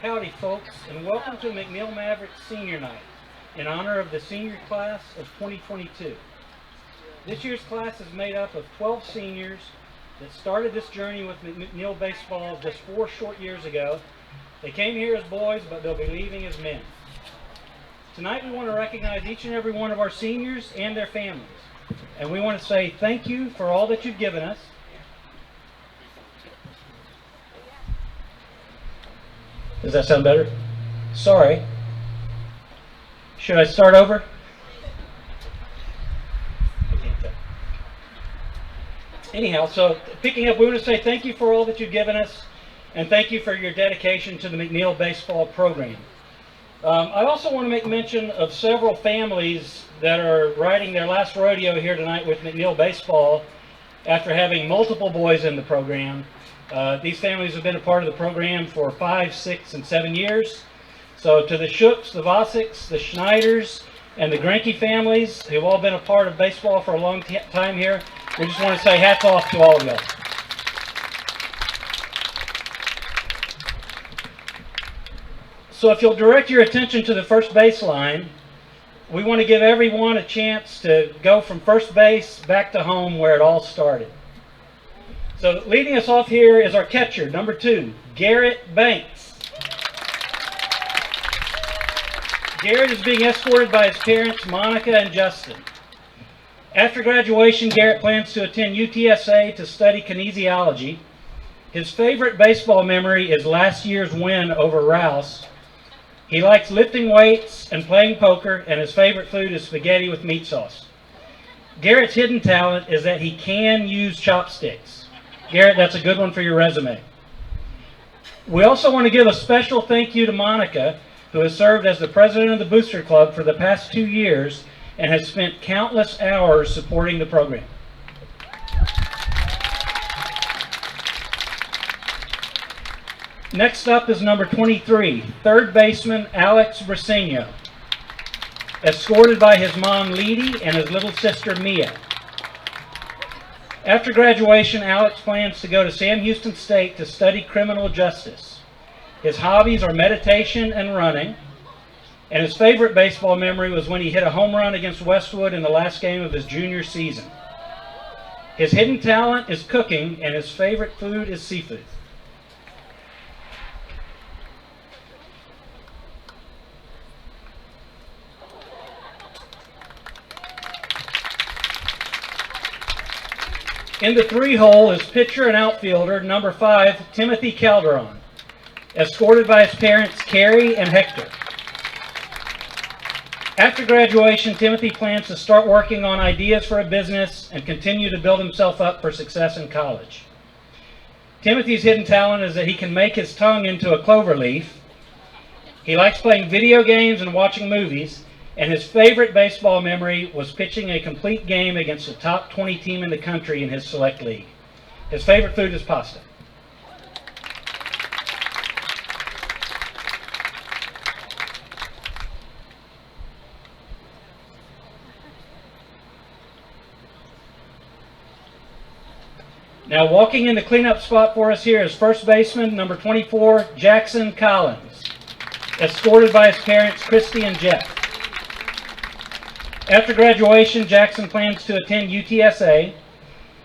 Howdy folks, and welcome to McNeil Mavericks Senior Night in honor of the senior class of 2022. This year's class is made up of 12 seniors that started this journey with McNeil baseball just 4 short years ago. They came here as boys, but they'll be leaving as men. Tonight we want to recognize each and every one of our seniors and their families. And we want to say thank you for all that you've given us. Does that sound better? Sorry. Should I start over? Anyhow, so picking up, we want to say thank you for all that you've given us, and thank you for your dedication to the McNeil baseball program. I also want to make mention of several families that are riding their last rodeo here tonight with McNeil baseball after having multiple boys in the program. These families have been a part of the program for 5, 6, and 7 years. So to the Shooks, the Vosiks, the Schneiders, and the Grinky families who've all been a part of baseball for a long time here, we just want to say hats off to all of y'all. So if you'll direct your attention to the first baseline, we want to give everyone a chance to go from first base back to home where it all started. So leading us off here is our catcher, number 2, Garrett Banks. Garrett is being escorted by his parents, Monica and Justin. After graduation, Garrett plans to attend UTSA to study kinesiology. His favorite baseball memory is last year's win over Rouse. He likes lifting weights and playing poker, and his favorite food is spaghetti with meat sauce. Garrett's hidden talent is that he can use chopsticks. Garrett, that's a good one for your resume. We also want to give a special thank you to Monica, who has served as the president of the Booster Club for the past 2 years and has spent countless hours supporting the program. Next up is number 23, third baseman Alex Briseño, escorted by his mom Leedy and his little sister Mia. After graduation, Alex plans to go to Sam Houston State to study criminal justice. His hobbies are meditation and running, and his favorite baseball memory was when he hit a home run against Westwood in the last game of his junior season. His hidden talent is cooking, and his favorite food is seafood. In the 3-hole is pitcher and outfielder, number 5, Timothy Calderon, escorted by his parents, Carrie and Hector. After graduation, Timothy plans to start working on ideas for a business and continue to build himself up for success in college. Timothy's hidden talent is that he can make his tongue into a clover leaf. He likes playing video games and watching movies. And his favorite baseball memory was pitching a complete game against the top 20 team in the country in his select league. His favorite food is pasta. Now walking in the cleanup spot for us here is first baseman, number 24, Jackson Collins, escorted by his parents, Christy and Jeff. After graduation, Jackson plans to attend UTSA.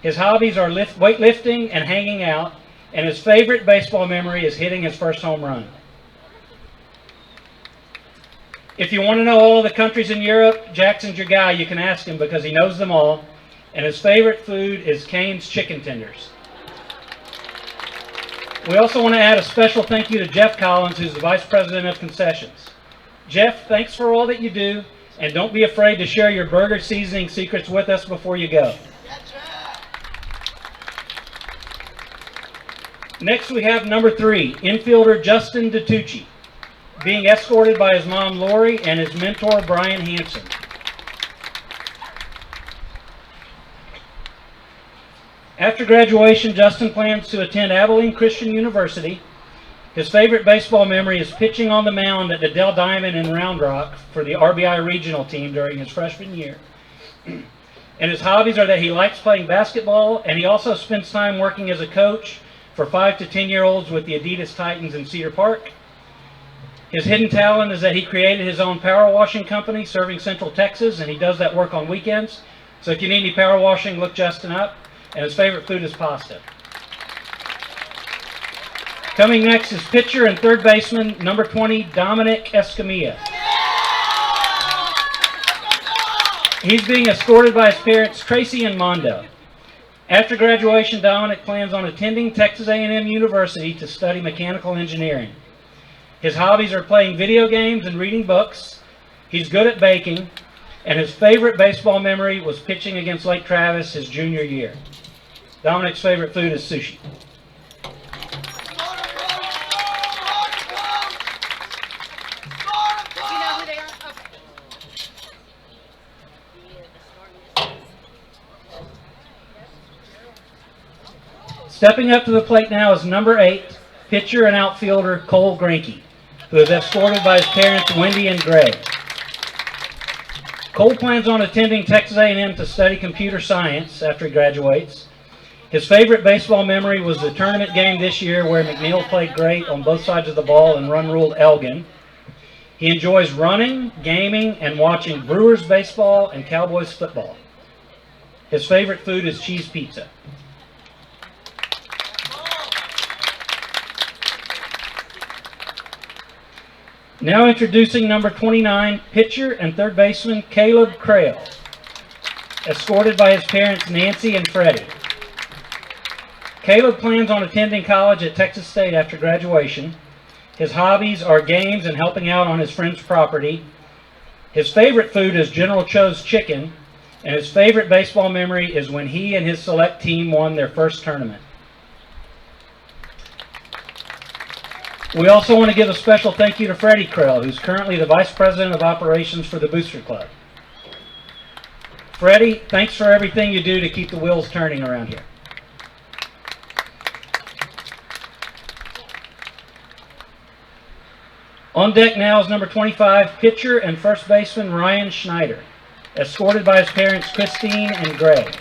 His hobbies are weightlifting and hanging out, and his favorite baseball memory is hitting his first home run. If you want to know all of the countries in Europe, Jackson's your guy. You can ask him because he knows them all, and his favorite food is Cane's chicken tenders. We also want to add a special thank you to Jeff Collins, who's the Vice President of Concessions. Jeff, thanks for all that you do. And don't be afraid to share your burger seasoning secrets with us before you go. Next we have number 3, infielder Justin Tucci, being escorted by his mom Lori and his mentor Brian Hansen. After graduation, Justin plans to attend Abilene Christian University. His favorite baseball memory is pitching on the mound at the Dell Diamond in Round Rock for the RBI regional team during his freshman year. And his hobbies are that he likes playing basketball, and he also spends time working as a coach for 5 to 10-year-olds with the Adidas Titans in Cedar Park. His hidden talent is that he created his own power washing company serving Central Texas, and he does that work on weekends. So if you need any power washing, look Justin up. And his favorite food is pasta. Coming next is pitcher and third baseman, number 20, Dominic Escamilla. He's being escorted by his parents, Tracy and Mondo. After graduation, Dominic plans on attending Texas A&M University to study mechanical engineering. His hobbies are playing video games and reading books. He's good at baking, and his favorite baseball memory was pitching against Lake Travis his junior year. Dominic's favorite food is sushi. Stepping up to the plate now is number 8, pitcher and outfielder Cole Grinky, who is escorted by his parents Wendy and Greg. Cole plans on attending Texas A&M to study computer science after he graduates. His favorite baseball memory was the tournament game this year where McNeil played great on both sides of the ball and run-ruled Elgin. He enjoys running, gaming, and watching Brewers baseball and Cowboys football. His favorite food is cheese pizza. Now introducing number 29, pitcher and third baseman Caleb Krell, escorted by his parents Nancy and Freddie. Caleb plans on attending college at Texas State after graduation. His hobbies are games and helping out on his friend's property. His favorite food is General Cho's chicken, and his favorite baseball memory is when he and his select team won their first tournament. We also want to give a special thank you to Freddie Krell, who's currently the Vice President of Operations for the Booster Club. Freddie, thanks for everything you do to keep the wheels turning around here. On deck now is number 25, pitcher and first baseman Ryan Schneider, escorted by his parents Christine and Greg.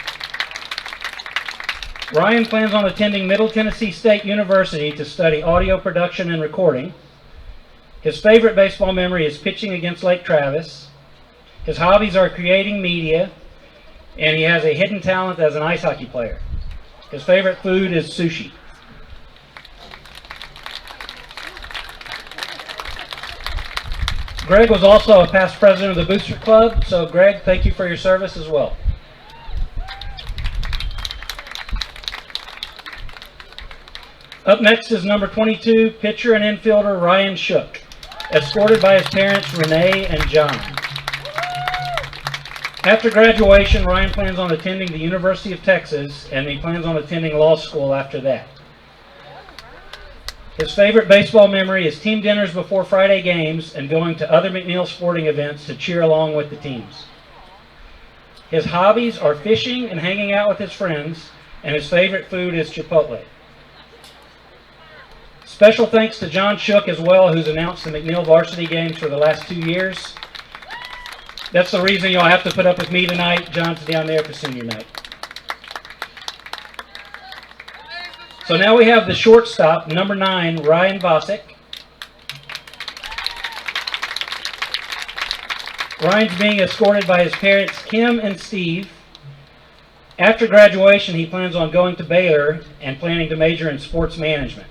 Ryan plans on attending Middle Tennessee State University to study audio production and recording. His favorite baseball memory is pitching against Lake Travis. His hobbies are creating media, and he has a hidden talent as an ice hockey player. His favorite food is sushi. Greg was also a past president of the Booster Club, so Greg, thank you for your service as well. Up next is number 22, pitcher and infielder Ryan Shook, escorted by his parents Renee and John. After graduation, Ryan plans on attending the University of Texas, and he plans on attending law school after that. His favorite baseball memory is team dinners before Friday games and going to other McNeil sporting events to cheer along with the teams. His hobbies are fishing and hanging out with his friends, and his favorite food is Chipotle. Special thanks to John Shook as well, who's announced the McNeil varsity games for the last 2 years. That's the reason you'll have to put up with me tonight. John's down there for senior night. So now we have the shortstop, number 9, Ryan Vosik. Ryan's being escorted by his parents, Kim and Steve. After graduation, he plans on going to Baylor and planning to major in sports management.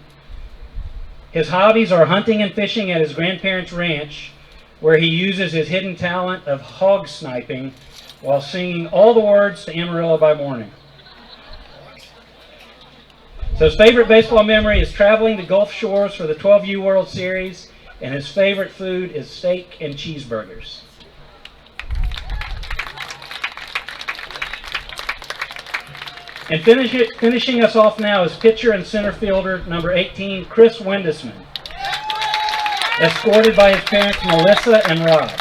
His hobbies are hunting and fishing at his grandparents' ranch, where he uses his hidden talent of hog sniping while singing all the words to Amarillo by Morning. So his favorite baseball memory is traveling to Gulf Shores for the 12U World Series, and his favorite food is steak and cheeseburgers. And finishing us off now is pitcher and center fielder number 18, Chris Windisman, escorted by his parents Melissa and Rob.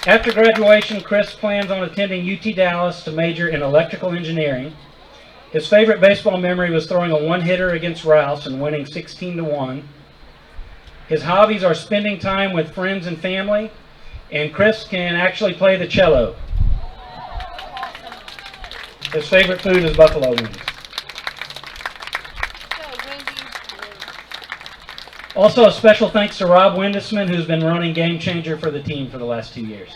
After graduation, Chris plans on attending UT Dallas to major in electrical engineering. His favorite baseball memory was throwing a one-hitter against Rouse and winning 16-1. His hobbies are spending time with friends and family, and Chris can actually play the cello. His favorite food is buffalo wings. Also, a special thanks to Rob Windisman, who's been running Game Changer for the team for the last 2 years.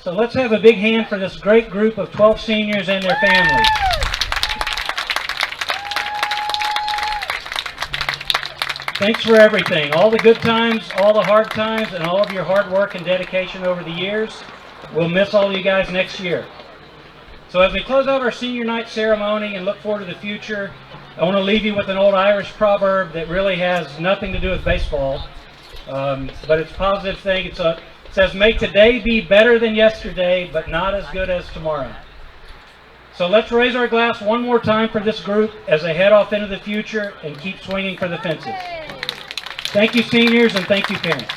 So let's have a big hand for this great group of 12 seniors and their families. Thanks for everything, all the good times, all the hard times, and all of your hard work and dedication over the years. We'll miss all of you guys next year. So as we close out our senior night ceremony and look forward to the future, I want to leave you with an old Irish proverb that really has nothing to do with baseball, but it's a positive thing. It says, "May today be better than yesterday, but not as good as tomorrow." So let's raise our glass one more time for this group as they head off into the future and keep swinging for the fences. Thank you, seniors, and thank you, parents.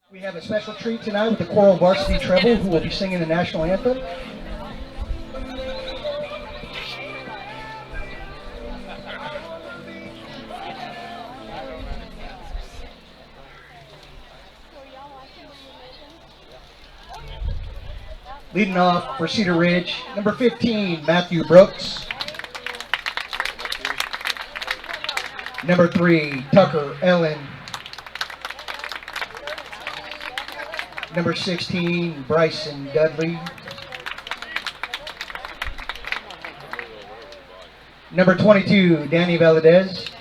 We have a special treat tonight with the choral varsity treble who will be singing the national anthem. Leading off for Cedar Ridge, number 15, Matthew Brooks. Number 3, Tucker Ellen. Number 16, Bryson Dudley. Number 22, Danny Valadez.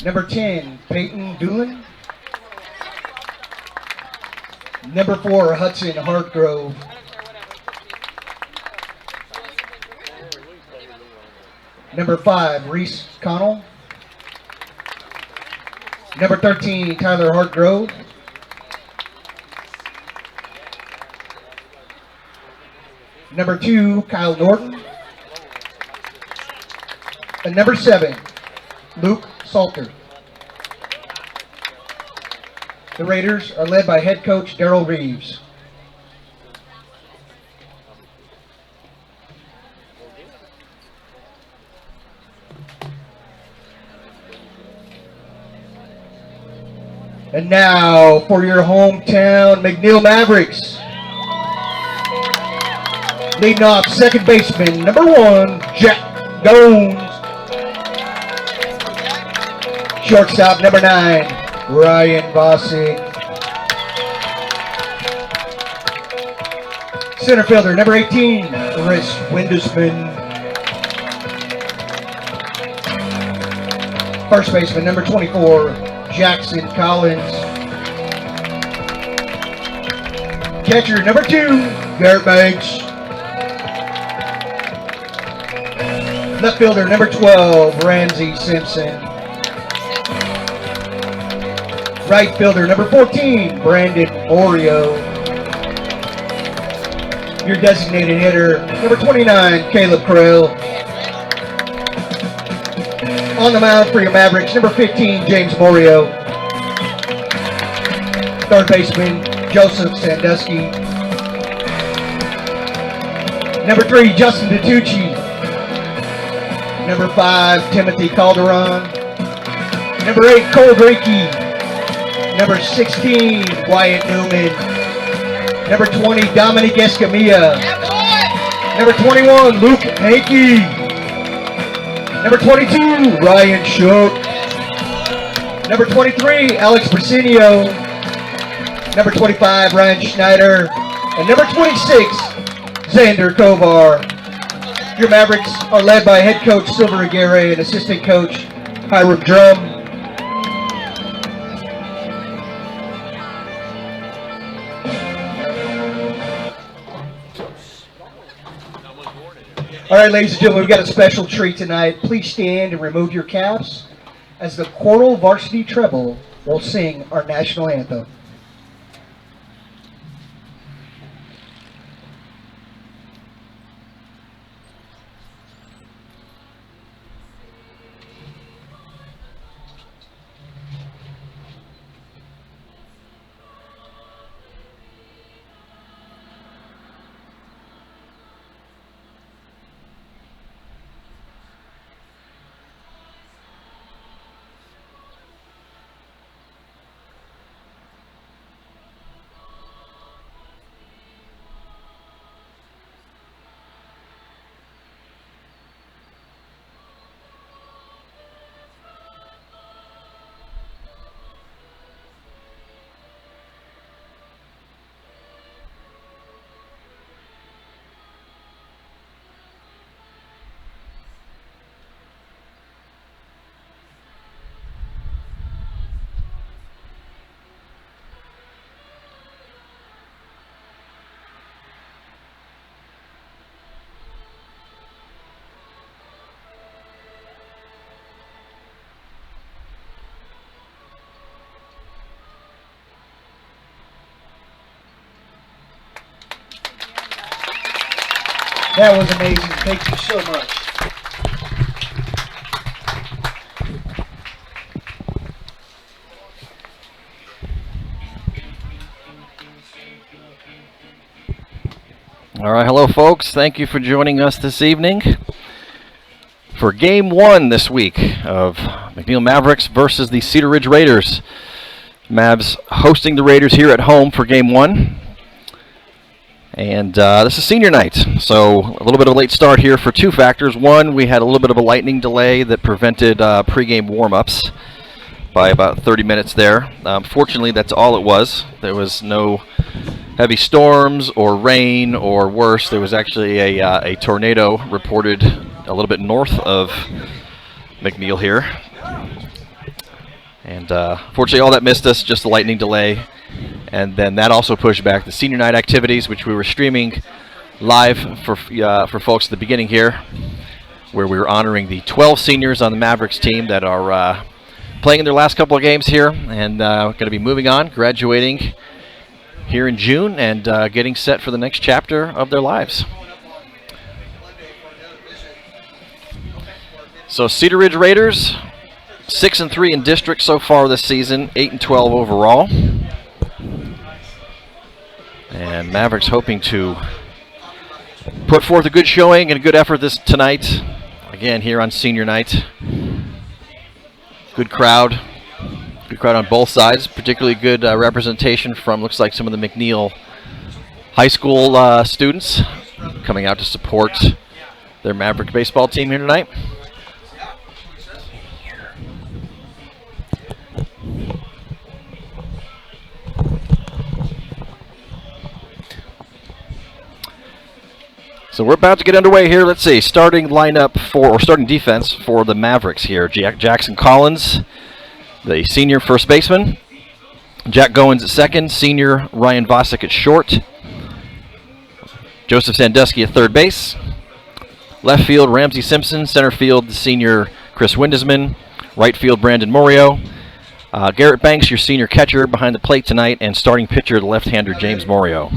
Number 10, Peyton Doolin. Number 4, Hudson Hartgrove. Number 5, Reese Connell. Number 13, Tyler Hartgrove. Number 2, Kyle Norton. And number 7, Luke Salter. The Raiders are led by head coach Darrell Reeves. And now for your hometown McNeil Mavericks. Leading off, second baseman, number 1, Jack Jones. Shortstop, number 9, Ryan Vosik. Center fielder, number 18, Chris Windusman. First baseman, number 24, Jackson Collins. Catcher, number 2, Garrett Banks. Left fielder, number 12, Ramsey Simpson. Right fielder, number 14, Brandon Morio. Your designated hitter, number 29, Caleb Krell. On the mound for your Mavericks, number 15, James Morio. Third baseman, Joseph Sandusky. Number 3, Justin Tucci. Number 5, Timothy Calderon. Number 8, Cole Grinky. Number 16, Wyatt Newman. Number 20, Dominic Escamilla. Number 21, Luke Hankey. Number 22, Ryan Shook. Number 23, Alex Brasinio. Number 25, Ryan Schneider. And number 26, Xander Kovar. Your Mavericks are led by head coach Silver Aguirre and assistant coach Hiram Drum. All right, ladies and gentlemen, we've got a special treat tonight. Please stand and remove your caps as the choral varsity treble will sing our national anthem. That was amazing. Thank you so much. All right, hello folks. Thank you for joining us this evening for game one this week of McNeil Mavericks versus the Cedar Ridge Raiders. Mavs hosting the Raiders here at home for game one. And this is senior night, so a little bit of a late start here for two factors. One, we had a little bit of a lightning delay that prevented pregame warm-ups by about 30 minutes there. Fortunately, that's all it was. There was no heavy storms or rain or worse. There was actually a tornado reported a little bit north of McNeil here. And fortunately, all that missed us, just the lightning delay. And then that also pushed back the senior night activities, which we were streaming live for folks at the beginning here, where we were honoring the 12 seniors on the Mavericks team that are playing in their last couple of games here and going to be moving on, graduating here in June, and getting set for the next chapter of their lives. So Cedar Ridge Raiders, 6-3 in district so far this season, 8-12 overall. And Mavericks hoping to put forth a good showing and a good effort tonight. Again, here on senior night. Good crowd on both sides. Particularly good representation from, looks like, some of the McNeil high school students coming out to support their Maverick baseball team here tonight. So we're about to get underway here. Let's see, starting defense for the Mavericks here. Jackson Collins, the senior first baseman. Jack Goins at second. Senior Ryan Vosik at short. Joseph Sandusky at third base. Left field, Ramsey Simpson. Center field, the senior Chris Windesman. Right field, Brandon Morio. Garrett Banks, your senior catcher behind the plate tonight, and starting pitcher, the left-hander James Morio.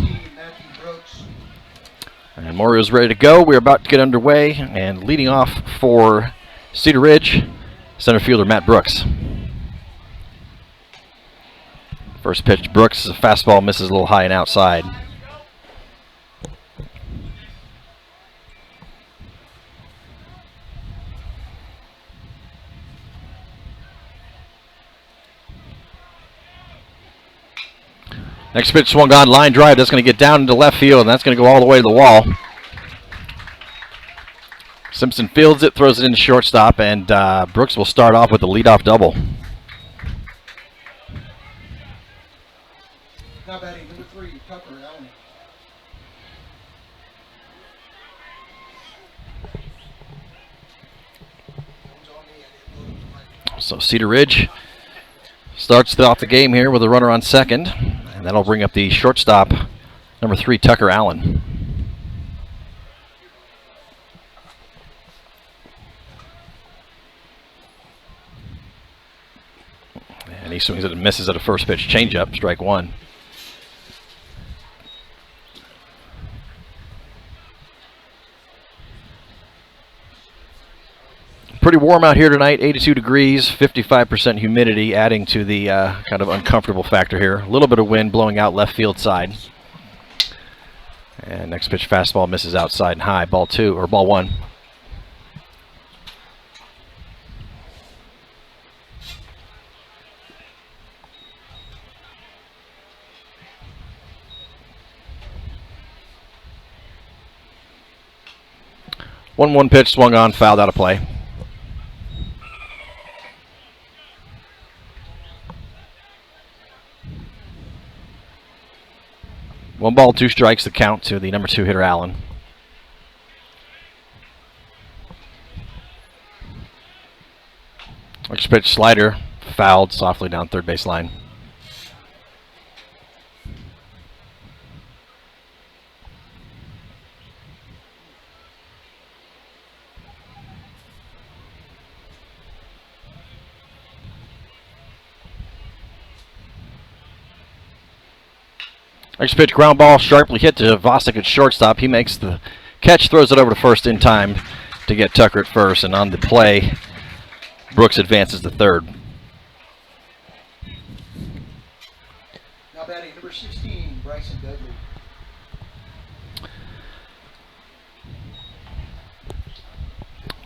And Morio's ready to go. We're about to get underway, and leading off for Cedar Ridge, center fielder Matt Brooks. First pitch, Brooks, a fastball misses a little high and outside. Next pitch swung on, line drive. That's going to get down into left field, and that's going to go all the way to the wall. Simpson fields it, throws it into shortstop, and Brooks will start off with the leadoff double. Now batting number 3, Tucker Allen. So Cedar Ridge starts off the game here with a runner on second. And that'll bring up the shortstop, number 3, Tucker Allen. And he swings it and misses at a first pitch changeup, strike one. Pretty warm out here tonight, 82 degrees, 55% humidity, adding to the kind of uncomfortable factor here. A little bit of wind blowing out left field side. And next pitch fastball misses outside and high, ball one. One pitch swung on, fouled out of play. One ball, 2 strikes, the count to the number 2 hitter, Allen. Next pitch, slider, fouled softly down third base line. Next pitch, ground ball, sharply hit to Vosik at shortstop. He makes the catch, throws it over to first in time to get Tucker at first. And on the play, Brooks advances to third. Now batting number 16, Bryson Dudley.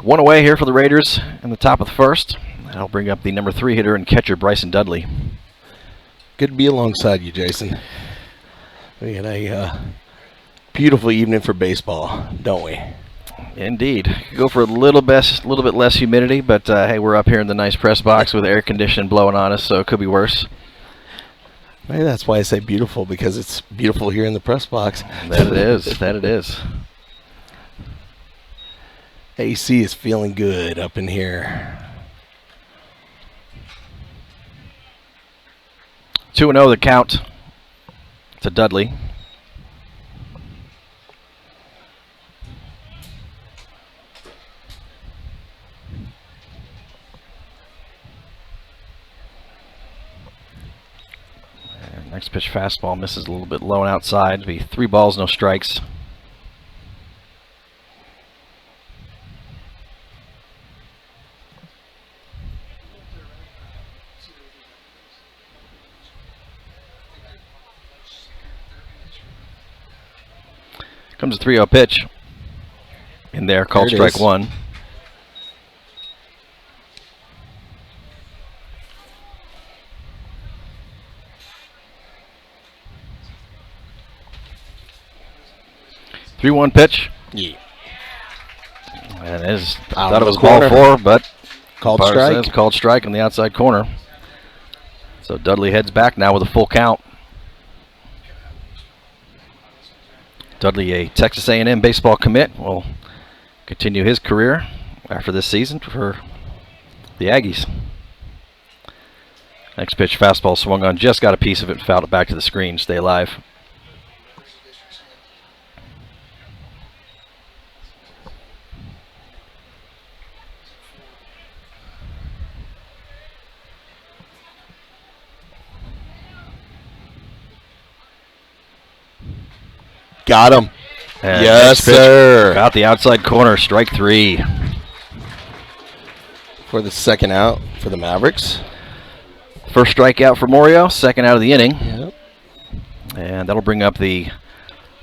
One away here for the Raiders in the top of the first. That'll bring up the number 3 hitter and catcher, Bryson Dudley. Good to be alongside you, Jason. We had a beautiful evening for baseball, don't we? Indeed. Go for a little bit less humidity, but hey, we're up here in the nice press box with air conditioning blowing on us, so it could be worse. Maybe that's why I say beautiful, because it's beautiful here in the press box. That it is. That it is. AC is feeling good up in here. 2-0 the count to Dudley. And next pitch fastball misses a little bit low and outside. It'll be 3 balls, no strikes. Comes a 3-0 pitch in there, called strike 1. Three-one pitch. Yeah. And it is, Out thought of it was the ball corner. 4, but Called Barr strike. says called strike on the outside corner. So Dudley heads back now with a full count. Dudley, a Texas A&M baseball commit, will continue his career after this season for the Aggies. Next pitch, fastball swung on, just got a piece of it, fouled it back to the screen, stay alive. Got him. And Yes, next pitch, sir. Got the outside corner, strike 3. For the second out for the Mavericks. First strikeout for Morio, second out of the inning. Yep. And that'll bring up the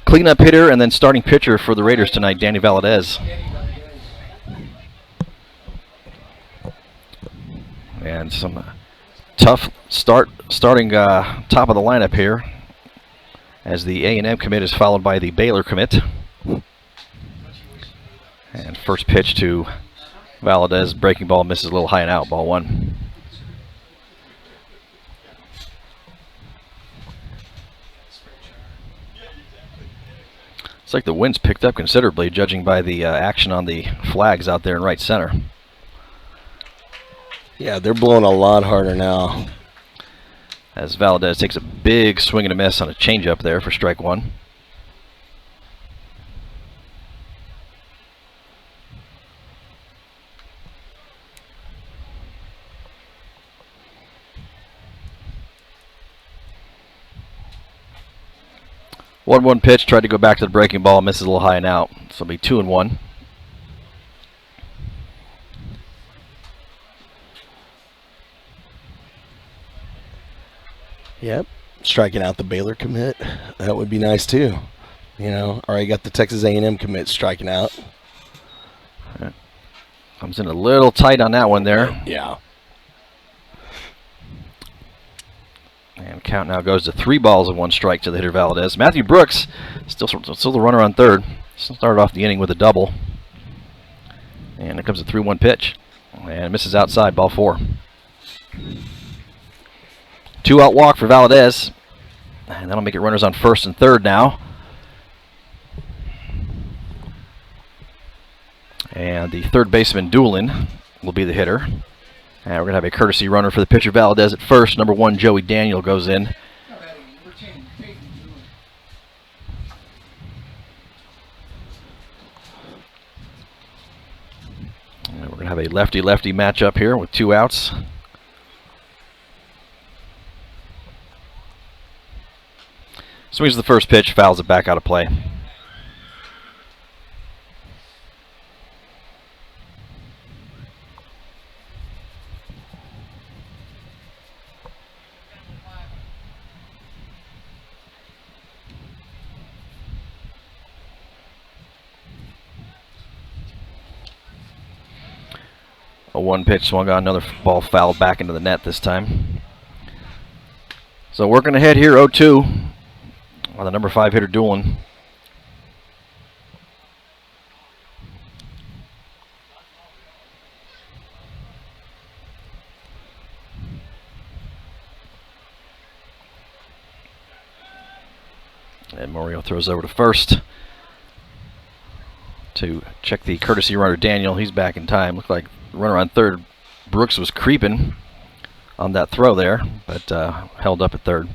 cleanup hitter and then starting pitcher for the Raiders tonight, Danny Valadez. And some tough starting top of the lineup here, as the A&M commit is followed by the Baylor commit. And first pitch to Valadez, breaking ball, misses a little high and out, ball 1. It's like the wind's picked up considerably, judging by the action on the flags out there in right center. Yeah, they're blowing a lot harder now. As Valadez takes a big swing and a miss on a changeup there for strike 1. One pitch, tried to go back to the breaking ball, misses a little high and out. So it'll be 2-1. Yep. Striking out the Baylor commit. That would be nice too. You know, already got the Texas A&M commit striking out. Comes in a little tight on that one there. Yeah. And count now goes to 3 balls and 1 strike to the hitter Valadez. Matthew Brooks, still the runner on third. Started off the inning with a double. And it comes a 3-1 pitch. And misses outside, ball 4. 2-out walk for Valadez. And that'll make it runners on first and third now. And the third baseman, Doolin, will be the hitter. And we're going to have a courtesy runner for the pitcher, Valadez, at first. Number 1, Joey Daniel, goes in. And we're going to have a lefty-lefty matchup here with 2 outs. Swings the first pitch, fouls it back out of play. A one pitch swung on, another ball fouled back into the net this time. So working ahead here, 0-2 on the number 5 hitter Doolin. And Mario throws over to first to check the courtesy runner Daniel. He's back in time. Looked like the runner on third, Brooks, was creeping on that throw there, but held up at third.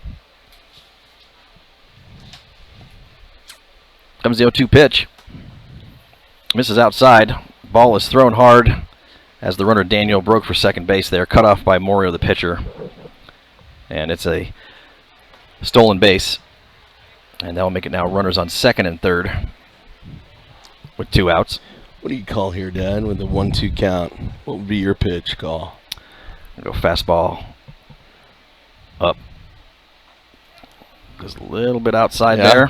Comes the 0-2 pitch. Misses outside. Ball is thrown hard as the runner Daniel broke for second base there. Cut off by Mario, the pitcher. And it's a stolen base. And that'll make it now runners on second and third with 2 outs. What do you call here, Dad, with the 1-2 count? What would be your pitch call? Go fastball up. Goes a little bit outside there.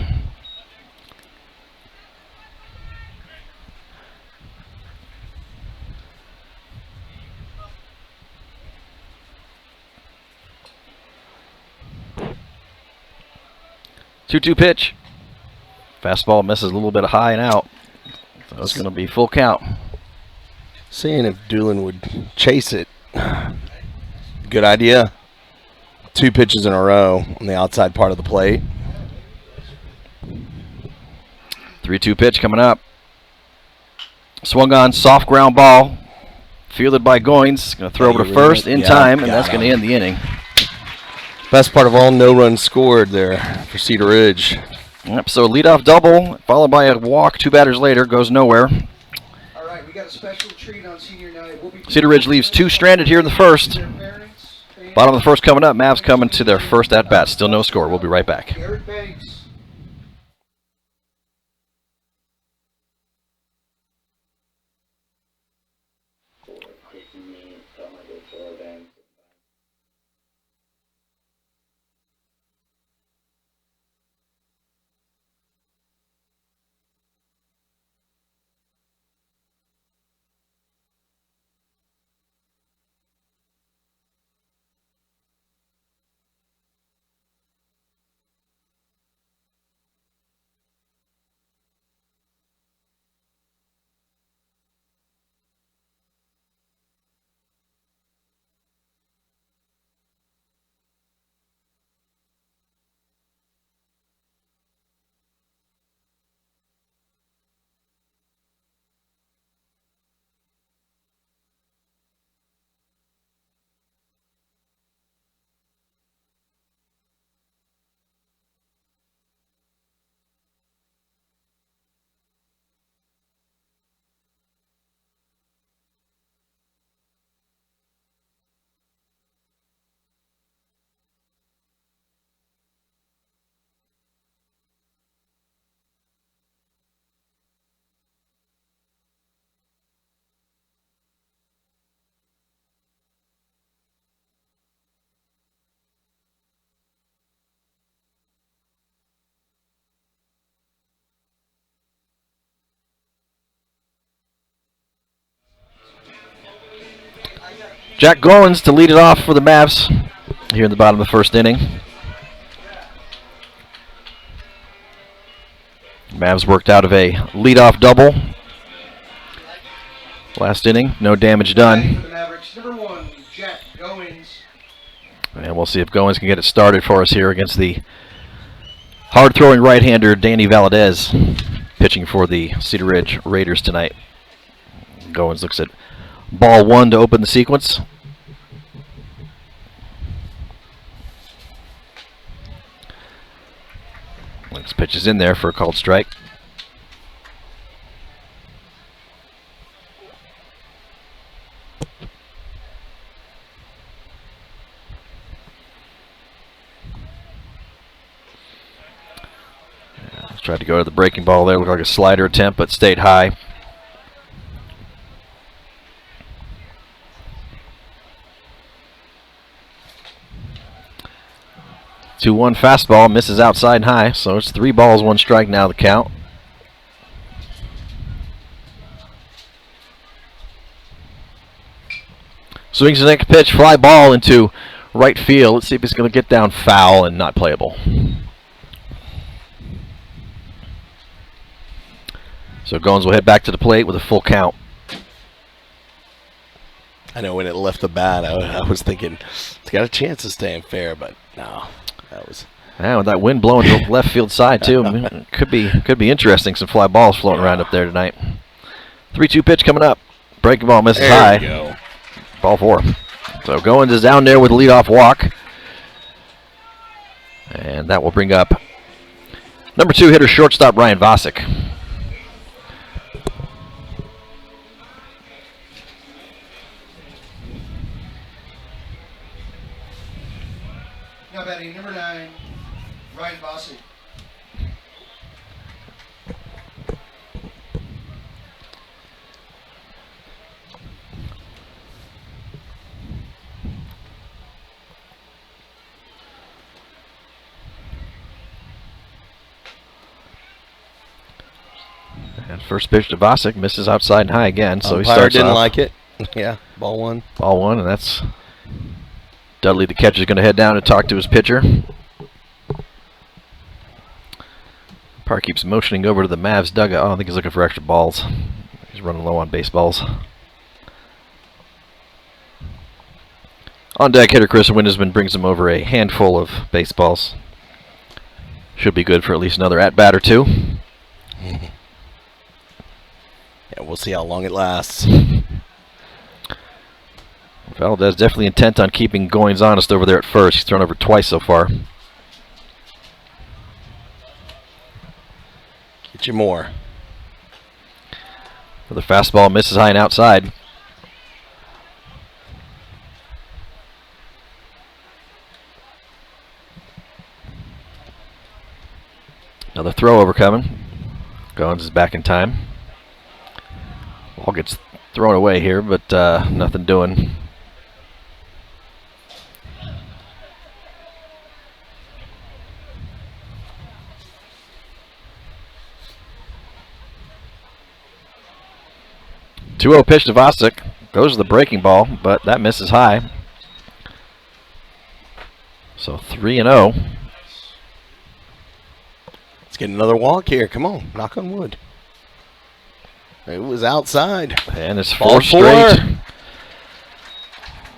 Two-two pitch. Fastball misses a little bit high and out. So it's going to be full count. Seeing if Doolin would chase it. Good idea. 2 pitches in a row on the outside part of the plate. 3-2 pitch coming up. Swung on, soft ground ball. Fielded by Goins. Going to throw over to first in time, and that's going to end the inning. Best part of all, no runs scored there for Cedar Ridge. Yep, so leadoff double, followed by a walk 2 batters later, goes nowhere. All right, we got a special treat on senior night. Cedar Ridge leaves 2 stranded here in the first. Bottom of the first coming up. Mavs coming to their first at-bat. Still no score. We'll be right back. Garrett Banks. Jack Goins to lead it off for the Mavs here in the bottom of the first inning. Mavs worked out of a leadoff double last inning. No damage done. Number 1, Jack Goins. And we'll see if Goins can get it started for us here against the hard-throwing right-hander Danny Valadez, pitching for the Cedar Ridge Raiders tonight. Goins looks at ball 1 to open the sequence. This pitch is in there for a called strike. Tried to go to the breaking ball there. Looked like a slider attempt, but stayed high. Two-one fastball, misses outside and high, so it's 3 balls, 1 strike now the count. Swings the next pitch, fly ball into right field. Let's see if he's going to get down foul and not playable. So Goins will head back to the plate with a full count. I know when it left the bat, I was thinking it's got a chance of staying fair, but no, that was. Yeah, with that wind blowing to the left field side too, I mean, could be interesting. Some fly balls floating around up there tonight. 3-2 pitch coming up. Breaking ball misses high. There you go. Ball 4. So Goins is down there with a leadoff walk, and that will bring up number 2 hitter, shortstop Ryan Vosik. Now batting number 9, Ryan Vosik. And first pitch to Vosik misses outside and high again, so he Umpire starts didn't off. like it. Yeah, ball 1. Ball 1, and that's Dudley, the catcher, is going to head down and talk to his pitcher. Park keeps motioning over to the Mavs dugout. I think he's looking for extra balls. He's running low on baseballs. On deck, hitter Chris Windesman brings him over a handful of baseballs. Should be good for at least another at-bat or 2. Yeah, we'll see how long it lasts. Valdez definitely intent on keeping Goins honest over there at first. He's thrown over twice so far. Get you more. For the fastball, misses high and outside. Another throw over coming. Goins is back in time. Ball gets thrown away here, but nothing doing. Two-0 pitch to Vosik. Goes to the breaking ball, but that misses high. So 3-0. Let's get another walk here. Come on, knock on wood. It was outside. And it's Ball 4 straight.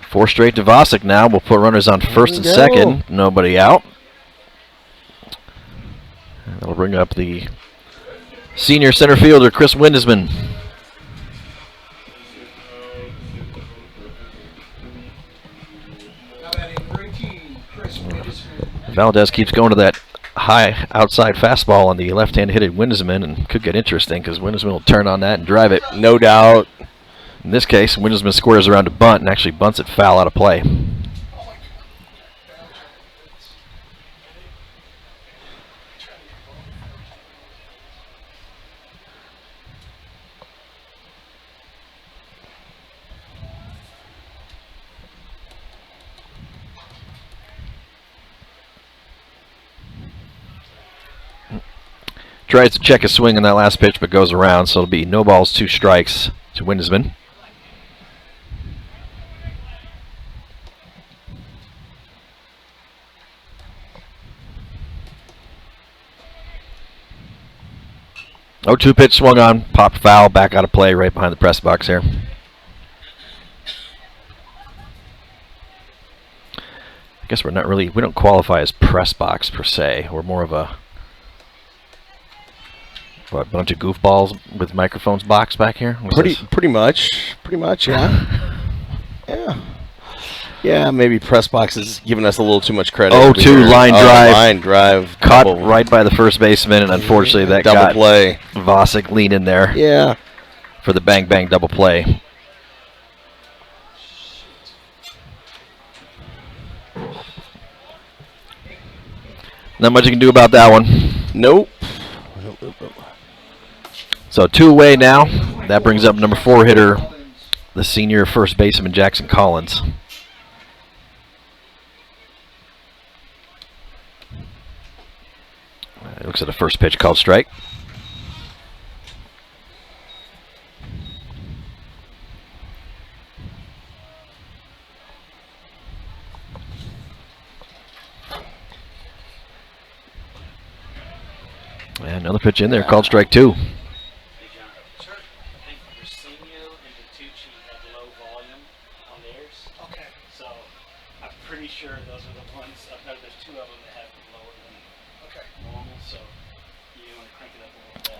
4 straight to Vosik now. We'll put runners on first and second. Nobody out. And that'll bring up the senior center fielder, Chris Windesman. Now batting Grinky, Chris Windesman. Valdez keeps going to that high outside fastball on the left-hand-hitted Windesman, and could get interesting because Windesman will turn on that and drive it. No doubt. In this case, Windesman squares around to bunt and actually bunts it foul out of play. Tries to check his swing on that last pitch, but goes around, so it'll be no balls, 2 strikes to Windesman. Oh, 2 pitch swung on, popped foul, back out of play, right behind the press box here. I guess we don't qualify as press box per se. We're more of a bunch of goofballs with microphones box back here? Pretty much, yeah. Yeah, maybe press box is giving us a little too much credit. 0-2 line drive. Caught double, right by the first baseman, and unfortunately that double got play. Vosik lean in there Yeah. for the bang-bang double play. Not much you can do about that one. Nope. So 2 away now. That brings up number 4 hitter, the senior first baseman, Jackson Collins. Looks at a first pitch called strike. Another pitch in there, called strike 2. I think Rosinio and Tucci had low volume on theirs. Okay. So I'm pretty sure those are the ones. I know there's 2 of them that have lower than normal. So you want to crank it up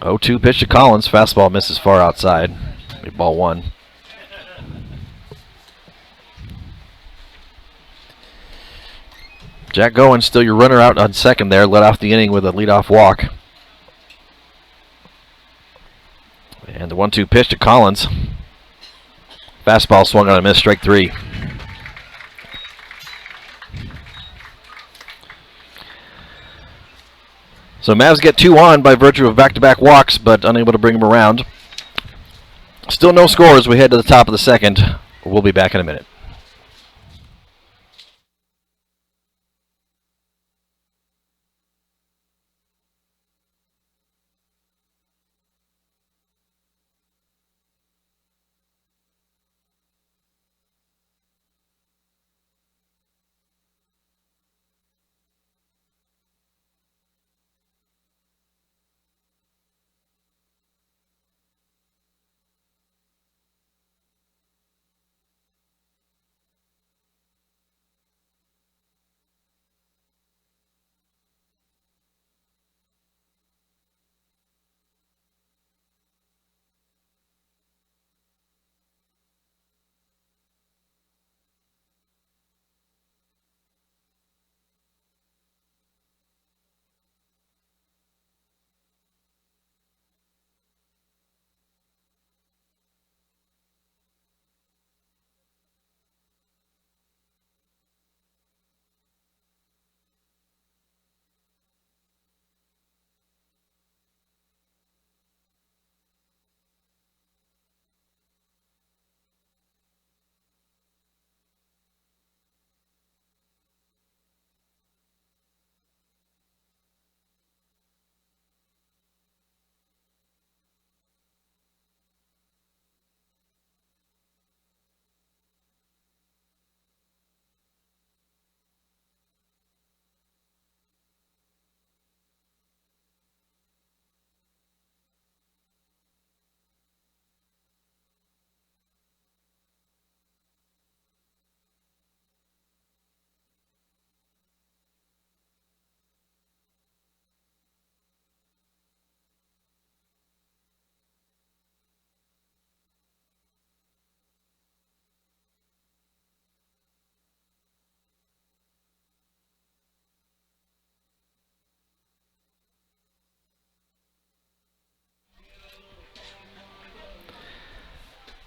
a little bit. 0-2 pitch to Collins. Fastball misses far outside. Ball 1. Jack Goins, still your runner out on second there. Led off the inning with a leadoff walk. And the 1-2 pitch to Collins. Fastball swung on a miss, strike 3. So Mavs get 2 on by virtue of back-to-back walks, but unable to bring them around. Still no scores. We head to the top of the second. We'll be back in a minute.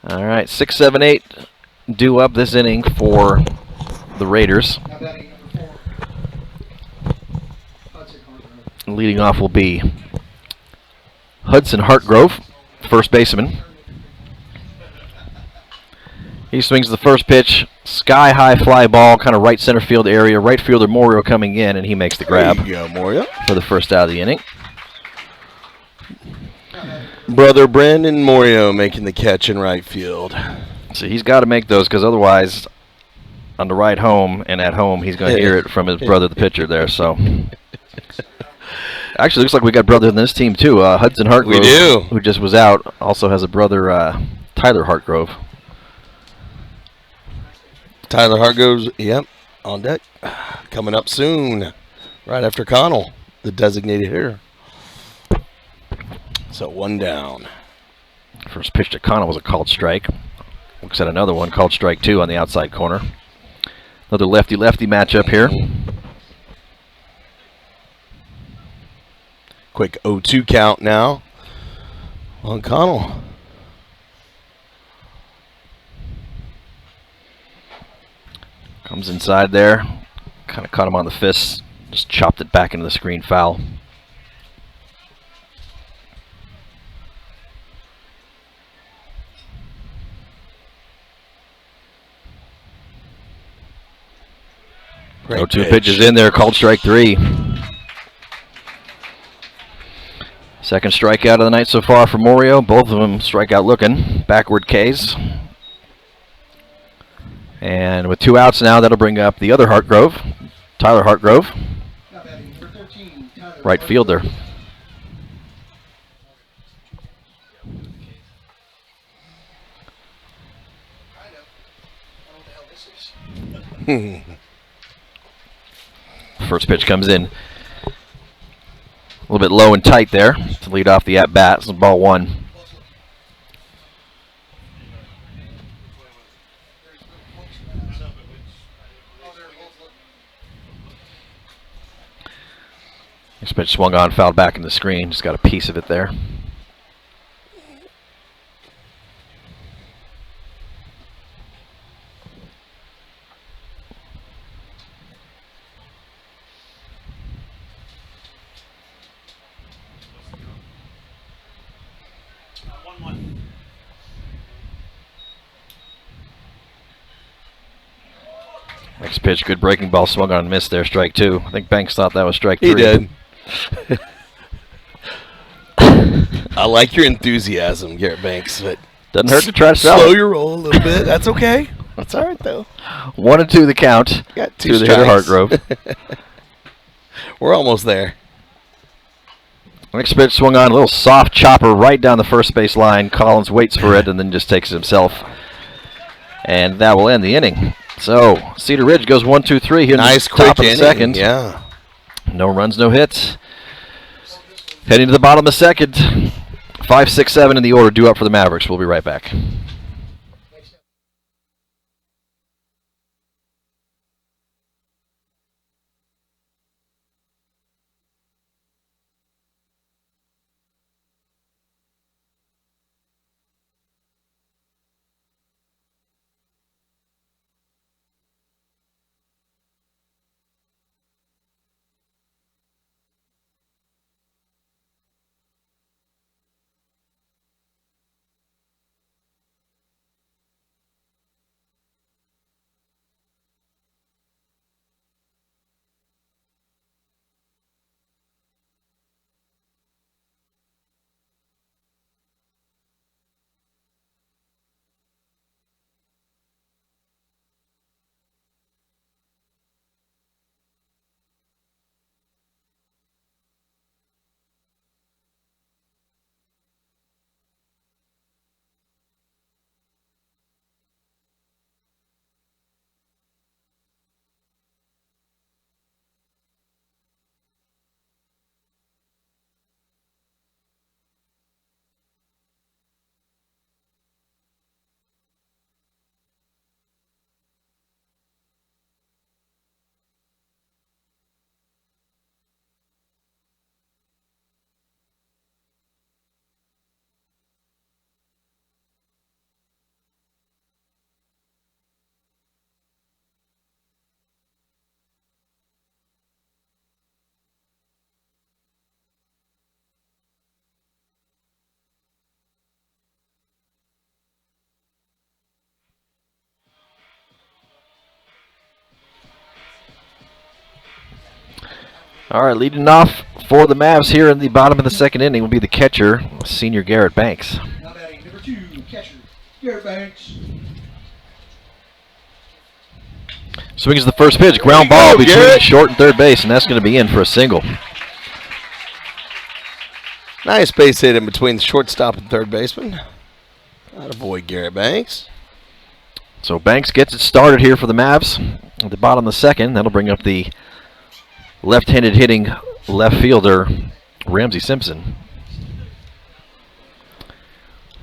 All right, 6, 7, 8 due up this inning for the Raiders. Leading off will be Hudson Hartgrove, first baseman. He swings the first pitch, sky-high fly ball, kind of right center field area. Right fielder Morio coming in, and he makes the grab. There you go, Morio. For the first out of the inning. Brother Brandon Morio making the catch in right field. So he's got to make those, because otherwise, on the ride home and at home, he's going to hear it from his brother, the pitcher there. So, actually, looks like we got brother in this team too. Hudson Hartgrove, we do, who just was out, also has a brother, Tyler Hartgrove. Tyler Hartgrove's, yep, on deck, coming up soon, right after Connell, the designated hitter. So 1 down. First pitch to Connell was a called strike. Looks at another one, called strike 2 on the outside corner. Another lefty-lefty matchup here. Quick 0-2 count now on Connell. Comes inside there. Kind of caught him on the fist. Just chopped it back into the screen, foul. Great 0-2 pitch. pitches in there, called strike 3. Second strikeout of the night so far for Morio. Both of them strikeout looking. Backward K's. And with 2 outs now, that'll bring up the other Hartgrove, Tyler Hartgrove, right fielder. First pitch comes in a little bit low and tight there to lead off the at-bat. It's ball 1. Next pitch swung on, fouled back in the screen. Just got a piece of it there. Next pitch, good breaking ball, swung on and missed there, strike 2. I think Banks thought that was strike 3. He did. I like your enthusiasm, Garrett Banks, but doesn't hurt to try to slow your roll a little bit. That's okay. That's all right, though. 1-2 the count. Got 2 to the hitter Hartgrove. We're almost there. Next pitch swung on, a little soft chopper right down the first base line. Collins waits for it and then just takes it himself. And that will end the inning. So, Cedar Ridge goes 1-2-3 here in the top of the second. Yeah. No runs, no hits. Heading to the bottom of the second. 5, 6, 7 in the order due up for the Mavericks. We'll be right back. All right, leading off for the Mavs here in the bottom of the second inning will be the catcher, senior Garrett Banks. Now batting number 2, catcher, Garrett Banks. Swings the first pitch, ground ball between short and third base, and that's going to be in for a single. Nice base hit in between the shortstop and third baseman. Attaboy, Garrett Banks. So Banks gets it started here for the Mavs at the bottom of the second. That'll bring up the left-handed hitting left fielder, Ramsey Simpson.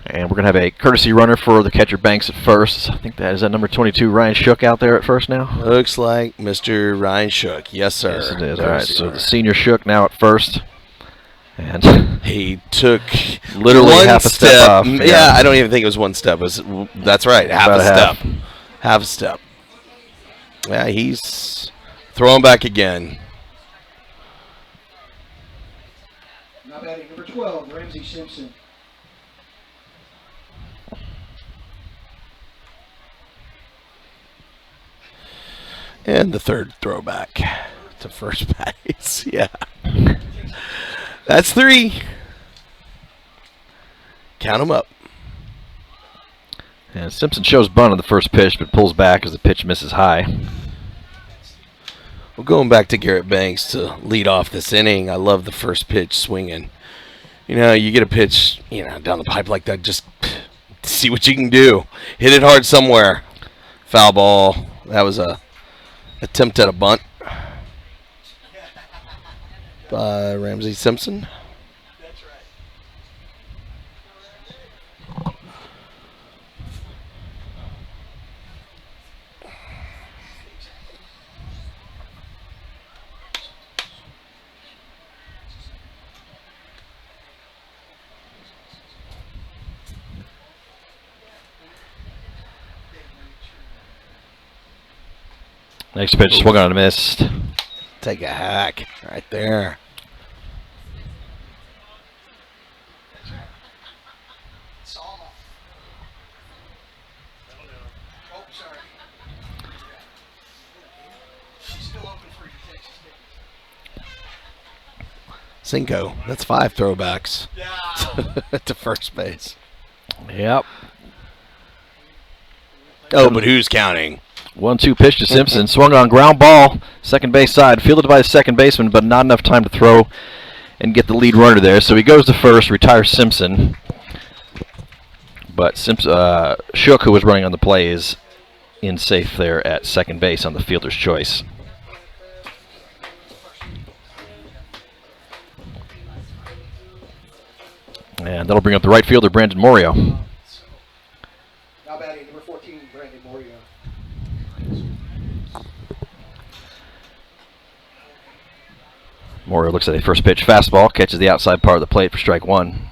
And we're going to have a courtesy runner for the catcher Banks at first. I think that is number 22, Ryan Shook, out there at first now. Looks like Mr. Ryan Shook. Yes, sir. Yes, it is. All right, so the senior Shook now at first. And he took literally half a step off. Yeah, I don't even think it was one step. That's right, half a step. Half a step. Yeah, he's throwing back again. Now batting number 12, Ramsey Simpson. And the third throwback to first base. Yeah. That's 3. Count them up. And Simpson shows bunt on the first pitch, but pulls back as the pitch misses high. Well, going back to Garrett Banks to lead off this inning, I love the first pitch swinging. You know, you get a pitch, down the pipe like that, just see what you can do. Hit it hard somewhere. Foul ball. That was a attempt at a bunt by Ramsey Simpson. Next pitch swung on and missed. Take a hack right there. Cinco. That's 5 throwbacks to first base. Yep. Oh, but who's counting? 1-2 pitch to Simpson. Swung on ground ball. Second base side. Fielded by the second baseman, but not enough time to throw and get the lead runner there. So he goes to first, retires Simpson. But Shook, who was running on the play, is in safe there at second base on the fielder's choice. And that'll bring up the right fielder, Brandon Morio. Now batting number 14, Brandon Morio. Morio looks at a first pitch fastball, catches the outside part of the plate for strike one.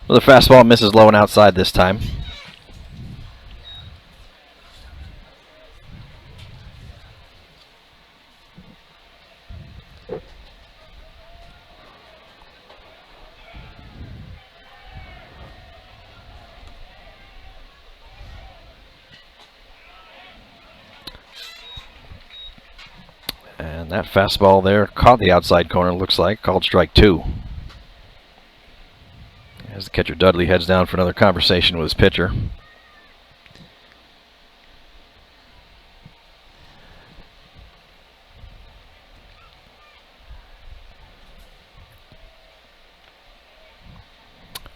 Another fastball misses low and outside this time. And that fastball there caught the outside corner, looks like, called strike two. As the catcher Dudley heads down for another conversation with his pitcher.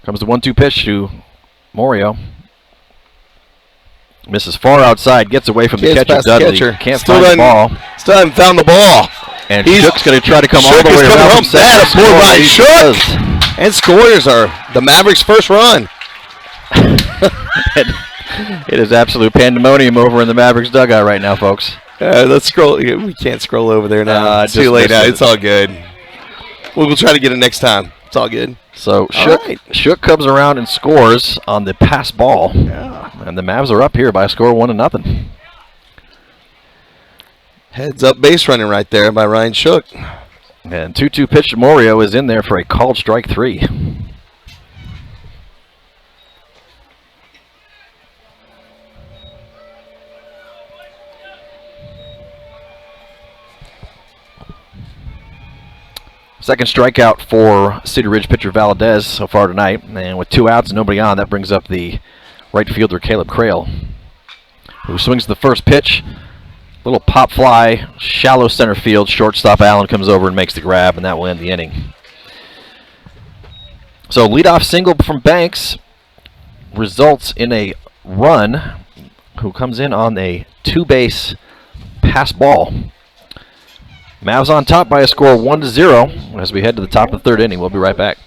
Comes the 1-2 pitch to Morio. Misses far outside, gets away from the catcher Dudley. Can't find the ball. Still haven't found the ball. And Shook's going to try to come all the way around. That aboard by Shook. And scores are the Mavericks' first run. It is absolute pandemonium over in the Mavericks dugout right now, folks. Let's scroll. We can't scroll over there now. It's too late now. It's all good. We'll try to get it next time. It's all good. So Shook comes around and scores on the pass ball. Yeah. And the Mavs are up here by a score of 1-0. Heads up base running right there by Ryan Shook. And 2-2 pitch to Morio is in there for a called strike three. Second strikeout for Cedar Ridge pitcher Valdez so far tonight. And with 2 outs and nobody on, that brings up the right fielder Caleb Krell, who swings the first pitch. Little pop fly, shallow center field. Shortstop Allen comes over and makes the grab, and that will end the inning. So leadoff single from Banks results in a run, who comes in on a 2-base pass ball. Mavs on top by a score of 1-0 as we head to the top of the third inning. We'll be right back.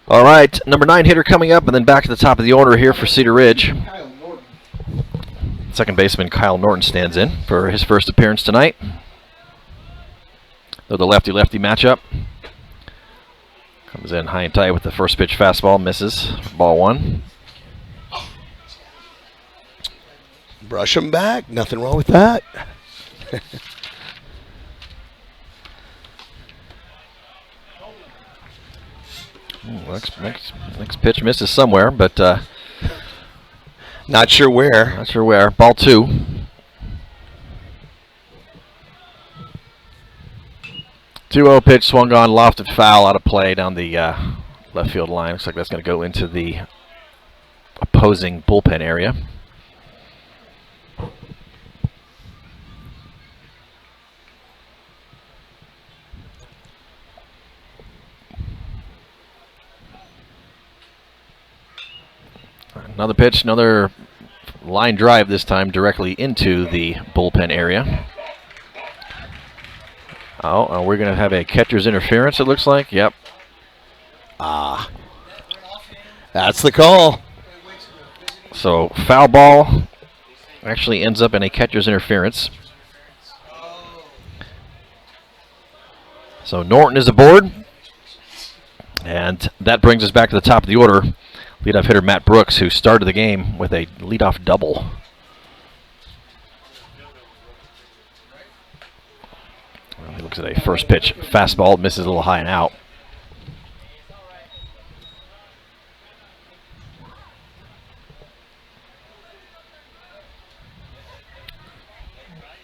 All right, number 9 hitter coming up, and then back to the top of the order here for Cedar Ridge. Second baseman Kyle Norton stands in for his first appearance tonight. Though the lefty-lefty matchup. Comes in high and tight with the first pitch fastball, misses. Ball 1. Brush him back. Nothing wrong with that. Next pitch misses somewhere, but not sure where. Not sure where. Ball 2. Two-0 pitch, swung on, lofted foul, out of play down the left field line. Looks like that's going to go into the opposing bullpen area. Another pitch, another line drive this time directly into the bullpen area. Oh, we're going to have a catcher's interference, it looks like. Yep. Ah. That's the call. So foul ball actually ends up in a catcher's interference. So Norton is aboard. And that brings us back to the top of the order. Leadoff hitter Matt Brooks, who started the game with a leadoff double. Well, he looks at a first pitch fastball, misses a little high and out.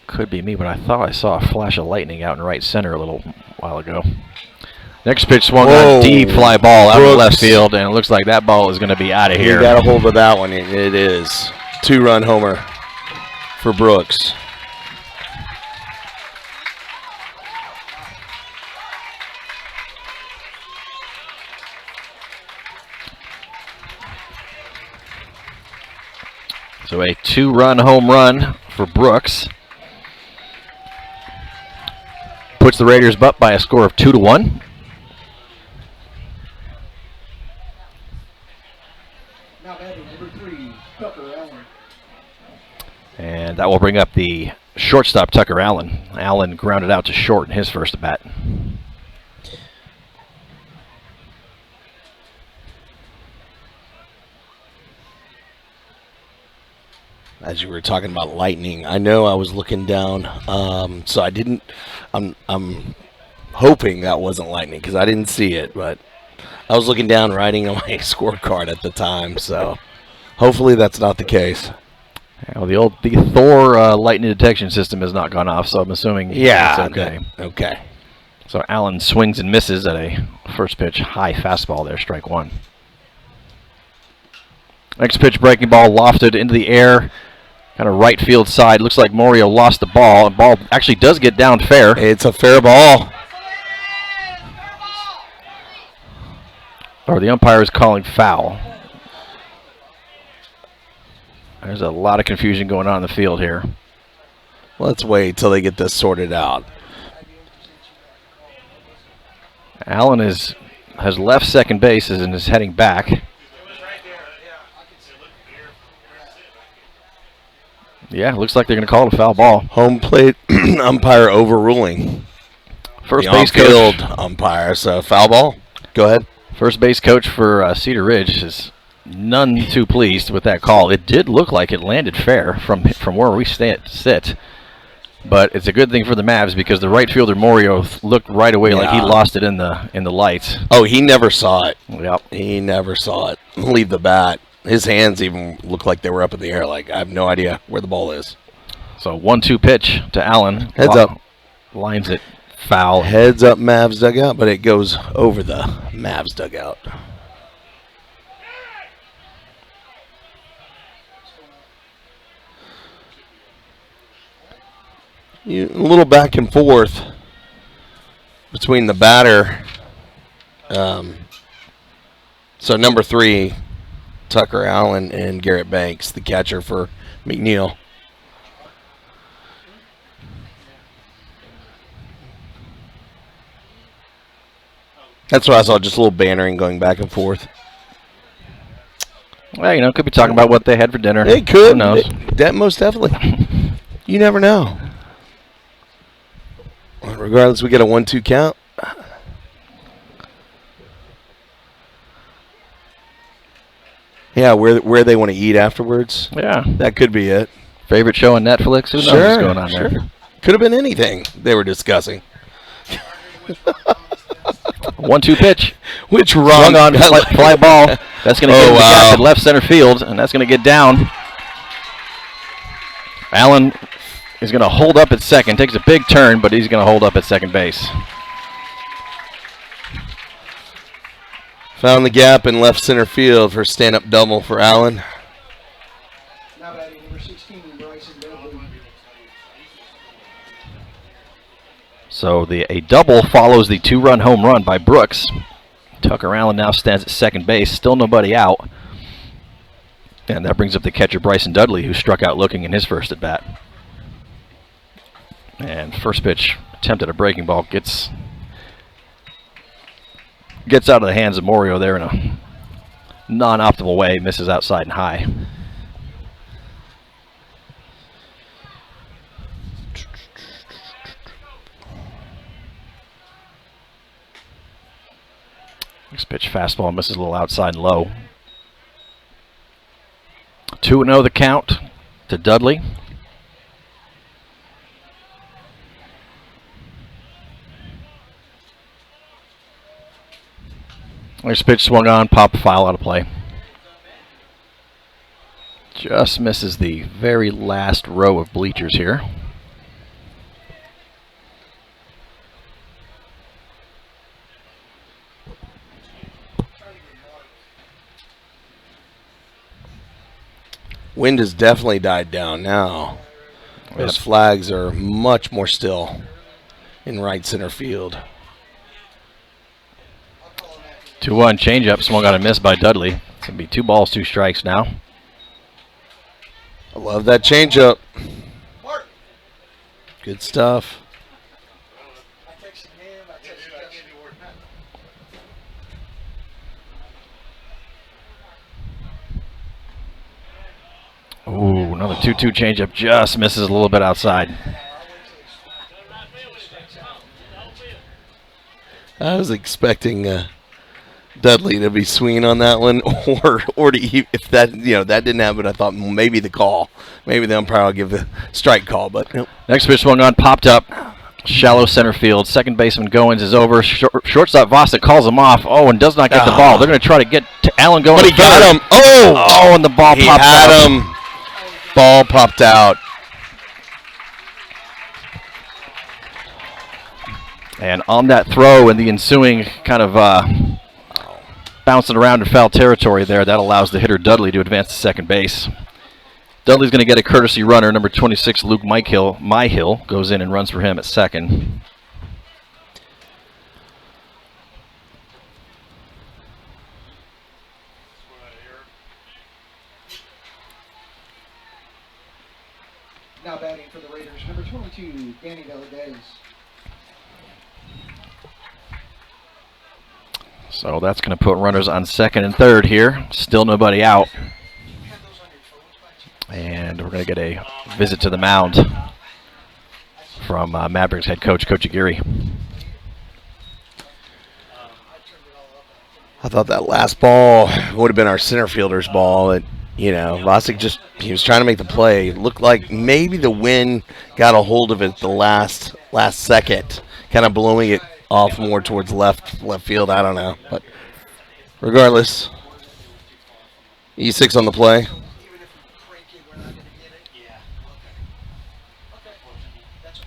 Could be me, but I thought I saw a flash of lightning out in right center a little while ago. Next pitch swung on, deep fly ball out of left field, and it looks like that ball is going to be out of here. You got a hold of that one. It is. 2-run homer for Brooks. So a 2-run home run for Brooks. Puts the Raiders up by a score of 2-1. And that will bring up the shortstop, Tucker Allen. Allen grounded out to short in his first at bat. As you were talking about lightning, I know I was looking down, so I didn't. I'm hoping that wasn't lightning because I didn't see it, but I was looking down, writing on my scorecard at the time. So hopefully that's not the case. Well, the Thor lightning detection system has not gone off, so I'm assuming it's okay. Okay. So Allen swings and misses at a first pitch high fastball there, strike 1. Next pitch, breaking ball lofted into the air, kind of right field side. Looks like Morio lost the ball. The ball actually does get down fair. It's a fair ball. Or the umpire is calling foul. There's a lot of confusion going on in the field here. Let's wait till they get this sorted out. Allen has left second base and is heading back. Yeah, looks like they're going to call it a foul ball. Home plate umpire overruling. First the base coach. Umpire, so foul ball. Go ahead. First base coach for Cedar Ridge is none too pleased with that call. It did look like it landed fair from where we sit, but it's a good thing for the Mavs because the right fielder Morio looked right away like he lost it in the lights. Oh, he never saw it. Yep. He never saw it. Leave the bat. His hands even looked like they were up in the air. Like, I have no idea where the ball is. So 1-2 pitch to Allen. Heads up. Lines it foul. Heads up Mavs dugout, but it goes over the Mavs dugout. A little back and forth between the batter. So number 3, Tucker Allen, and Garrett Banks, the catcher for McNeil. That's what I saw, just a little bannering going back and forth. Well, you know, could be talking about what they had for dinner. They could. Who knows? Most definitely. You never know. Well, regardless, we get a 1-2 count. Yeah, where they want to eat afterwards. Yeah. That could be it. Favorite show on Netflix? Who knows what's going on there? Could have been anything they were discussing. 1-2 pitch. Which Swung run? on fly ball. That's going to get in the gap at left center field, and that's going to get down. Allen is going to hold up at second. Takes a big turn, but he's going to hold up at second base. Found the gap in left center field for stand-up double for Allen. Now batting number 16, Bryson Dudley. So a double follows the 2-run home run by Brooks. Tucker Allen now stands at second base, still nobody out. And that brings up the catcher Bryson Dudley, who struck out looking in his first at bat. And first pitch attempt at a breaking ball gets out of the hands of Morio there in a non-optimal way, misses outside and high. Next pitch, fastball, misses a little outside and low. 2-0 the count to Dudley. Next pitch swung on, pop, foul, out of play. Just misses the very last row of bleachers here. Wind has definitely died down now. Those flags are much more still in right center field. 2-1 changeup, swung on and missed by Dudley. It's going to be 2 balls, 2 strikes now. I love that changeup. Good stuff. Ooh, another 2-2 changeup, just misses a little bit outside. I was expecting Dudley to be swinging on that one, or if that that didn't happen, I thought maybe the call, maybe the umpire will give the strike call, but nope. Next pitch swung on, popped up, shallow center field. Second baseman Goins is over. Shortstop Vosik calls him off. Oh, and does not get the ball. They're going to try to get to Allen going. But he got him. Oh, and the ball he popped out. had him. Ball popped out. And on that throw and the ensuing kind of bouncing around in foul territory there, that allows the hitter Dudley to advance to second base. Dudley's going to get a courtesy runner. Number 26, Luke Myhill, goes in and runs for him at second. Now batting for the Raiders, number 22, Danny Valadez. So that's going to put runners on second and third here. Still nobody out. And we're going to get a visit to the mound from Mavericks head coach, Coach Aguirre. I thought that last ball would have been our center fielder's ball. Vosik he was trying to make the play. It looked like maybe the wind got a hold of it the last second, kind of blowing it off more towards left field. I don't know. But regardless, E6 on the play.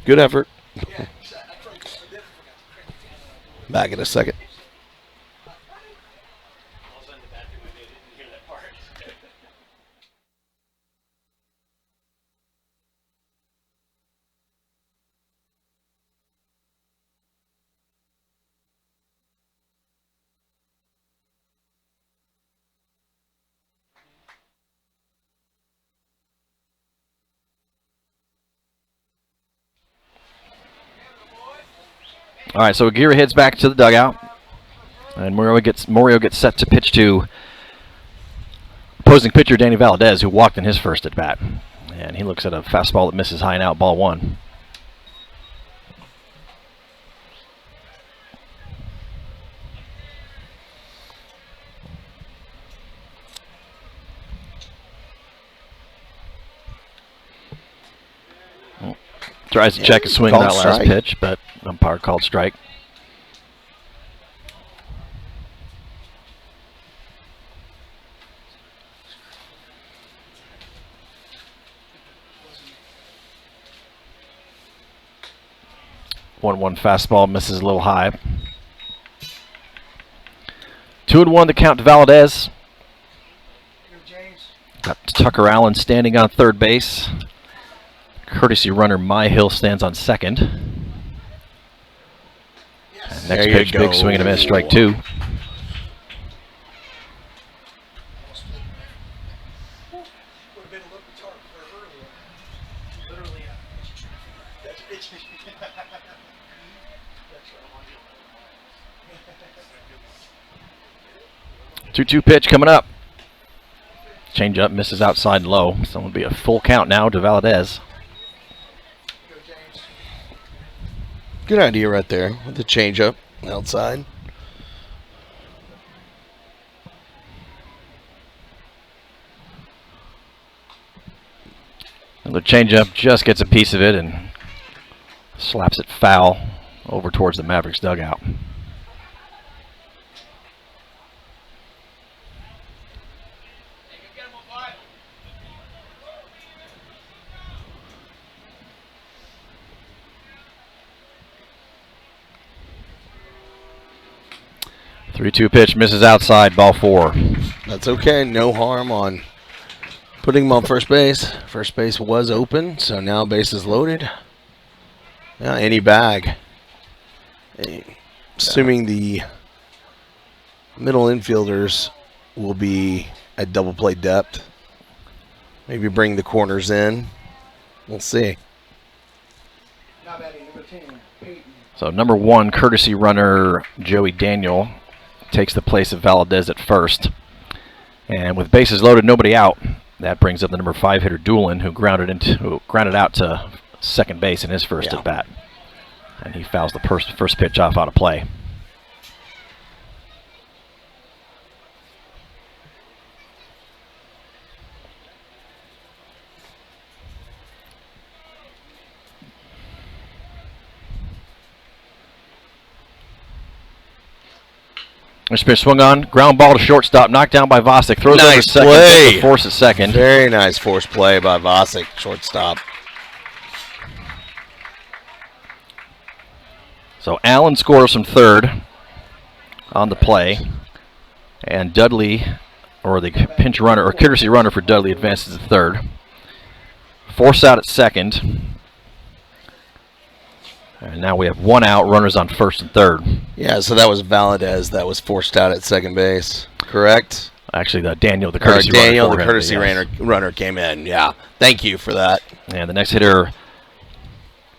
Good effort. Back in a second. All right, so Aguirre heads back to the dugout. And Morio gets set to pitch to opposing pitcher Danny Valadez, who walked in his first at bat. And he looks at a fastball that misses high and out, ball 1. Tries to check a swing on that last pitch, but umpire called strike. One fastball misses a little high. 2-1 the count to Valadez. Got Tucker Allen standing on third base. Courtesy runner Myhill stands on second. And next pitch, big swing and a miss, strike 2. Two pitch coming up. Change up, misses outside and low. So it'll be a full count now to Valadez. Good idea right there with the change up outside. And the changeup just gets a piece of it and slaps it foul over towards the Mavericks dugout. Three-two pitch misses outside, ball 4. That's okay. No harm on putting him on first base. First base was open, so now base is loaded. Yeah, any bag. Assuming the middle infielders will be at double play depth. Maybe bring the corners in. We'll see. So number 1, courtesy runner Joey Daniel takes the place of Valadez at first. And with bases loaded, nobody out, that brings up the number 5 hitter Doolin, who grounded out to second base in his first at bat. And he fouls the first pitch off out of play. This pitch swung on, ground ball to shortstop, knocked down by Vosik. Throws over second, play. Force at second. Very nice force play by Vosik, shortstop. So Allen scores from third on the play, and Dudley, or the pinch runner, or courtesy runner for Dudley, advances to third. Force out at second. And now we have 1 out, runners on first and third. Yeah, so that was Valadez that was forced out at second base, correct? Actually, Daniel, the courtesy runner. Daniel, the courtesy runner came in, yeah. Thank you for that. And the next hitter,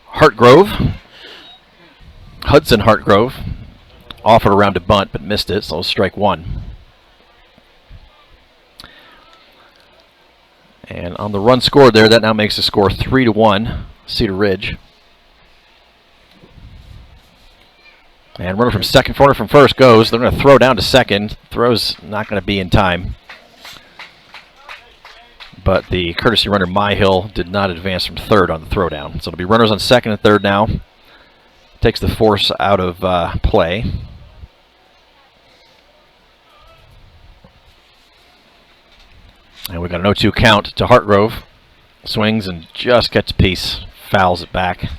Hudson Hartgrove, offered around to bunt, but missed it, so strike 1. And on the run scored there, that now makes the score 3-1, Cedar Ridge. And runner from second, corner from first goes. They're going to throw down to second. Throw's not going to be in time. But the courtesy runner, Myhill, did not advance from third on the throwdown. So it'll be runners on second and third now. Takes the force out of play. And we've got an 0-2 count to Hartgrove. Swings and just gets a piece. Fouls it back.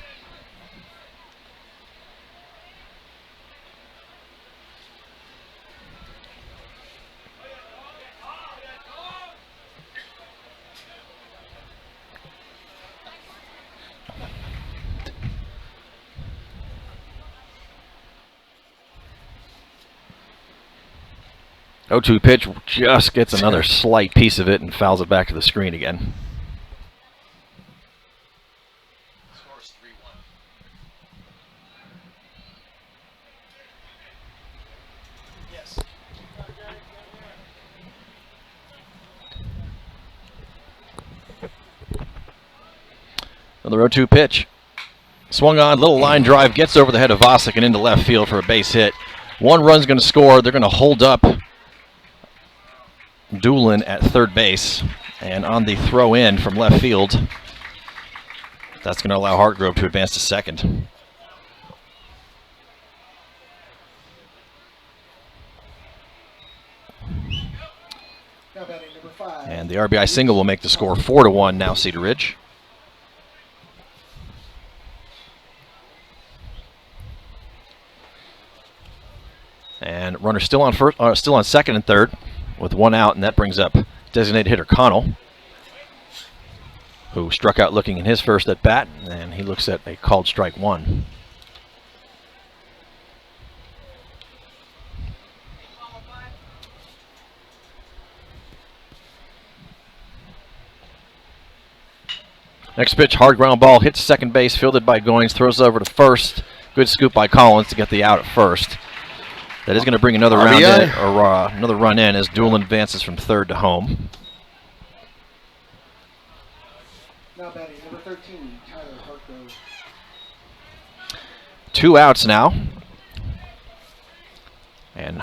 O2 pitch just gets another slight piece of it and fouls it back to the screen again. Scores 3-1. 3-1. Another 0-2 pitch. Swung on, little line drive, gets over the head of Vosik and into left field for a base hit. 1 run's going to score. They're going to hold up Doolin at third base. And on the throw in from left field, that's going to allow Hartgrove to advance to second. And the RBI single will make the score 4-1 now Cedar Ridge. And runner still on second and third with 1 out, and that brings up designated hitter Connell, who struck out looking in his first at bat, and he looks at a called strike 1. Next pitch, hard ground ball, hits second base, fielded by Goins, throws over to first. Good scoop by Collins to get the out at first. That is going to bring another round in, or another run in as Doolin advances from third to home. Now batting, number 13, Tyler Hartgrove. 2 outs now. And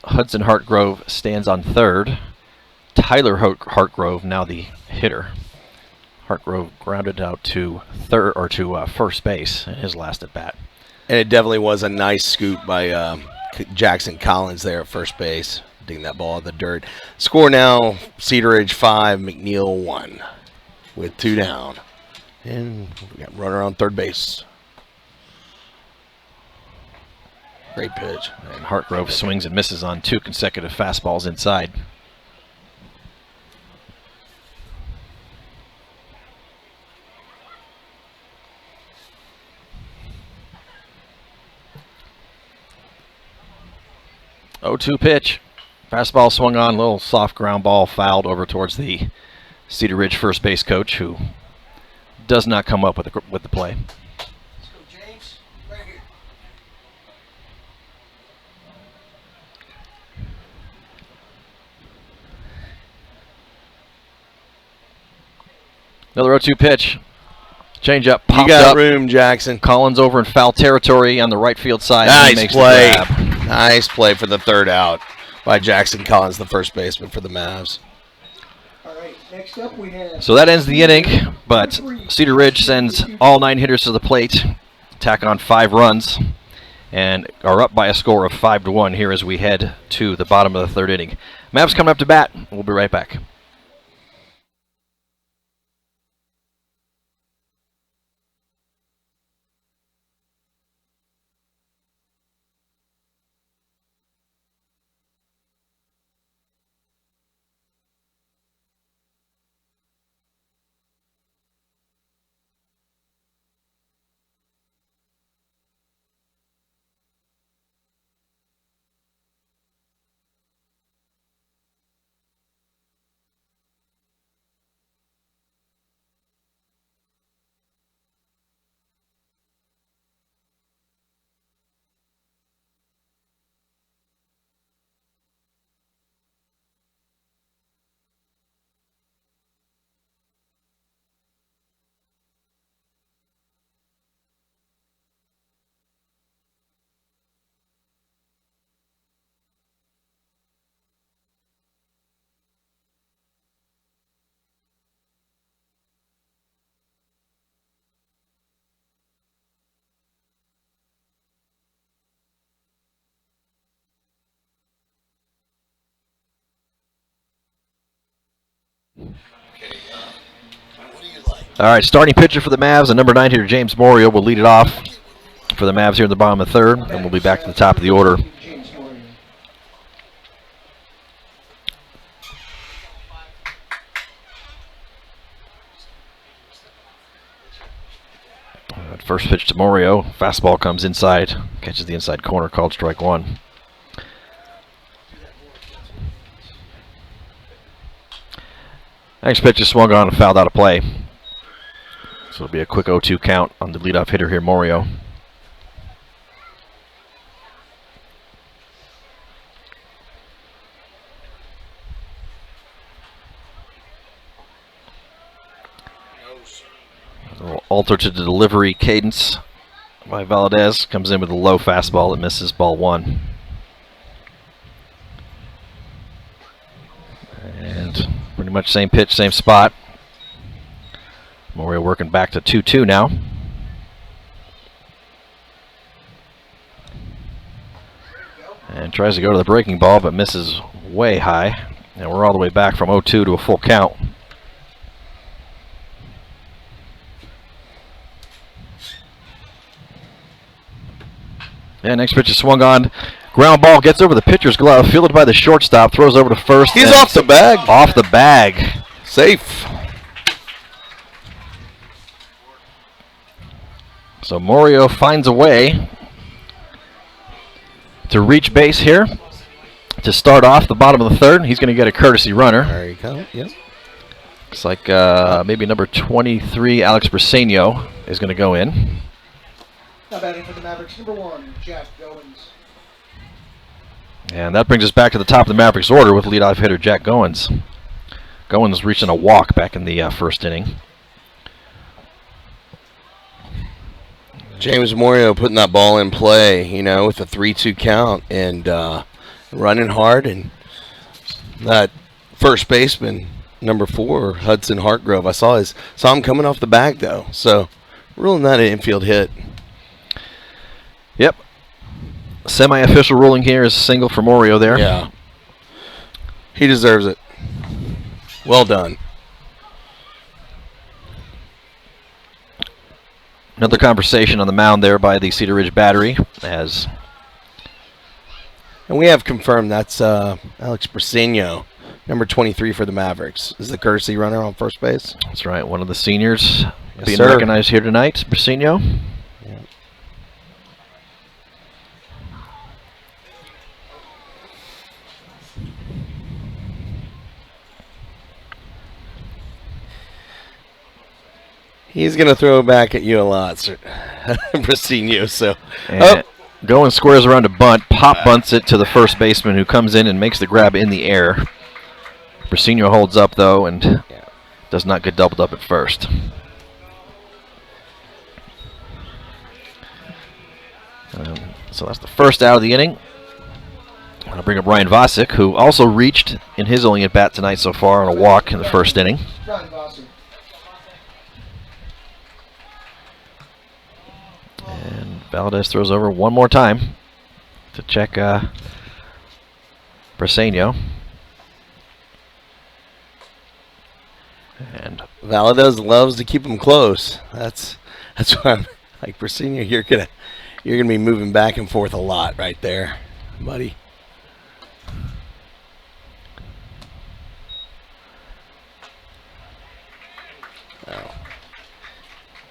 Hudson Hartgrove stands on third. Tyler Hartgrove now the hitter. Hartgrove grounded out to first base in his last at bat. And it definitely was a nice scoop by Jackson Collins there at first base, digging that ball in the dirt. Score now, Cedar Ridge 5, McNeil 1, with 2 down. And we got runner on third base. Great pitch. And Hartgrove swings and misses on 2 consecutive fastballs inside. Oh, 2 pitch. Fastball swung on, little soft ground ball fouled over towards the Cedar Ridge first base coach, who does not come up with the play. Let's go, James. Right here. Another 0-2 pitch. Changeup popped You got up. room, Jackson. Collins over in foul territory on the right field side. Nice play. Nice play for the third out by Jackson Collins, the first baseman for the Mavs. All right, next up we have... So that ends the inning, but Cedar Ridge sends all 9 hitters to the plate, tack on 5 runs, and are up by a score of 5-1 here as we head to the bottom of the third inning. Mavs coming up to bat. We'll be right back. All right, starting pitcher for the Mavs, the number 9 hitter, James Morio, will lead it off for the Mavs here in the bottom of the third, and we'll be back to the top of the order. First pitch to Morio. Fastball comes inside, catches the inside corner, called strike 1. Next pitch is swung on and fouled out of play. So it'll be a quick 0-2 count on the leadoff hitter here, Morio. alter to the delivery cadence by Valadez. Comes in with a low fastball that misses ball 1. And pretty much same pitch, same spot. Morio working back to 2-2 now. And tries to go to the breaking ball, but misses way high. And we're all the way back from 0-2 to a full count. And next pitch is swung on. Ground ball gets over the pitcher's glove, fielded by the shortstop, throws over to first. He's off the bag. Off the bag. Safe. So Morio finds a way to reach base here to start off the bottom of the 3rd. He's going to get a courtesy runner. There you go. Yep. Looks like maybe number 23, Alex Briseño, is going to go in. Now batting for the Mavericks, number 1, Jack Goins. And that brings us back to the top of the Mavericks order with leadoff hitter Jack Goins. Goins reaching a walk back in the 1st inning. James Morio putting that ball in play, you know, with a 3-2 count and running hard. And that first baseman, number 4, Hudson Hartgrove, I saw him coming off the bag though. So ruling that an infield hit. Yep. Semi-official ruling here is a single for Morio there. Yeah. He deserves it. Well done. Another conversation on the mound there by the Cedar Ridge battery as... And we have confirmed that's Alex Briseño, number 23 for the Mavericks. Is the courtesy runner on first base. That's right, one of the seniors being sir. recognized here tonight, Briseño. Yeah. He's going to throw back at you a lot, sir. Briseño, so. And going squares around a bunt, pop bunts it to the first baseman who comes in and makes the grab in the air. Briseño holds up, though, and does not get doubled up at first. So that's the first out of the inning. I'll bring up Ryan Vosik, who also reached in his only at-bat tonight so far on a walk in the 1st inning. Ryan Vosik. And Valdez throws over one more time to check Briseño. And Valadez loves to keep him close. That's why I'm like Briseño. You're gonna be moving back and forth a lot right there, buddy.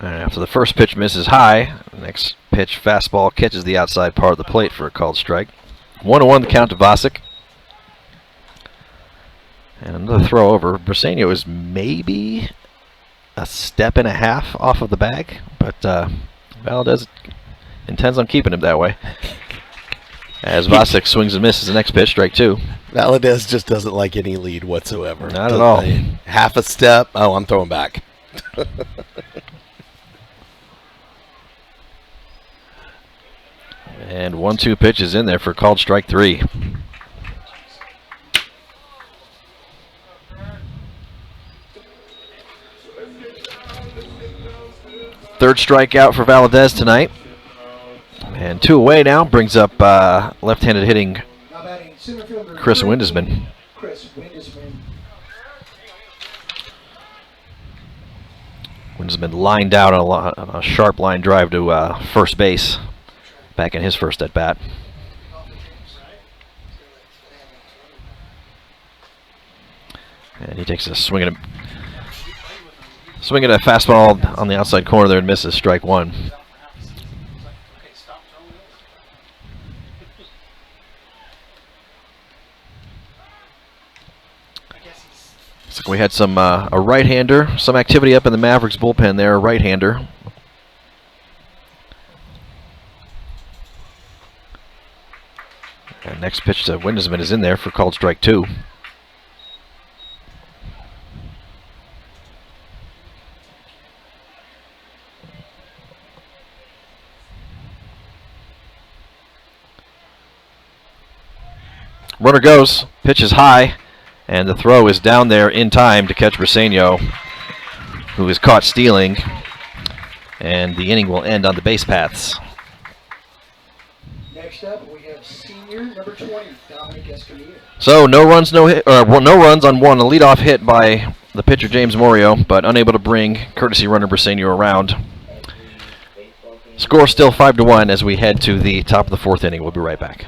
And after the first pitch misses high, the next pitch fastball catches the outside part of the plate for a called strike. 1-1 the count to Vosik. And another throw over. Briseño is maybe a step and a half off of the bag, but Valdez intends on keeping him that way. As Vosik swings and misses the next pitch, strike 2. Valadez just doesn't like any lead whatsoever. Not at all. Half a step. Oh, I'm throwing back. And 1-2 pitch is in there for called strike 3. Third strikeout for Valadez tonight. And 2 away now, brings up left-handed hitting Now batting center fielder Chris Windesman. Chris Windesman. Windesman lined out on a sharp line drive to first base back in his first at-bat. And he takes a swing at a fastball on the outside corner there and misses strike 1. Looks like we had some a right-hander, some activity up in the Mavericks bullpen there, a right-hander. And next pitch to Windesman is in there for called strike 2. runner goes, pitch is high, and the throw is down there in time to catch Briseño, who is caught stealing, and the inning will end on the base paths. Next up, we have senior number 20, Dominic Escamilla. So no runs, no runs on one. A leadoff hit by the pitcher James Morio, but unable to bring courtesy runner Briseño around. Score still 5-1 as we head to the top of the 4th inning. We'll be right back.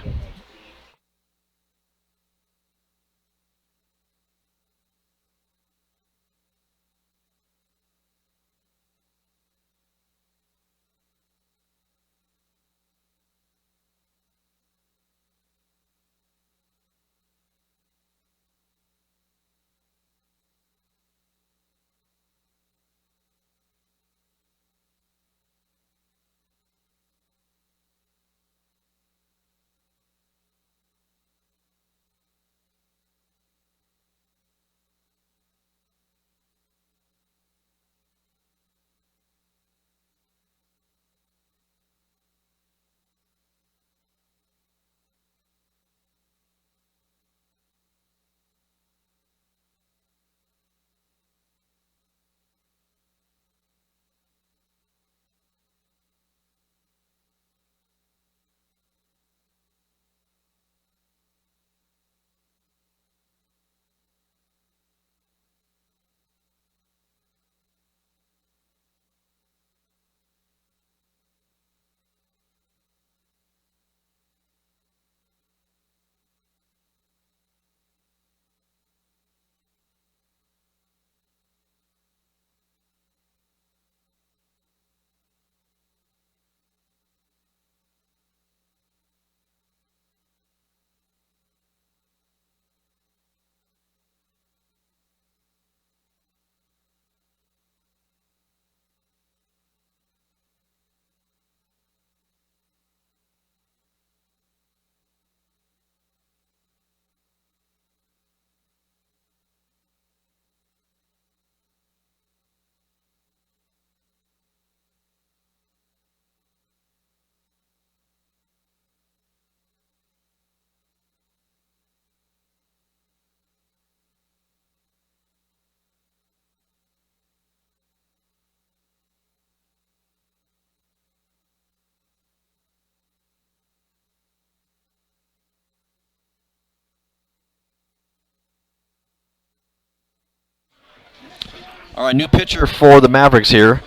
All right, new pitcher for the Mavericks here.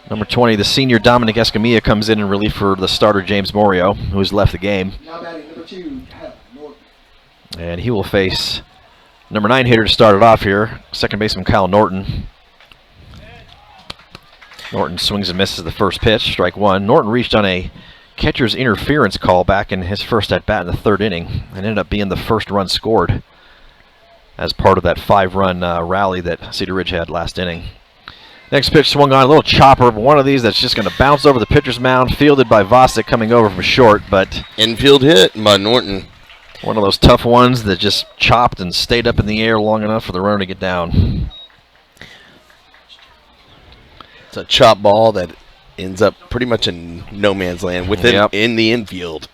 Number 20, the senior Dominic Escamilla comes in relief for the starter James Morio, who has left the game. Now batting number 2, Norton. And he will face number 9 hitter to start it off here, second baseman Kyle Norton. Norton swings and misses the first pitch, strike one. Norton reached on a catcher's interference call back in his first at-bat in the 3rd inning and ended up being the first run scored as part of that 5-run rally that Cedar Ridge had last inning. Next pitch swung on, a little chopper, one of these that's just going to bounce over the pitcher's mound, fielded by Vosik coming over from short, but infield hit by Norton. One of those tough ones that just chopped and stayed up in the air long enough for the runner to get down. It's a chop ball that ends up pretty much in no man's land within in the infield.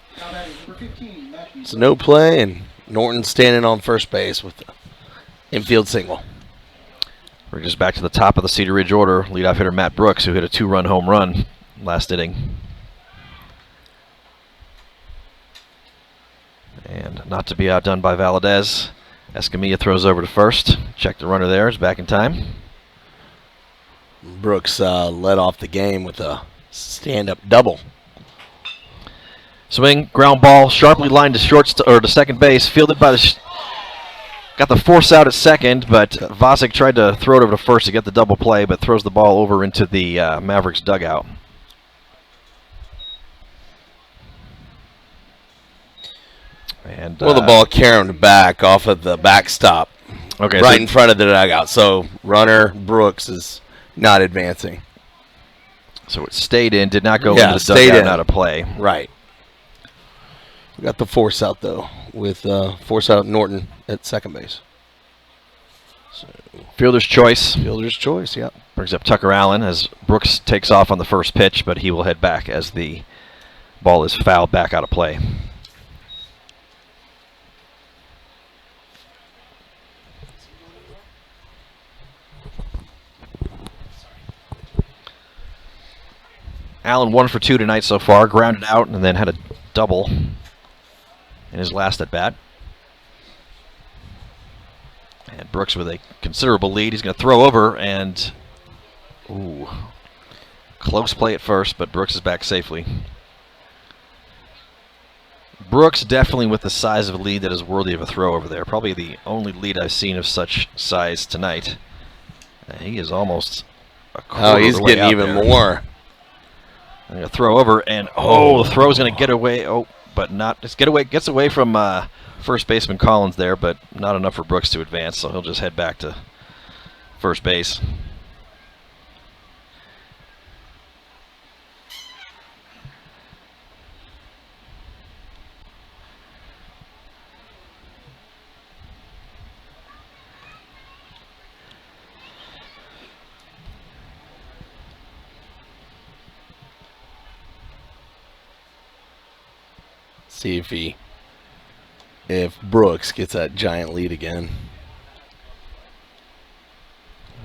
It's no play, and Norton standing on first base with the infield single. We're just back to the top of the Cedar Ridge order. Leadoff hitter Matt Brooks, who hit a 2-run home run last inning. And not to be outdone by Valadez, Escamilla throws over to first. Check the runner there, is back in time. Brooks led off the game with a stand-up double. Swing, ground ball, sharply lined to to second base, fielded by the got the force out at second, but Vosik tried to throw it over to first to get the double play, but throws the ball over into the Mavericks dugout. And the ball carried back off of the backstop, right in front of the dugout. So runner Brooks is not advancing. So it stayed in, did not go into the dugout and out of play. Right. We got the force out, though, with force out Norton at second base. So, fielder's choice. Fielder's choice, yeah. Brings up Tucker Allen as Brooks takes off on the first pitch, but he will head back as the ball is fouled back out of play. Allen 1 for 2 tonight so far, grounded out and then had a double in his last at bat. And Brooks with a considerable lead. He's going to throw over and, ooh, close play at first, but Brooks is back safely. Brooks definitely with the size of a lead that is worthy of a throw over there. Probably the only lead I've seen of such size tonight. And he is almost a quarter he's of the way getting out even there. more. I'm going to throw over, and the throw's going to get away. Oh, but not. Gets away from first baseman Collins there, but not enough for Brooks to advance, so he'll just head back to first base. See if Brooks gets that giant lead again.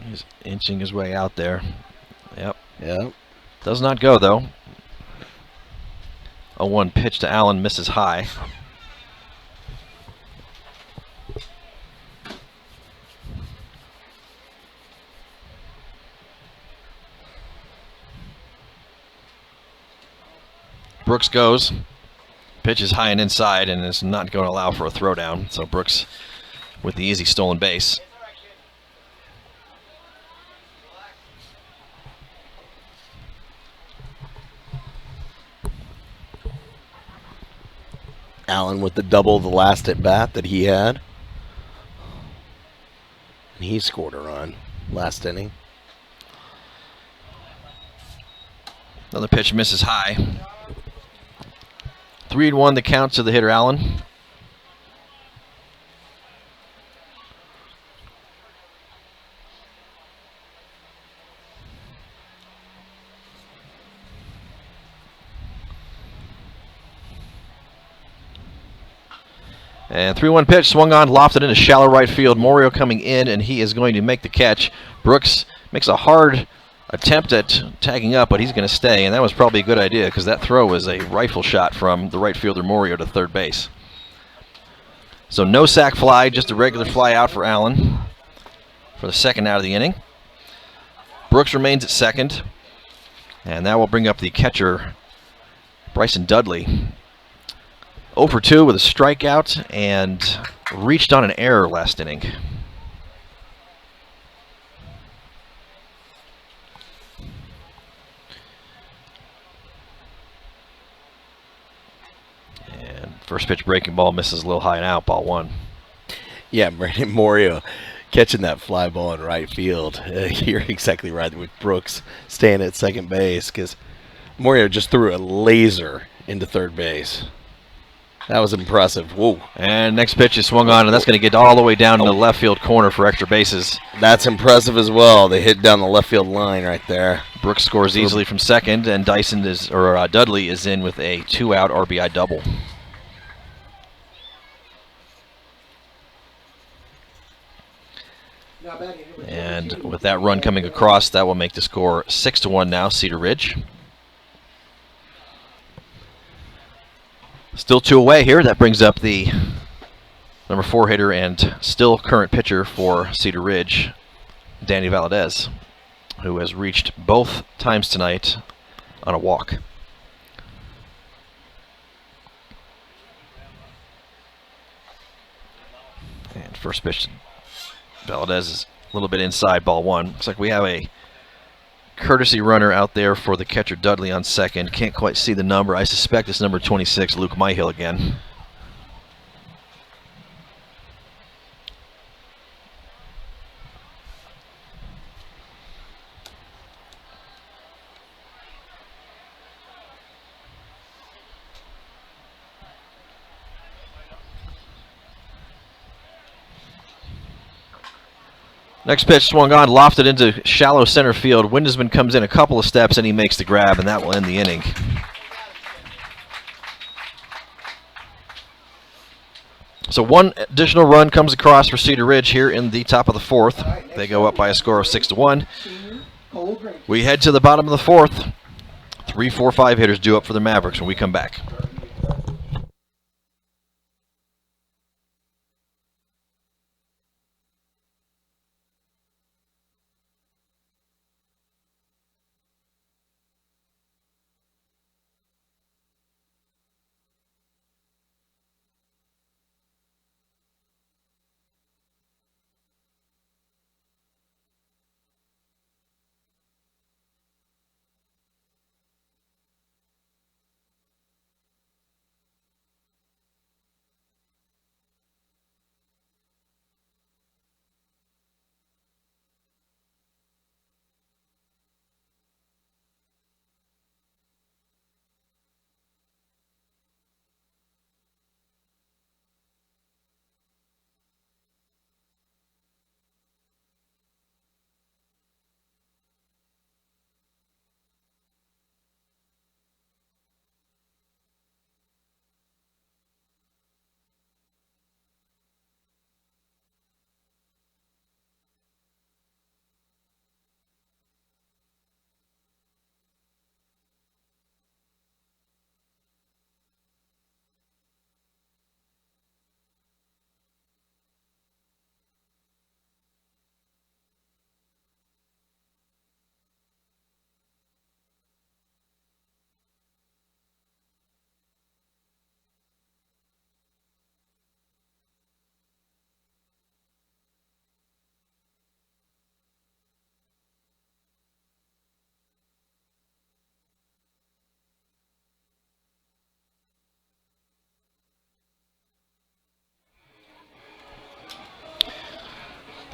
He's inching his way out there. Yep. Yep. Does not go, though. 0-1 pitch to Allen, misses high. Brooks goes. Pitch is high and inside, and is not going to allow for a throwdown. So Brooks with the easy stolen base. Allen with the double the last at bat that he had. And he scored a run last inning. Another pitch misses high. 3-1 the count to the hitter Allen. And 3-1 pitch swung on, lofted into shallow right field. Morio coming in, and he is going to make the catch. Brooks makes a hard attempt at tagging up, but he's going to stay, and that was probably a good idea because that throw was a rifle shot from the right fielder Morio to third base. So no sac fly, just a regular fly out for Allen for the second out of the inning. Brooks remains at second, and that will bring up the catcher Bryson Dudley. 0 for 2 with a strikeout and reached on an error last inning. First pitch breaking ball misses a little high and out, ball 1. Yeah, Brandon Morio catching that fly ball in right field. You're exactly right with Brooks staying at second base because Morio just threw a laser into third base. That was impressive. Whoa. And next pitch is swung on, and that's going to get all the way down to the left field corner for extra bases. That's impressive as well. They hit down the left field line right there. Brooks scores easily from second, and Dudley is in with a 2-out RBI double. And with that run coming across, that will make the score 6-1 now, Cedar Ridge. Still 2 away here. That brings up the number 4 hitter and still current pitcher for Cedar Ridge, Danny Valadez, who has reached both times tonight on a walk. And first pitch, Valadez is a little bit inside, ball 1. Looks like we have a courtesy runner out there for the catcher Dudley on second. Can't quite see the number. I suspect it's number 26, Luke Myhill again. Next pitch swung on, lofted into shallow center field. Windesman comes in a couple of steps and he makes the grab, and that will end the inning. So 1 additional run comes across for Cedar Ridge here in the top of the 4th. They go up by a score of 6-1. We head to the bottom of the 4th. 3, 4, 5 hitters due up for the Mavericks when we come back.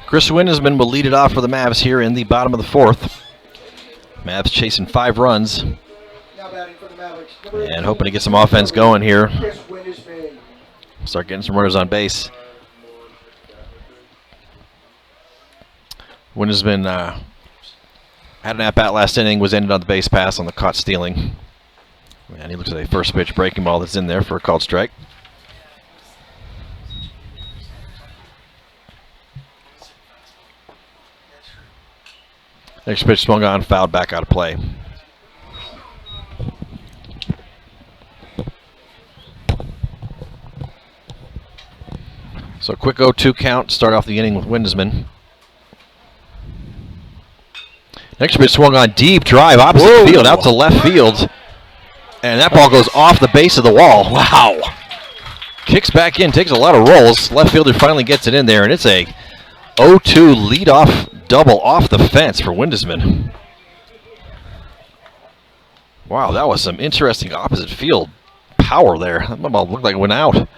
Chris Windesman will lead it off for the Mavs here in the bottom of the 4th. Mavs chasing 5 runs and hoping to get some offense going here. Start getting some runners on base. Windesman had an at-bat last inning, was ended on the base pass on the caught stealing. And he looks at a first pitch breaking ball that's in there for a called strike. Next pitch swung on, fouled back out of play. So quick 0-2 count, start off the inning with Windesman. Next pitch swung on, deep drive, opposite field, out to left field. And that ball goes off the base of the wall. Wow. Kicks back in, takes a lot of rolls. Left fielder finally gets it in there, and it's a 0-2 leadoff double off the fence for Windesman. Wow, that was some interesting opposite field power there. That ball looked like it went out.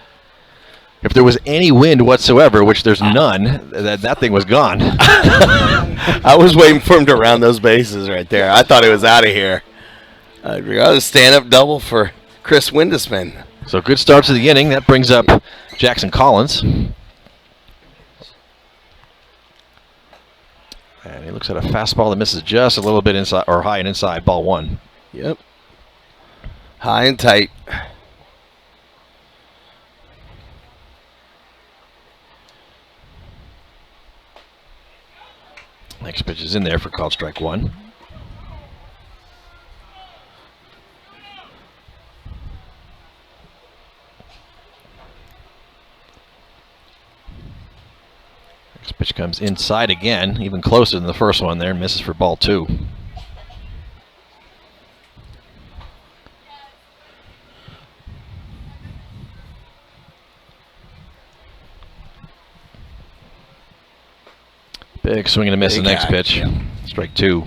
If there was any wind whatsoever, which there's none, that thing was gone. I was waiting for him to round those bases right there. I thought it was out of here. I got a stand-up double for Chris Windesman. So good start to the inning. That brings up Jackson Collins. And he looks at a fastball that misses just a little bit inside, or high and inside, ball 1. Yep. High and tight. Next pitch is in there for called strike 1. Next pitch comes inside again, even closer than the first one there, misses for ball 2. Big swing and a miss the next pitch. Yeah. Strike 2.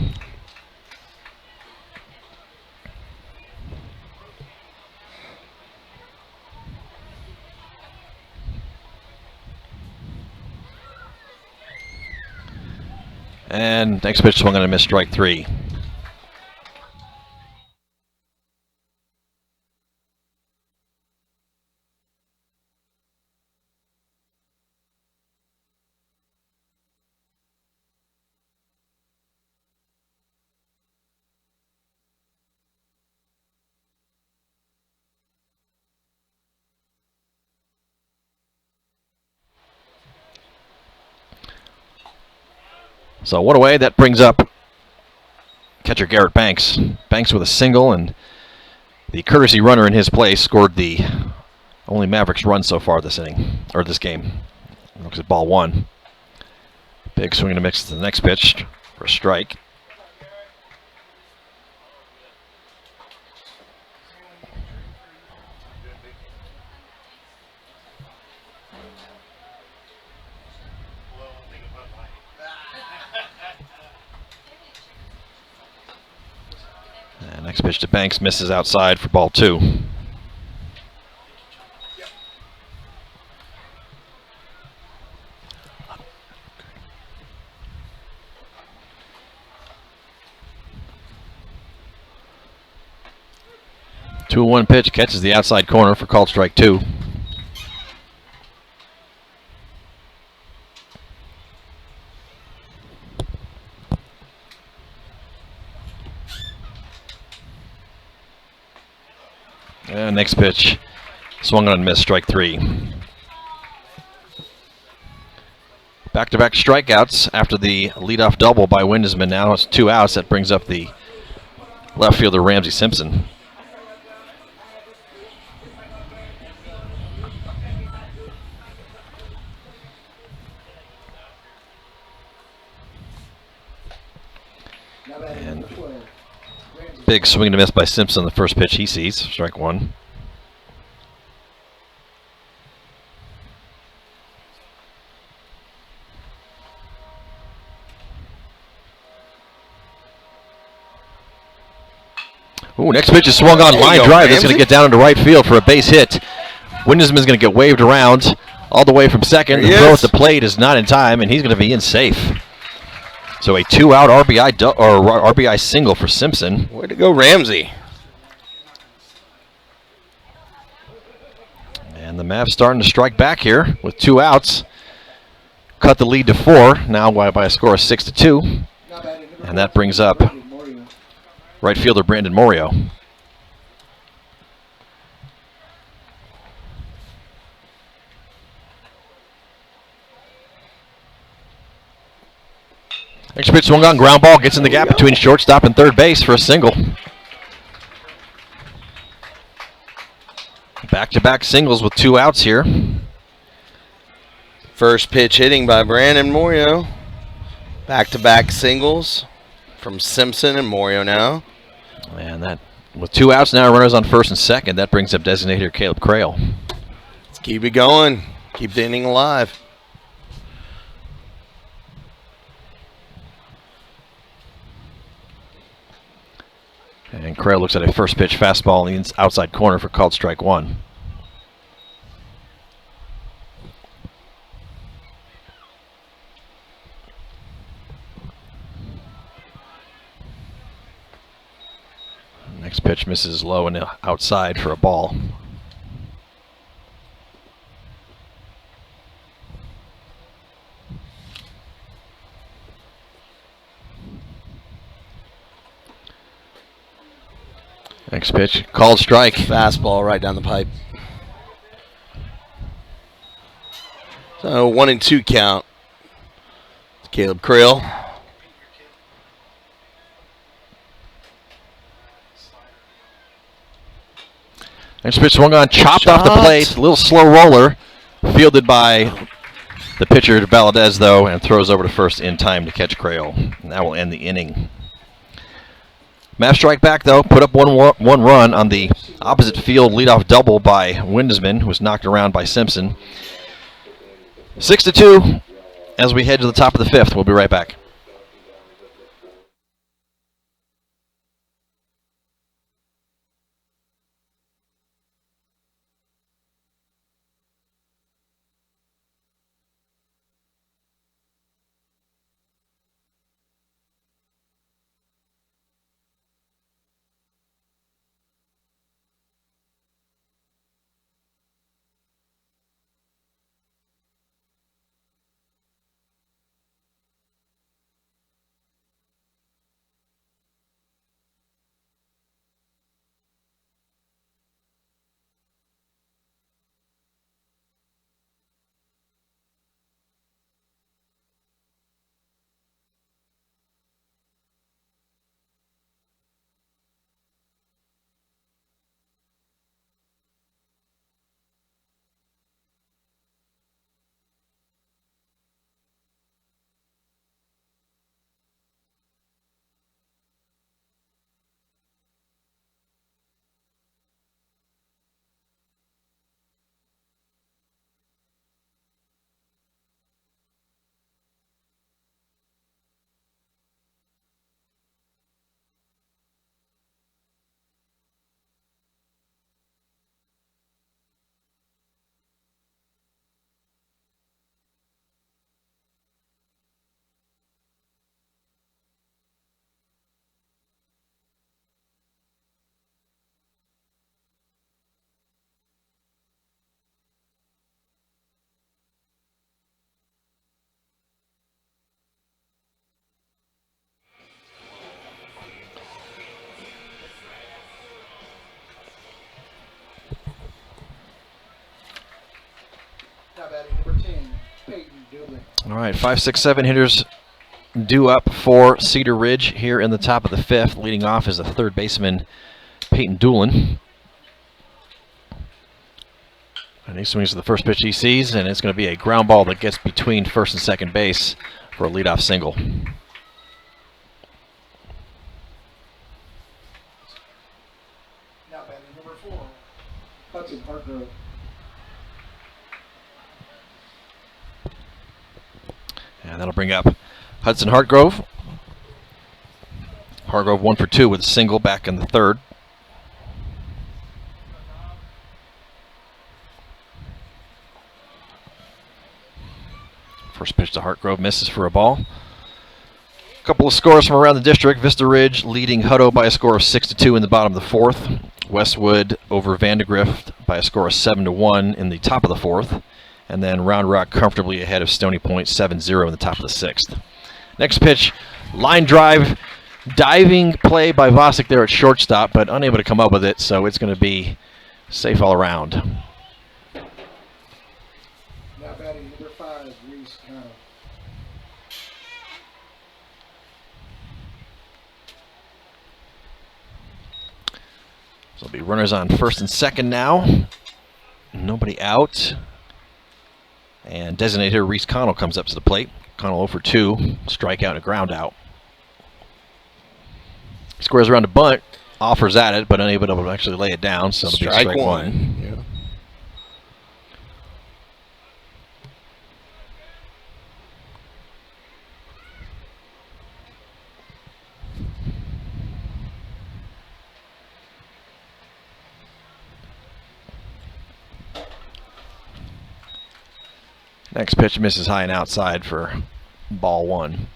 And next pitch swung and a miss, strike 3. So 1 away, that brings up catcher Garrett Banks. Banks with a single, and the courtesy runner in his place scored the only Mavericks run so far this inning, or this game. Looks at ball 1. Big swing and a mix to the next pitch for a strike. And next pitch to Banks misses outside for ball 2. Two 2-1 pitch catches the outside corner for called strike 2. And next pitch, swung on and missed, strike 3. Back-to-back strikeouts after the leadoff double by Windesman. Now it's 2 outs. That brings up the left fielder Ramsey Simpson. And big swing and a miss by Simpson. The first pitch he sees, strike 1. Ooh, next pitch is swung on, line drive. That's going to get down into right field for a base hit. Windesman's going to get waved around all the way from second. The throw at the plate is not in time, and he's going to be in safe. So a 2-out RBI single for Simpson. Way to go, Ramsey. And the Mavs starting to strike back here with 2 outs. Cut the lead to 4, now by a score of 6-2. And that brings up right fielder Brandon Morio. Next pitch swung on, ground ball, gets in the gap between shortstop and third base for a single. Back-to-back singles with 2 outs here. First pitch hitting by Brandon Morio. Back-to-back singles from Simpson and Morio now. And that, with 2 outs now, runners on first and second, that brings up designator Caleb Krell. Let's keep it going. Keep the inning alive. And Krell looks at a first pitch fastball in the outside corner for called strike 1. Next pitch misses low and outside for a ball. Next pitch, called strike. Fastball right down the pipe. So 1-2 count. Caleb Krell. Next pitch swung on, chopped off the plate. A little slow roller. Fielded by the pitcher, Valadez, though, and throws over to first in time to catch Krell. And that will end the inning. Mavs strike back, though. Put up one run on the opposite field leadoff double by Windesman, who was knocked around by Simpson. 6-2 as we head to the top of the 5th. We'll be right back. All right, 5, 6, 7 hitters due up for Cedar Ridge here in the top of the 5th. Leading off is the third baseman, Peyton Doolin. And he swings to the first pitch he sees, and it's going to be a ground ball that gets between first and second base for a leadoff single. Now batting number 4, Hudson Hargrove. And that'll bring up Hudson Hargrove. Hargrove 1 for 2 with a single back in the 3rd. First pitch to Hartgrove misses for a ball. A couple of scores from around the district. Vista Ridge leading Hutto by a score of 6-2 in the bottom of the 4th. Westwood over Vandergrift by a score of 7-1 in the top of the 4th. And then Round Rock comfortably ahead of Stony Point 7-0 in the top of the 6th. Next pitch, line drive, diving play by Vosik there at shortstop, but unable to come up with it, so it's going to be safe all around. Now batting number 5, Reese Connell. So it'll be runners on first and second now. Nobody out. And designated hitter Reese Connell comes up to the plate. Connell 0 for 2, strikeout and a ground out. Squares around a bunt, offers at it, but unable to actually lay it down, so it'll be strike one. Yeah. Next pitch misses high and outside for ball 1.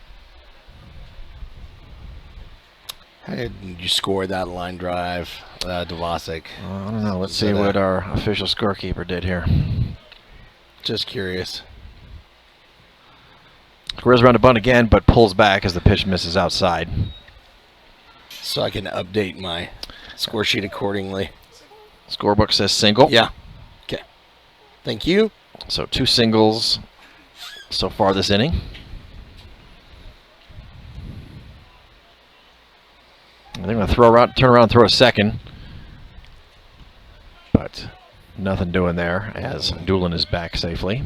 How did you score that line drive to Vosik? I don't know. Let's see what our official scorekeeper did here. Just curious. Squares around a bunt again, but pulls back as the pitch misses outside. So I can update my score sheet accordingly. Scorebook says single. Yeah. Okay. Thank you. So 2 singles so far this inning. I think I'm going to turn around and throw a second. But nothing doing there as Doolin is back safely.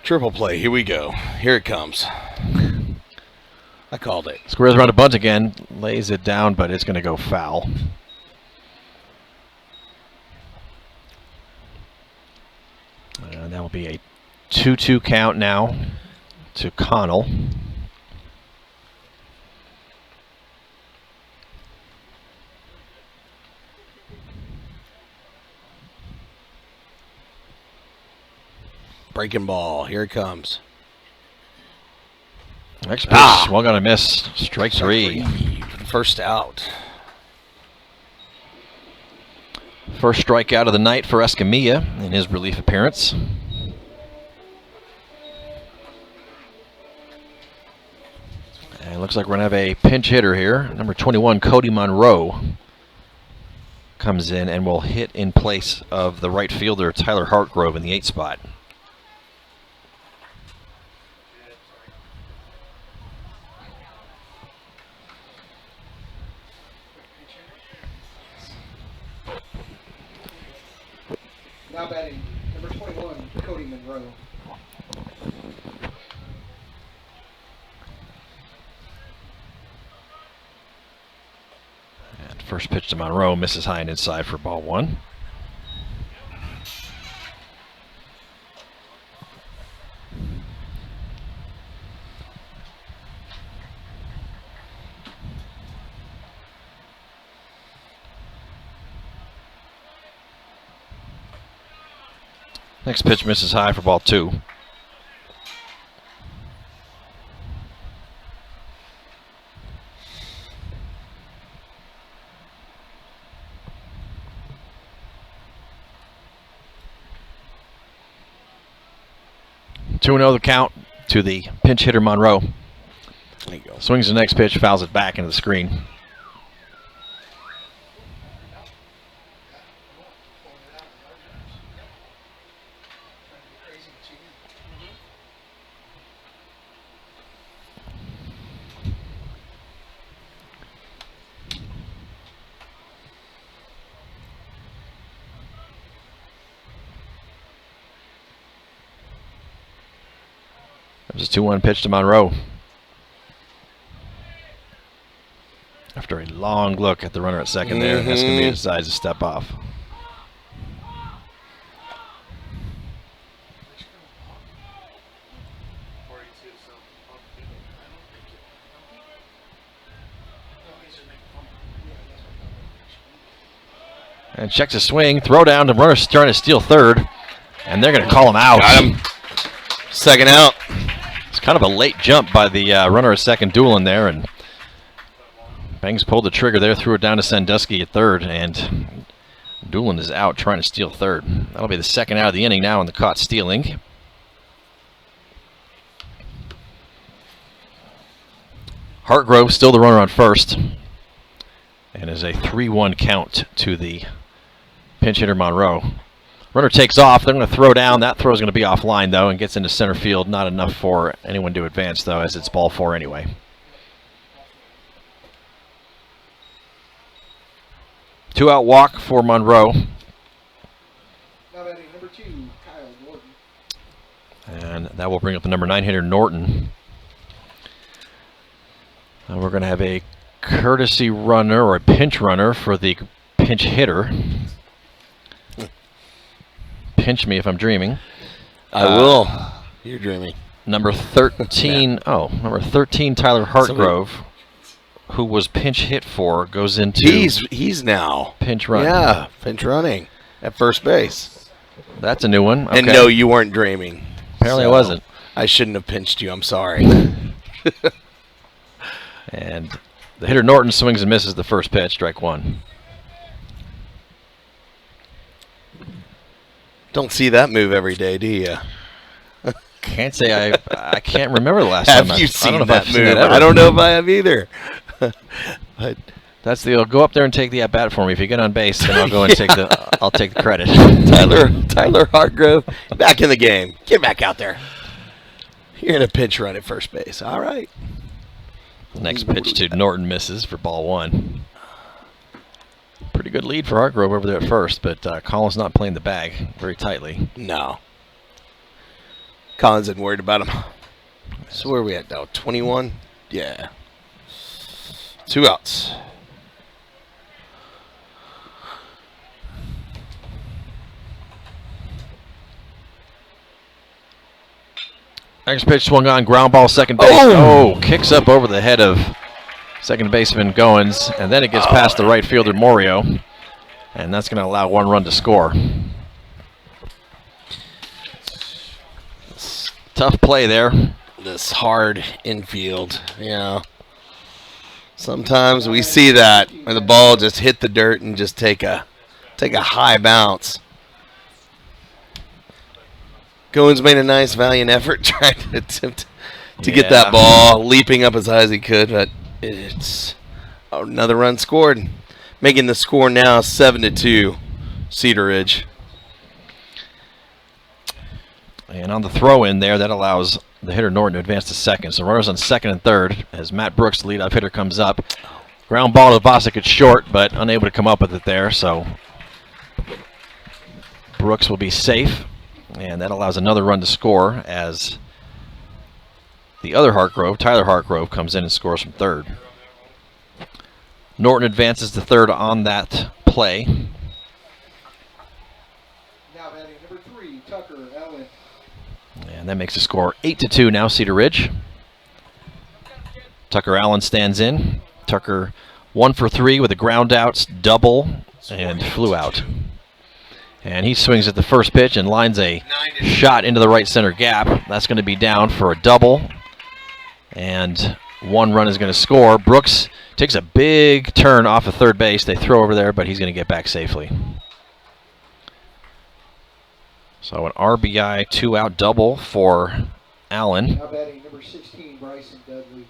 Triple play. Here we go. Here it comes. I called it. Squares around a bunt again, lays it down, but it's going to go foul. And that will be a 2-2 count now to Connell. Breaking ball. Here it comes. Next pitch, well gonna miss. Strike 3. First out. First strikeout of the night for Escamilla in his relief appearance. And it looks like we're gonna have a pinch hitter here. Number 21, Cody Monroe, comes in and will hit in place of the right fielder Tyler Hartgrove in the 8th spot. Now batting number 21, Cody Monroe. And first pitch to Monroe misses high and inside for ball 1. Next pitch misses high for ball 2. Two and 0 the count to the pinch hitter Monroe. There you go. Swings the next pitch, fouls it back into the screen. was a 2-1 pitch to Monroe. After a long look at the runner at second there, Escamilla decides to step off. And checks a swing, throw down. The runner's trying to steal third, and they're going to call him out. Got him. Second out. It's kind of a late jump by the runner at second, Doolin there, and Banks pulled the trigger there, threw it down to Sandusky at third, and Doolin is out trying to steal third. That'll be the second out of the inning now in the caught stealing. Hartgrove still the runner on first, and is a 3-1 count to the pinch hitter Monroe. Runner takes off. They're going to throw down. That throw is going to be offline, though, and gets into center field. Not enough for anyone to advance, though, as it's ball 4 anyway. Two-out walk for Monroe. Now batting number 2, Kyle Norton. And that will bring up the number 9 hitter, Norton. And we're going to have a courtesy runner or a pinch runner for the pinch hitter. Pinch me if I'm dreaming. I will. You're dreaming. Number 13, number 13, Tyler Hartgrove, who was pinch hit for, goes into he's now pinch run. Yeah, pinch running at first base. That's a new one. Okay. And no, you weren't dreaming. Apparently I wasn't. I shouldn't have pinched you. I'm sorry. And the hitter Norton swings and misses the first pitch, strike 1. Don't see that move every day, do you? Can't say I can't remember the last time. Have you seen I don't know that if I've seen move? that ever. I don't know if I have either. But that's the go up there and take the at bat for me. If you get on base, then I'll go and I'll take the credit. Tyler Hartgrove, back in the game. Get back out there. You're in a pinch run at first base. All right. The next pitch to Norton misses for ball 1. Pretty good lead for Hartgrove over there at first, but Collins not playing the bag very tightly. No. Collins isn't worried about him. So where are we at now? 21? Yeah. 2 outs. Next pitch swung on, ground ball, second base. Kicks up over the head of second baseman Goins, and then it gets past the right fielder Morio, and that's going to allow 1 run to score. Tough play there. This hard infield, Sometimes we see that where the ball just hit the dirt and just take a high bounce. Goins made a nice, valiant effort trying to attempt to get that ball leaping up as high as he could, but it's another run scored, making the score now 7-2, Cedar Ridge. And on the throw in there, that allows the hitter Norton to advance to second. So runners on second and third as Matt Brooks, the leadoff hitter, comes up. Ground ball to Vosik, it's short, but unable to come up with it there. So Brooks will be safe, and that allows another run to score as the other Tyler Hartgrove, comes in and scores from third. Norton advances to third on that play. Now batting number 3, Tucker Allen. And that makes the score 8-2 now, Cedar Ridge. Tucker Allen stands in. Tucker 1 for 3 with a ground outs, double, and flew out. And he swings at the first pitch and lines a shot into the right center gap. That's going to be down for a double. And 1 run is going to score. Brooks takes a big turn off of third base. They throw over there, but he's going to get back safely. So an RBI 2-out double for Allen. Now batting number 16, Bryson Dudley.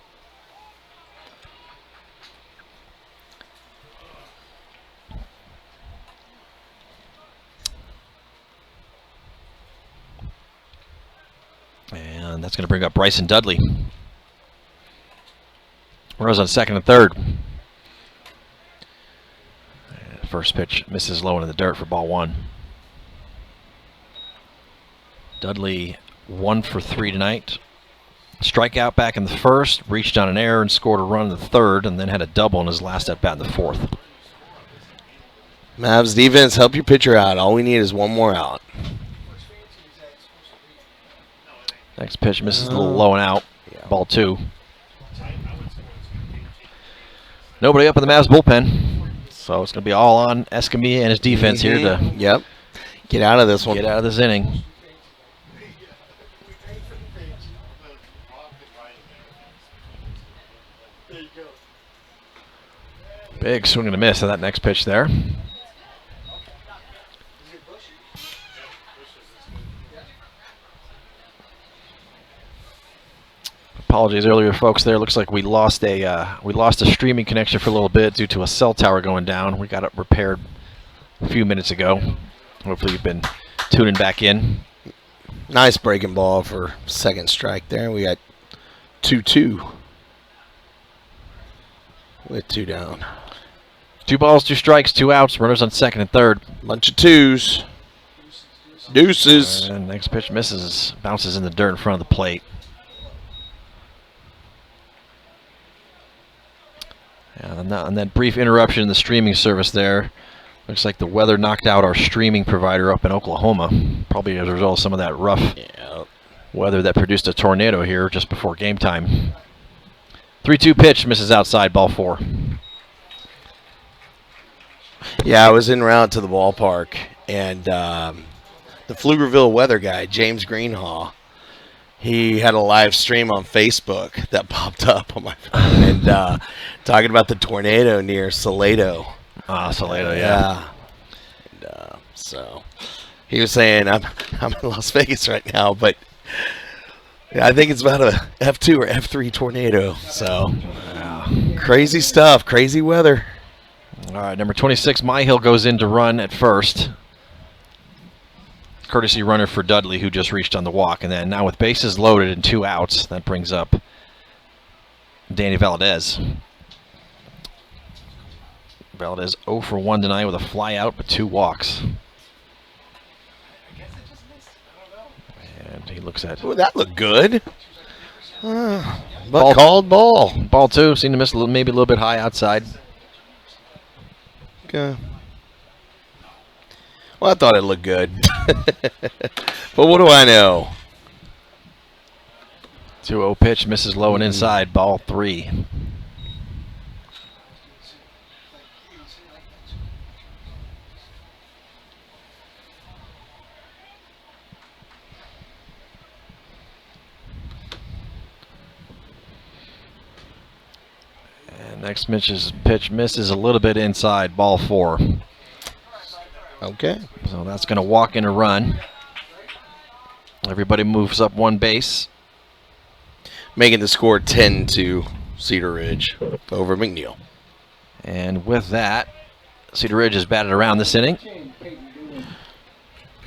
And that's going to bring up Bryson Dudley. Runners on second and third. And first pitch misses low into the dirt for ball 1. Dudley 1 for 3 tonight. Strikeout back in the first, reached on an error and scored a run in the third, and then had a double in his last at bat in the fourth. Mavs defense, help your pitcher out. All we need is one more out. Next pitch misses a little low and out. Ball 2. Nobody up in the Mavs bullpen. So it's going to be all on Escamilla and his defense here to get out of this one. Get out of this inning. Big swing and a miss on that next pitch there. Apologies earlier, folks. There looks like we lost a streaming connection for a little bit due to a cell tower going down. We got it repaired a few minutes ago. Hopefully you've been tuning back in. Nice breaking ball for second strike there. We got 2-2 with 2 down. 2 balls, 2 strikes, 2 outs. Runners on second and third. Bunch of 2s. Deuces. And next pitch misses, bounces in the dirt in front of the plate. And that brief interruption in the streaming service there. Looks like the weather knocked out our streaming provider up in Oklahoma. Probably as a result of some of that rough weather that produced a tornado here just before game time. 3-2 pitch, misses outside, ball 4. Yeah, I was en route to the ballpark, and the Pflugerville weather guy, James Greenhaw, he had a live stream on Facebook that popped up on my phone, and talking about the tornado near Salado. Salado, yeah. And, so he was saying, I'm in Las Vegas right now, but I think it's about a F2 or F3 tornado. So crazy stuff, crazy weather. All right, number 26, Myhill goes in to run at first. Courtesy runner for Dudley, who just reached on the walk. And then now with bases loaded and 2 outs, that brings up Danny Valadez. Valadez 0 for 1 tonight with a fly out but 2 walks. And he looks at... Ooh, that looked good. But called ball. Ball 2, seemed to miss maybe a little bit high outside. Okay. Well, I thought it looked good. But what do I know? 2-0 pitch, misses low and inside, ball 3. And next pitch misses a little bit inside, ball 4. Okay. So that's going to walk in a run. Everybody moves up 1 base. Making the score 10-2 Cedar Ridge over McNeil. And with that, Cedar Ridge is batted around this inning.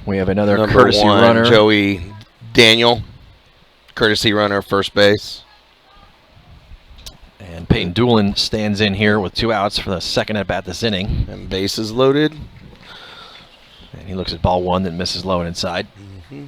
We have another Number courtesy 1, runner. Joey Daniel, courtesy runner, first base. And Peyton Doolin stands in here with 2 outs for the second at bat this inning. And bases loaded. And he looks at ball 1 that misses low and inside. Mm-hmm.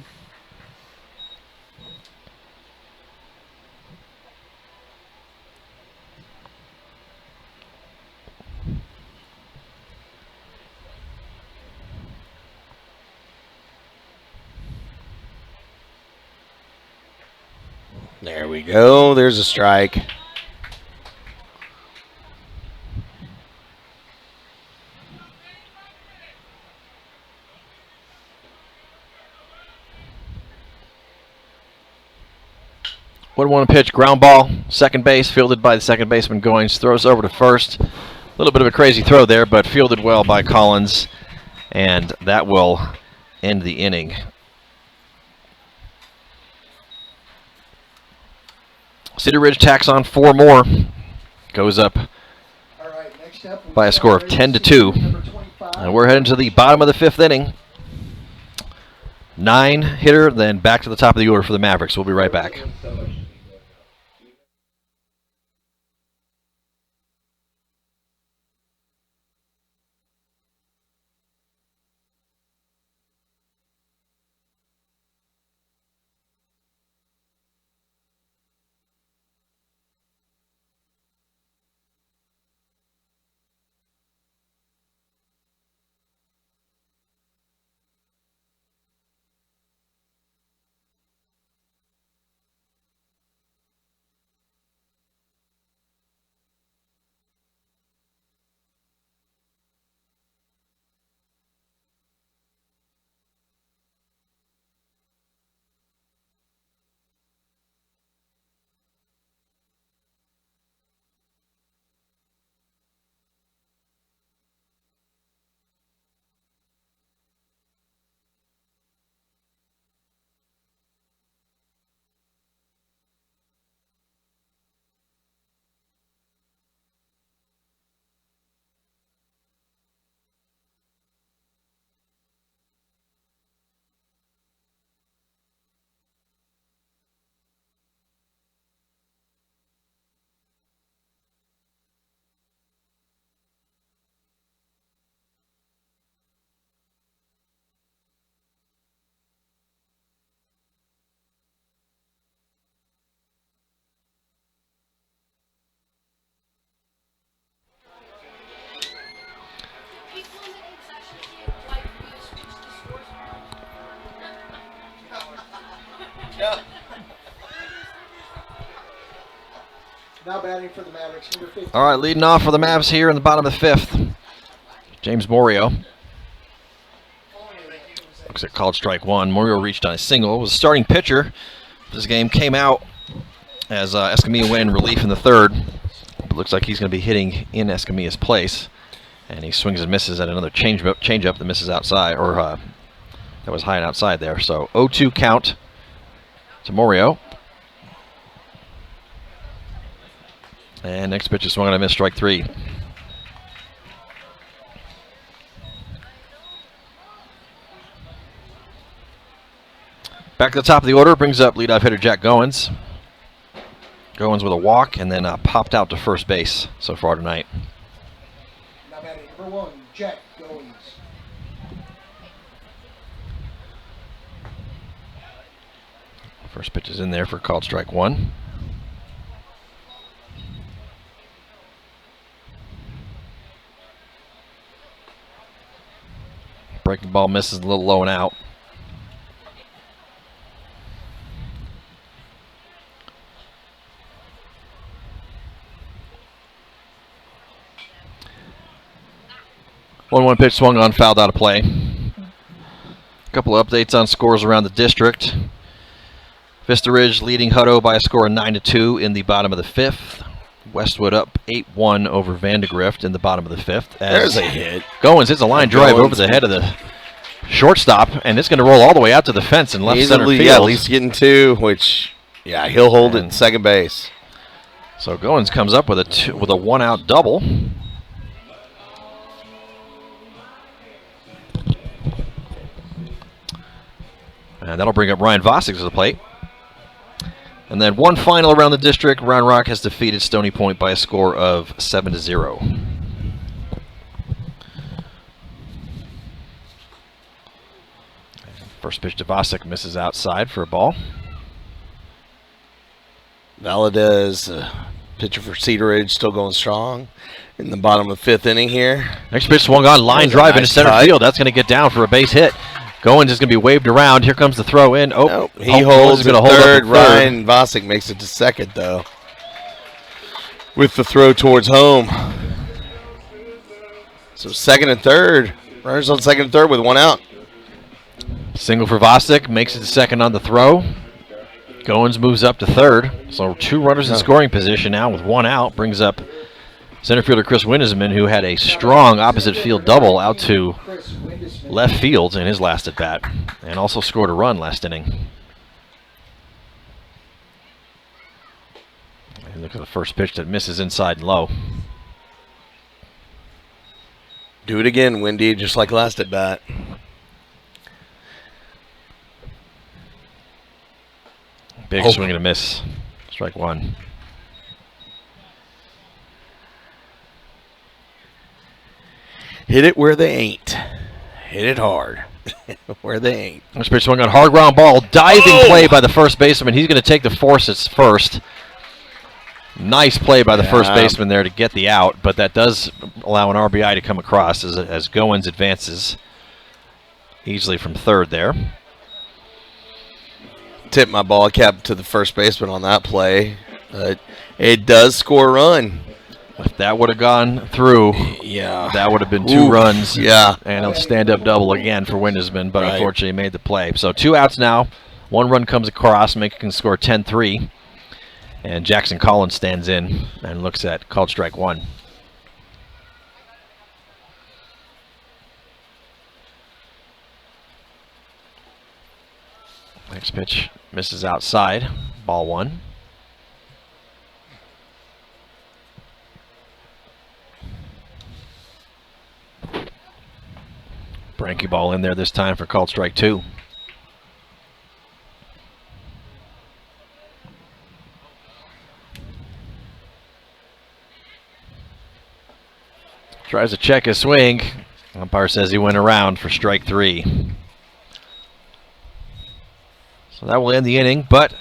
There we go. There's a strike. Would want to pitch, ground ball, second base, fielded by the second baseman Goins, throws over to first. A little bit of a crazy throw there, but fielded well by Collins, and that will end the inning. Cedar Ridge tacks on 4 more, goes up by a score of 10-2, and we're heading to the bottom of the 5th inning. 9 hitter, then back to the top of the order for the Mavericks. We'll be right back. Now batting for the Mavericks, number 15. All right, leading off for the Mavs here in the bottom of the fifth. James Morio. Looks at called strike one. Morio reached on a single. Was starting pitcher. This game came out as Escamilla went in relief in the third. But looks like he's going to be hitting in Escamilla's place. And he swings and misses at another changeup that misses outside, or that was high and outside there. So 0-2 count to Morio. And next pitch is swung on a miss, strike three. Back to the top of the order, brings up leadoff hitter Jack Goins. Goins with a walk and then popped out to first base so far tonight. Now batting number 1, Jack Goins. First pitch is in there for called strike one. Breaking ball misses a little low and out. One pitch swung on, fouled out of play. A couple of updates on scores around the district. Vista Ridge leading Hutto by a score of 9-2 in the bottom of the fifth. Westwood up 8-1 over Vandegrift in the bottom of the fifth. There's a hit. Goins hits a line drive over the head of the shortstop, and it's going to roll all the way out to the fence in left center field. Yeah, at least getting two, which, yeah, he'll hold it in second base. So Goins comes up with a one-out double. And that'll bring up Ryan Vosik to the plate. And then one final around the district. Round Rock has defeated Stony Point by a score of 7-0. First pitch to Vosik misses outside for a ball. Valadez, pitcher for Cedar Ridge, still going strong in the bottom of the fifth inning here. Next pitch swung on, line drive into center field. That's going to get down for a base hit. Goins is going to be waved around. Here comes the throw in. Oh, nope. He holds at third. Ryan Vosik makes it to second, though, with the throw towards home. So second and third. Runners on second and third with one out. Single for Vosik, makes it to second on the throw. Goins moves up to third. So two runners in scoring position now with one out. Brings up center fielder Chris Windesman, who had a strong opposite field double out to left field in his last at bat, and also scored a run last inning. And look at the first pitch that misses inside and low. Do it again, Windy, just like last at bat. Big swing and a miss. Strike one. Hit it where they ain't. Hit it hard. Where they ain't. Next pitch swung on, hard ground ball. Diving play by the first baseman. He's going to take the force at first. Nice play by the first baseman there to get the out, but that does allow an RBI to come across as Goins advances easily from third there. Tip my ball cap to the first baseman on that play. It does score a run. If that would have gone through, yeah, that would have been two runs. Yeah. And a stand-up double again for Windesman, but unfortunately made the play. So 2 outs now. 1 run comes across, making the score 10-3. And Jackson Collins stands in and looks at called strike one. Next pitch misses outside. Ball one. Branky ball in there this time for called strike two. Tries to check his swing. Umpire says he went around for strike three. So that will end the inning, but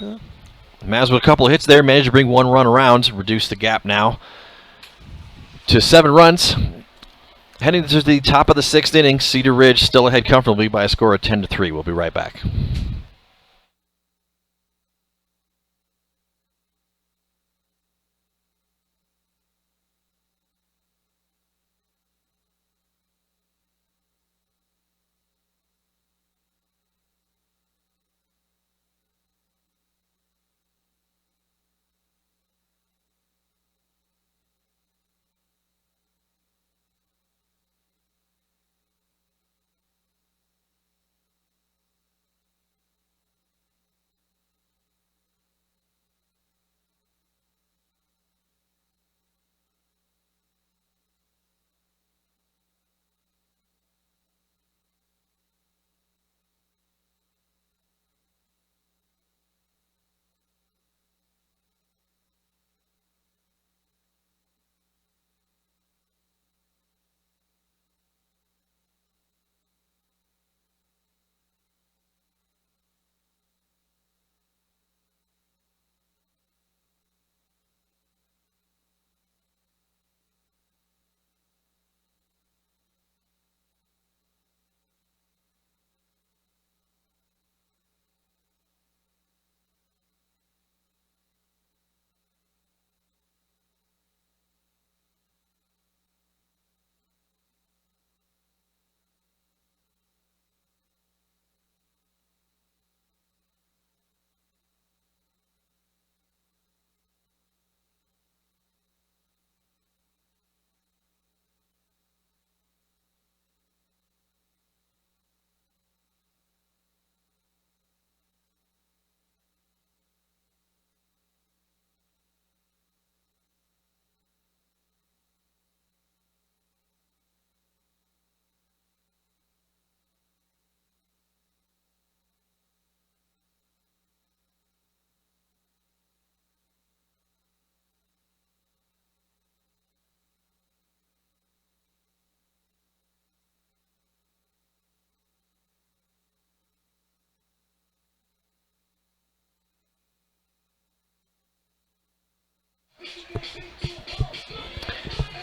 Mavs with a couple of hits there, managed to bring 1 run around, reduce the gap now to 7 runs. Heading to the top of the 6th inning, Cedar Ridge still ahead comfortably by a score of 10-3. We'll be right back.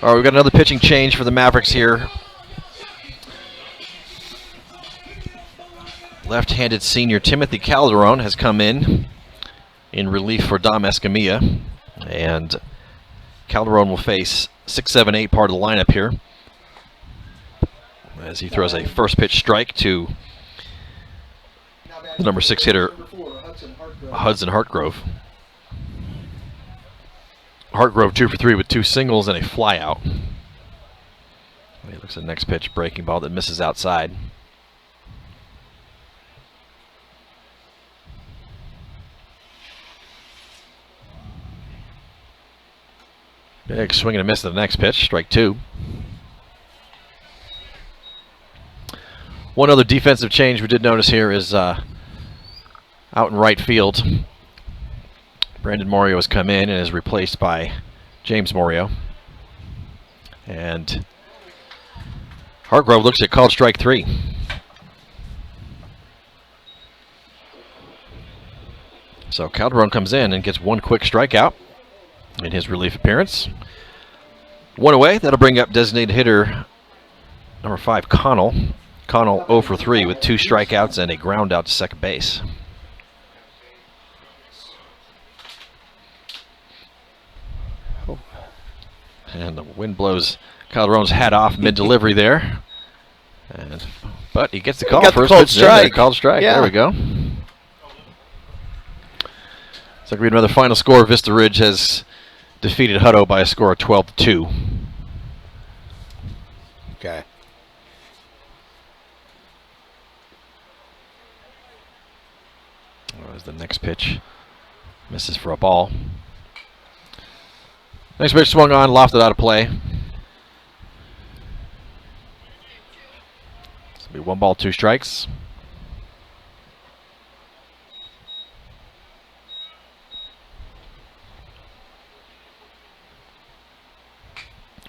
All right, we've got another pitching change for the Mavericks here. Left-handed senior Timothy Calderon has come in relief for Dom Escamilla. And Calderon will face 6, 7, 8 part of the lineup here as he throws a first pitch strike to the number 6 hitter, Hudson Hartgrove. Hartgrove 2 for 3 with 2 singles and a fly out. He looks at the next pitch, breaking ball that misses outside. Big swing and a miss to the next pitch, strike 2. One other defensive change we did notice here is out in right field. Brandon Morio has come in and is replaced by James Morio. And Hartgrove looks at called strike 3. So Calderon comes in and gets 1 quick strikeout in his relief appearance. 1 away. That'll bring up designated hitter number 5, Connell. Connell 0 for 3 with 2 strikeouts and a ground out to second base. And the wind blows Calderon's hat off mid-delivery there. But he gets the call. First pitch strike. Called strike. Yeah. There we go. So I read another final score. Vista Ridge has defeated Hutto by a score of 12-2. Okay. As the next pitch misses for a ball. Next pitch swung on, lofted out of play. This will be 1 ball, 2 strikes.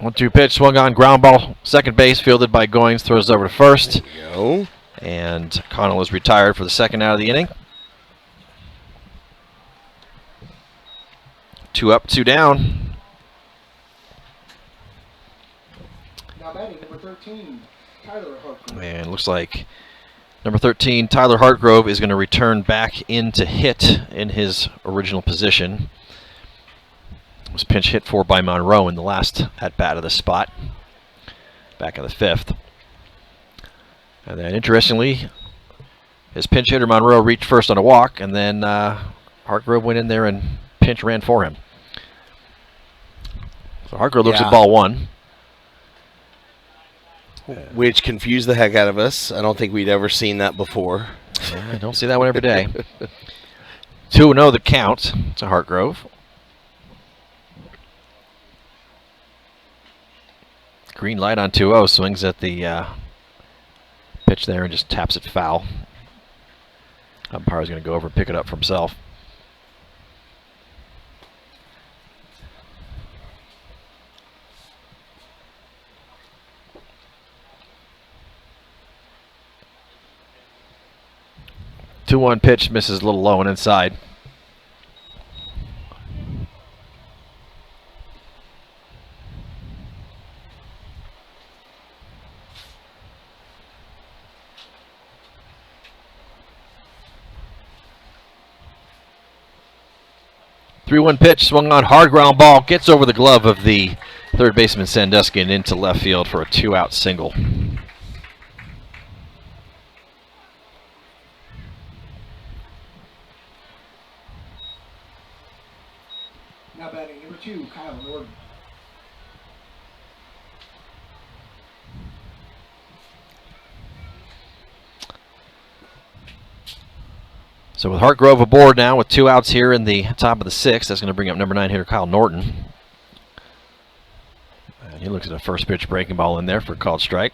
One-two pitch swung on, ground ball, second base, fielded by Goins, throws over to first. There we go. And Connell is retired for the second out of the inning. 2 up, 2 down. Now batting number 13, Tyler Hartgrove. And it looks like number 13, Tyler Hartgrove, is going to return back in to hit in his original position. Was pinch hit for by Monroe in the last at-bat of the spot, back in the 5th. And then, interestingly, his pinch hitter Monroe reached first on a walk, and then Hartgrove went in there and pinch ran for him. So Hartgrove looks at ball 1. Which confused the heck out of us. I don't think we'd ever seen that before. I don't see that one every day. 2-0 the count to Hartgrove. Green light on 2-0, swings at the pitch there and just taps it foul. Umpire's going to go over and pick it up for himself. Two-one pitch misses a little low and inside. Three-one pitch swung on, hard ground ball, gets over the glove of the third baseman Sandusky and into left field for a 2-out single. Now batting number 2, Kyle Norton. So with Hartgrove aboard now with 2 outs here in the top of the 6th, that's going to bring up number 9 hitter Kyle Norton. And he looks at a first pitch breaking ball in there for a called strike.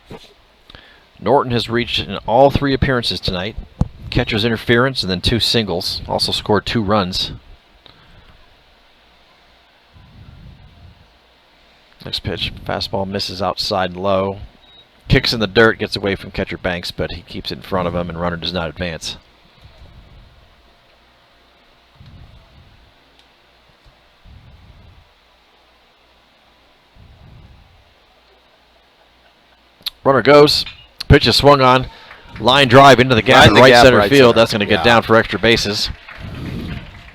Norton has reached in all 3 appearances tonight. Catcher's interference and then 2 singles. Also scored 2 runs. Next pitch, fastball misses outside and low. Kicks in the dirt, gets away from catcher Banks, but he keeps it in front of him and runner does not advance. Runner goes. Pitch is swung on. Line drive into the gap in right center field. That's going to get down for extra bases.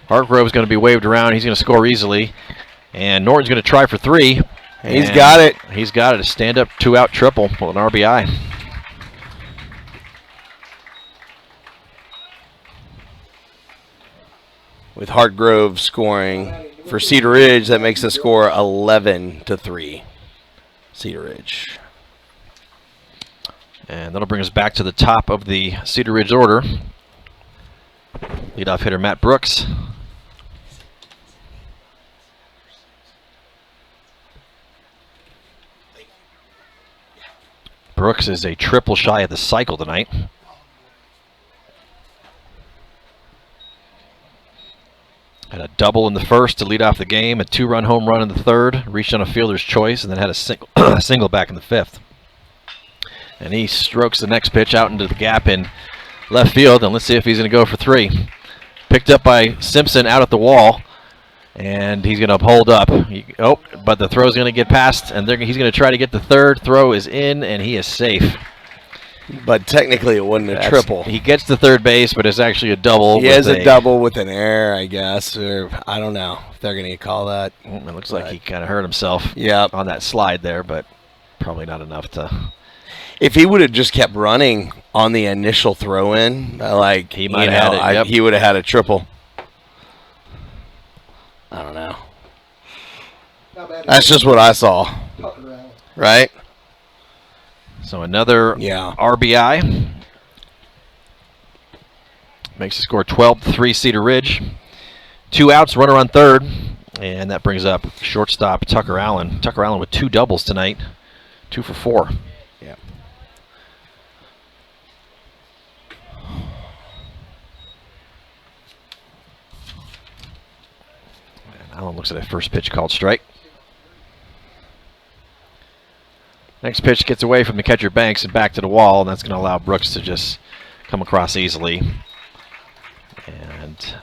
Hartgrove's going to be waved around. He's going to score easily. And Norton's going to try for 3. He's got it. He's got it. A stand-up 2-out triple with an RBI. With Hartgrove scoring for Cedar Ridge, that makes the score 11-3. Cedar Ridge. And that'll bring us back to the top of the Cedar Ridge order. Leadoff hitter Matt Brooks. Brooks is a triple shy of the cycle tonight. Had a double in the first to lead off the game, a 2-run home run in the third, reached on a fielder's choice, and then had a single back in the 5th. And he strokes the next pitch out into the gap in left field, and let's see if he's going to go for 3. Picked up by Simpson out at the wall, and he's going to hold up. But the throw's going to get past, and he's going to try to get the third. Throw is in, and he is safe. But technically it wasn't a triple. He gets to third base, but it's actually a double. He has a double with an error, I guess. Or I don't know if they're going to call that. It looks like he kind of hurt himself on that slide there, but probably not enough to... If he would have just kept running on the initial throw-in, he might have had it. He would have had a triple. I don't know. That's just what I saw. Right? So another RBI. Makes the score 12-3 Cedar Ridge. 2 outs, runner on third. And that brings up shortstop Tucker Allen. Tucker Allen with 2 doubles tonight. 2 for 4. Yeah. And Allen looks at a first pitch called strike. Next pitch gets away from the catcher Banks and back to the wall, and that's going to allow Brooks to just come across easily. And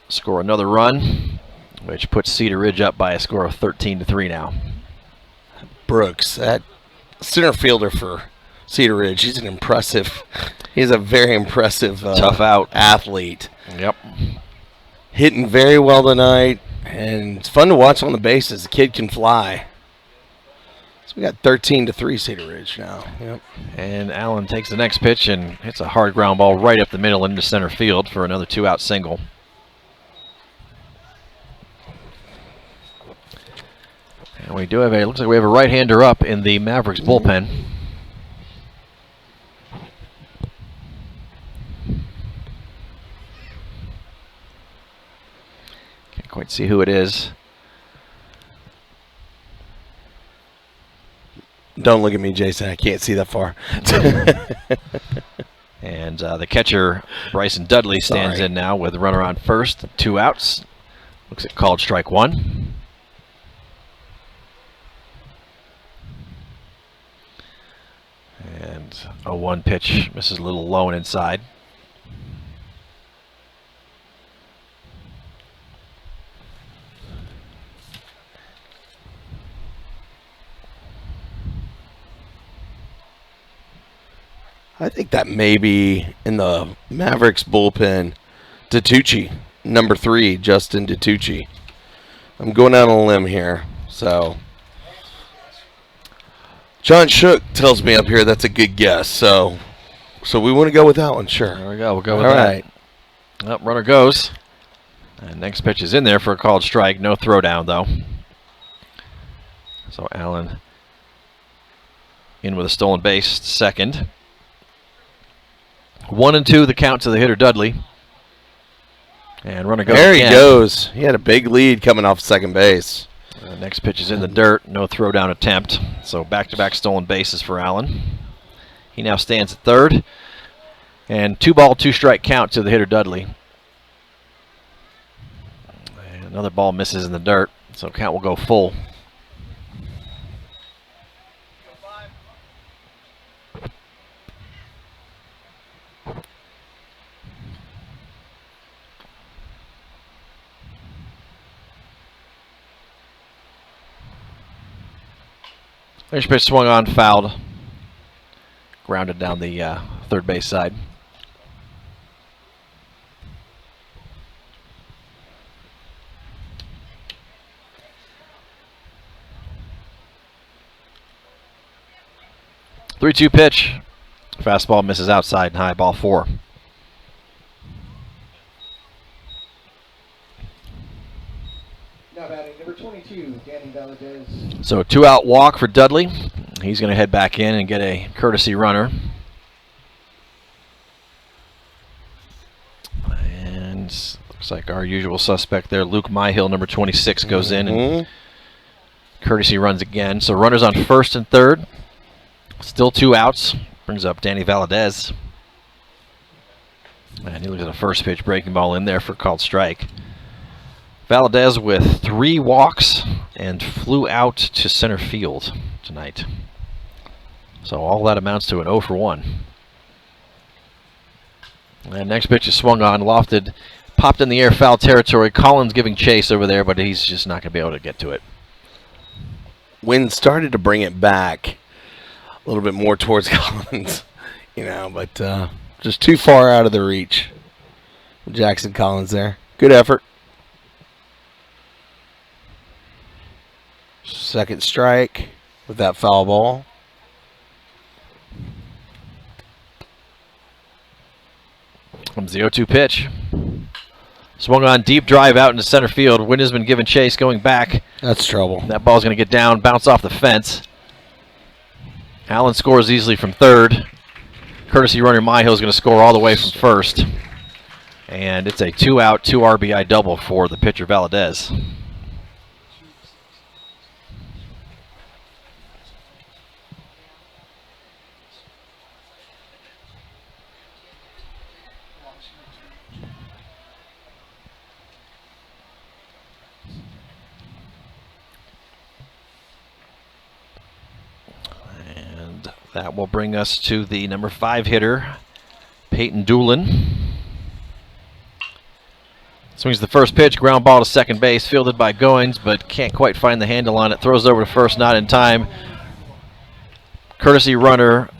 score another run, which puts Cedar Ridge up by a score of 13-3 now. Brooks, that center fielder for Cedar Ridge, he's a very impressive tough out athlete. Yep. Hitting very well tonight. And it's fun to watch on the bases. The kid can fly. So we got 13-3 Cedar Ridge now. Yep. And Allen takes the next pitch and hits a hard ground ball right up the middle into center field for another 2-out single. And we do have looks like we have a right-hander up in the Mavericks bullpen. Quite see who it is. Don't look at me, Jason. I can't see that far. And the catcher, Bryson Dudley, stands in now with a runner on first. 2 outs. Looks at called strike 1. And a 1 pitch misses a little low and inside. I think that may be in the Mavericks bullpen, Tucci, number 3, Justin Tucci. I'm going out on a limb here, so John Shook tells me up here that's a good guess. So we want to go with that one, sure. There we go. We'll go with that. All right. Up, runner goes. And next pitch is in there for a called strike. No throwdown though. So Allen in with a stolen base, second. 1-2 the count to the hitter Dudley. And runner goes. There he goes. He had a big lead coming off second base. Next pitch is in the dirt. No throwdown attempt. So back-to-back stolen bases for Allen. He now stands at third. And 2-ball, 2-strike count to the hitter Dudley. And another ball misses in the dirt. So count will go full. Next pitch swung on, fouled. Grounded down the third base side. Three-two pitch. Fastball misses outside and high, ball 4. Now batting number 22, Danny Valadez. So a 2-out walk for Dudley. He's going to head back in and get a courtesy runner. And looks like our usual suspect there, Luke Myhill, number 26, goes in and courtesy runs again. So runners on first and third. Still 2 outs. Brings up Danny Valadez. And he looks at a first pitch breaking ball in there for a called strike. Valadez with 3 walks and flew out to center field tonight. So all that amounts to an 0 for 1. And next pitch is swung on, lofted, popped in the air, foul territory. Collins giving chase over there, but he's just not going to be able to get to it. Wind started to bring it back a little bit more towards Collins, but just too far out of the reach. Jackson Collins there. Good effort. Second strike with that foul ball. Comes the 0-2 pitch. Swung on, deep drive out into center field. Wind has been given chase going back. That's trouble. That ball's going to get down, bounce off the fence. Allen scores easily from third. Courtesy runner Myhill is going to score all the way from first. And it's a 2-out, 2 RBI double for the pitcher Valadez. That will bring us to the number 5 hitter, Peyton Doolin. Swings the first pitch, ground ball to second base, fielded by Goins, but can't quite find the handle on it. Throws over to first, not in time. Courtesy runner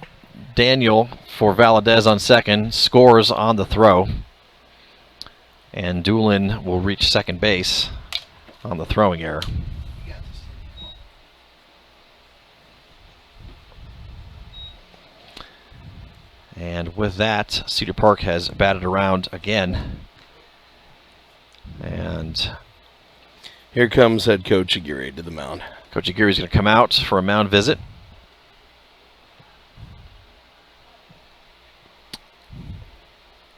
Daniel for Valadez on second, scores on the throw. And Doolin will reach second base on the throwing error. And with that, Cedar Park has batted around again. And here comes head coach Aguirre to the mound. Coach Aguirre is going to come out for a mound visit.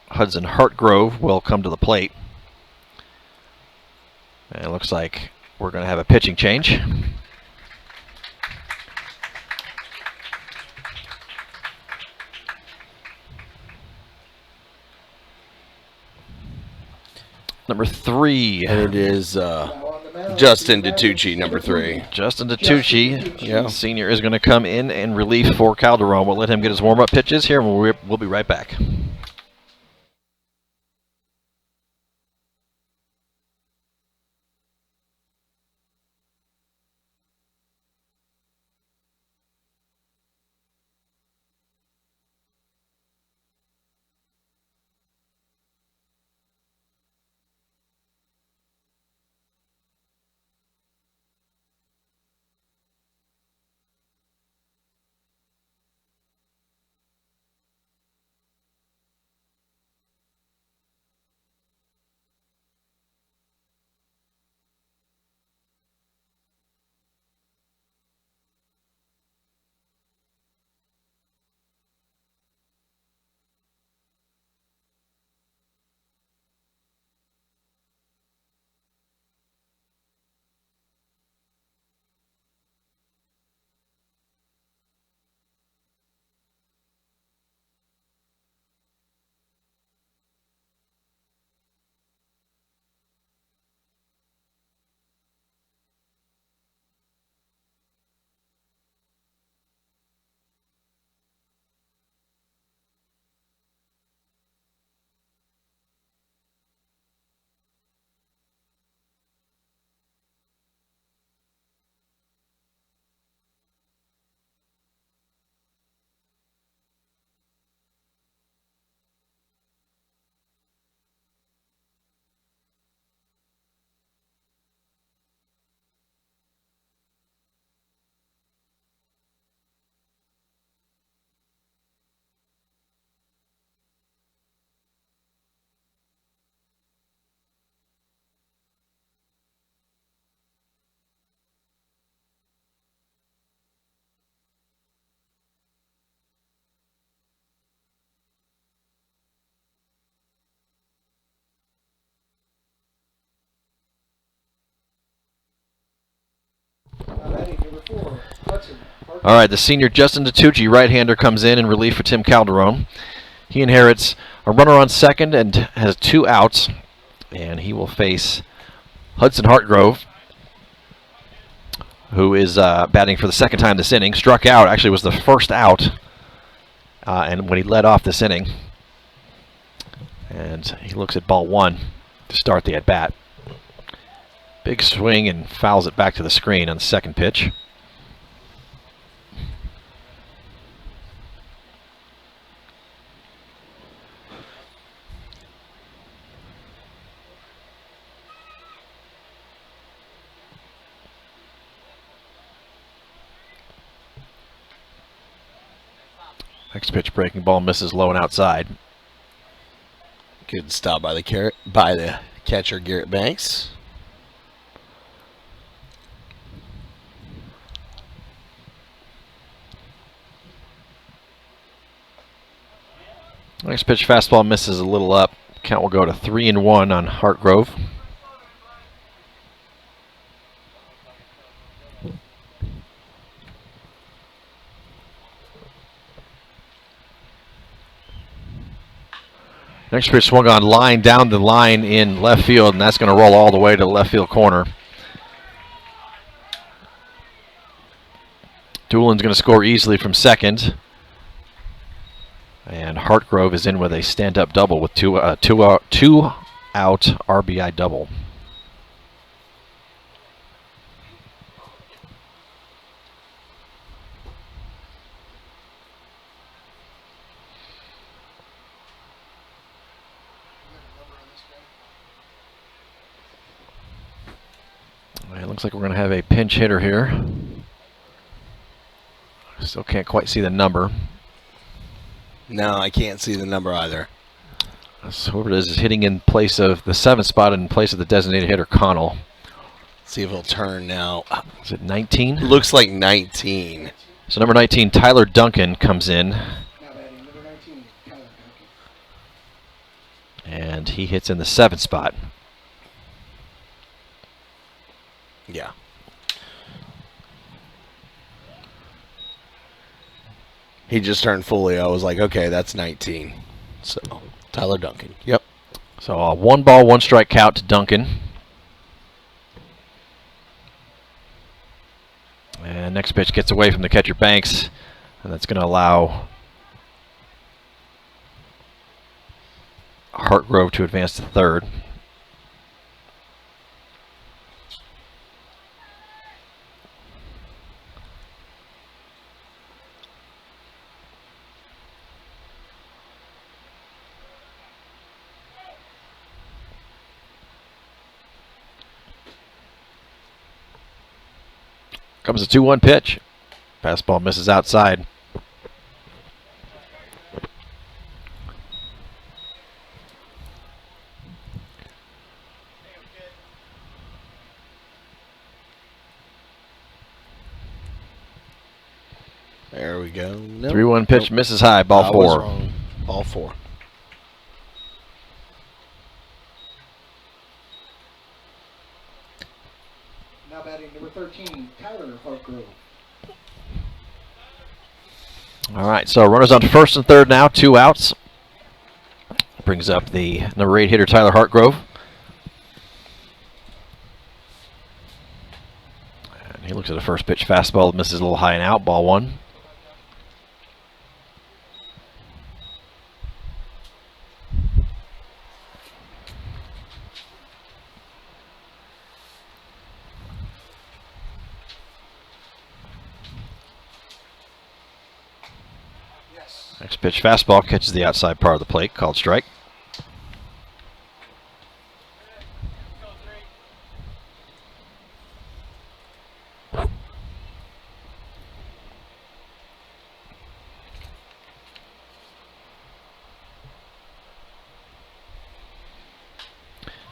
Hudson Hartgrove will come to the plate. And it looks like we're going to have a pitching change. Number 3. And it is Justin Tucci, number 3. Justin Tucci, senior, is going to come in and relief for Calderon. We'll let him get his warm-up pitches here, and we'll be right back. All right, the senior Justin Tucci, right-hander, comes in relief for Tim Calderon. He inherits a runner on second and has 2 outs, and he will face Hudson Hartgrove, who is batting for the second time this inning. Struck out, actually was the first out, and when he led off this inning. And he looks at ball 1 to start the at-bat. Big swing and fouls it back to the screen on the second pitch. Next pitch, breaking ball, misses low and outside. Good stop by the catcher, Garrett Banks. Next pitch, fastball, misses a little up. Count will go to 3-1 on Hartgrove. Next pitch swung on, line down the line in left field, and that's going to roll all the way to the left field corner. Doolin's going to score easily from second. And Hartgrove is in with a stand-up double with two out RBI double. It looks like we're going to have a pinch hitter here. Still can't quite see the number. No, I can't see the number either. So whoever it is hitting in place of the 7th spot in place of the designated hitter, Connell. See if he'll turn now. Is it 19? Looks like 19. So number 19, Tyler Duncan, comes in. And he hits in the 7th spot. Yeah. He just turned fully. I was like, okay, that's 19. So, Tyler Duncan. Yep. So a 1-ball, 1-strike count to Duncan. And next pitch gets away from the catcher Banks, and that's going to allow Hartgrove to advance to third. Comes a 2-1 pitch. Fastball misses outside. There we go. Nope. 3-1 pitch, misses high, ball I was 4. wrong. Ball 4. Now batting number 13, Tyler Hartgrove. All right, so runners on first and third now, 2 outs. Brings up the number 8 hitter, Tyler Hartgrove. And he looks at a first pitch fastball, misses a little high and out, ball 1. Next pitch, fastball, catches the outside part of the plate, called strike.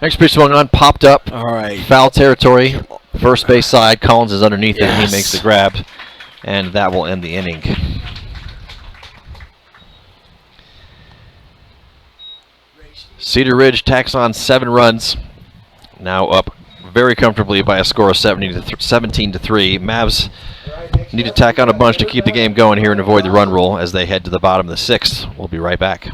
Next pitch swung on, popped up. All right. Foul territory, first base side. Collins is underneath it, and Yes. he makes the grab, and that will end the inning. Cedar Ridge tacks on 7 runs, now up very comfortably by a score of 17 to 3. Mavs need to tack on a bunch to keep the game going here and avoid the run rule as they head to the bottom of the 6th. We'll be right back.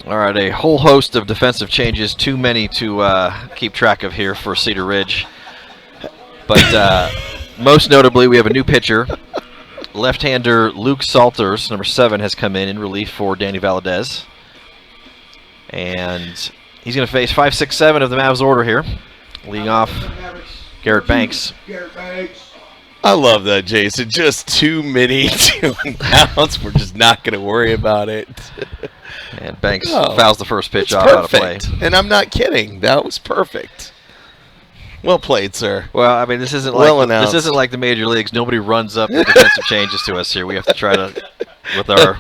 All right, a whole host of defensive changes, too many to keep track of here for Cedar Ridge. But most notably, we have a new pitcher. Left-hander Luke Salters, number 7, has come in relief for Danny Valadez. And he's going to face 5, 6, 7 of the Mavs order here. Leading off, Garrett Banks. I love that, Jason. Just too many to announce. We're just not going to worry about it. And Banks fouls the first pitch off out of play. And I'm not kidding. That was perfect. Well played, sir. Well, I mean, this isn't like the major leagues. Nobody runs up the defensive changes to us here. We have to try to, with our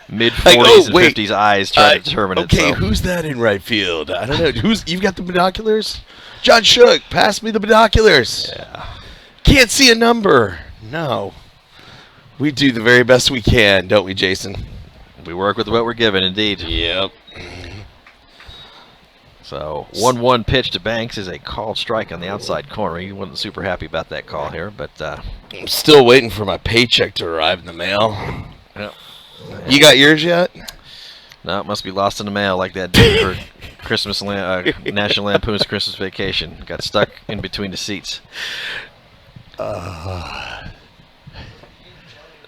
mid-40s and 50s eyes, try to determine it. Okay, who's that in right field? I don't know. You've got the binoculars? John Shook, pass me the binoculars. Yeah. Can't see a number. No. We do the very best we can, don't we, Jason? We work with what we're given, indeed. Yep. So 1-1 pitch to Banks is a called strike on the outside corner. He wasn't super happy about that call here, but I'm still waiting for my paycheck to arrive in the mail. Yep. You got yours yet? No, it must be lost in the mail like that dude for Christmas National Lampoon's Christmas Vacation. Got stuck in between the seats.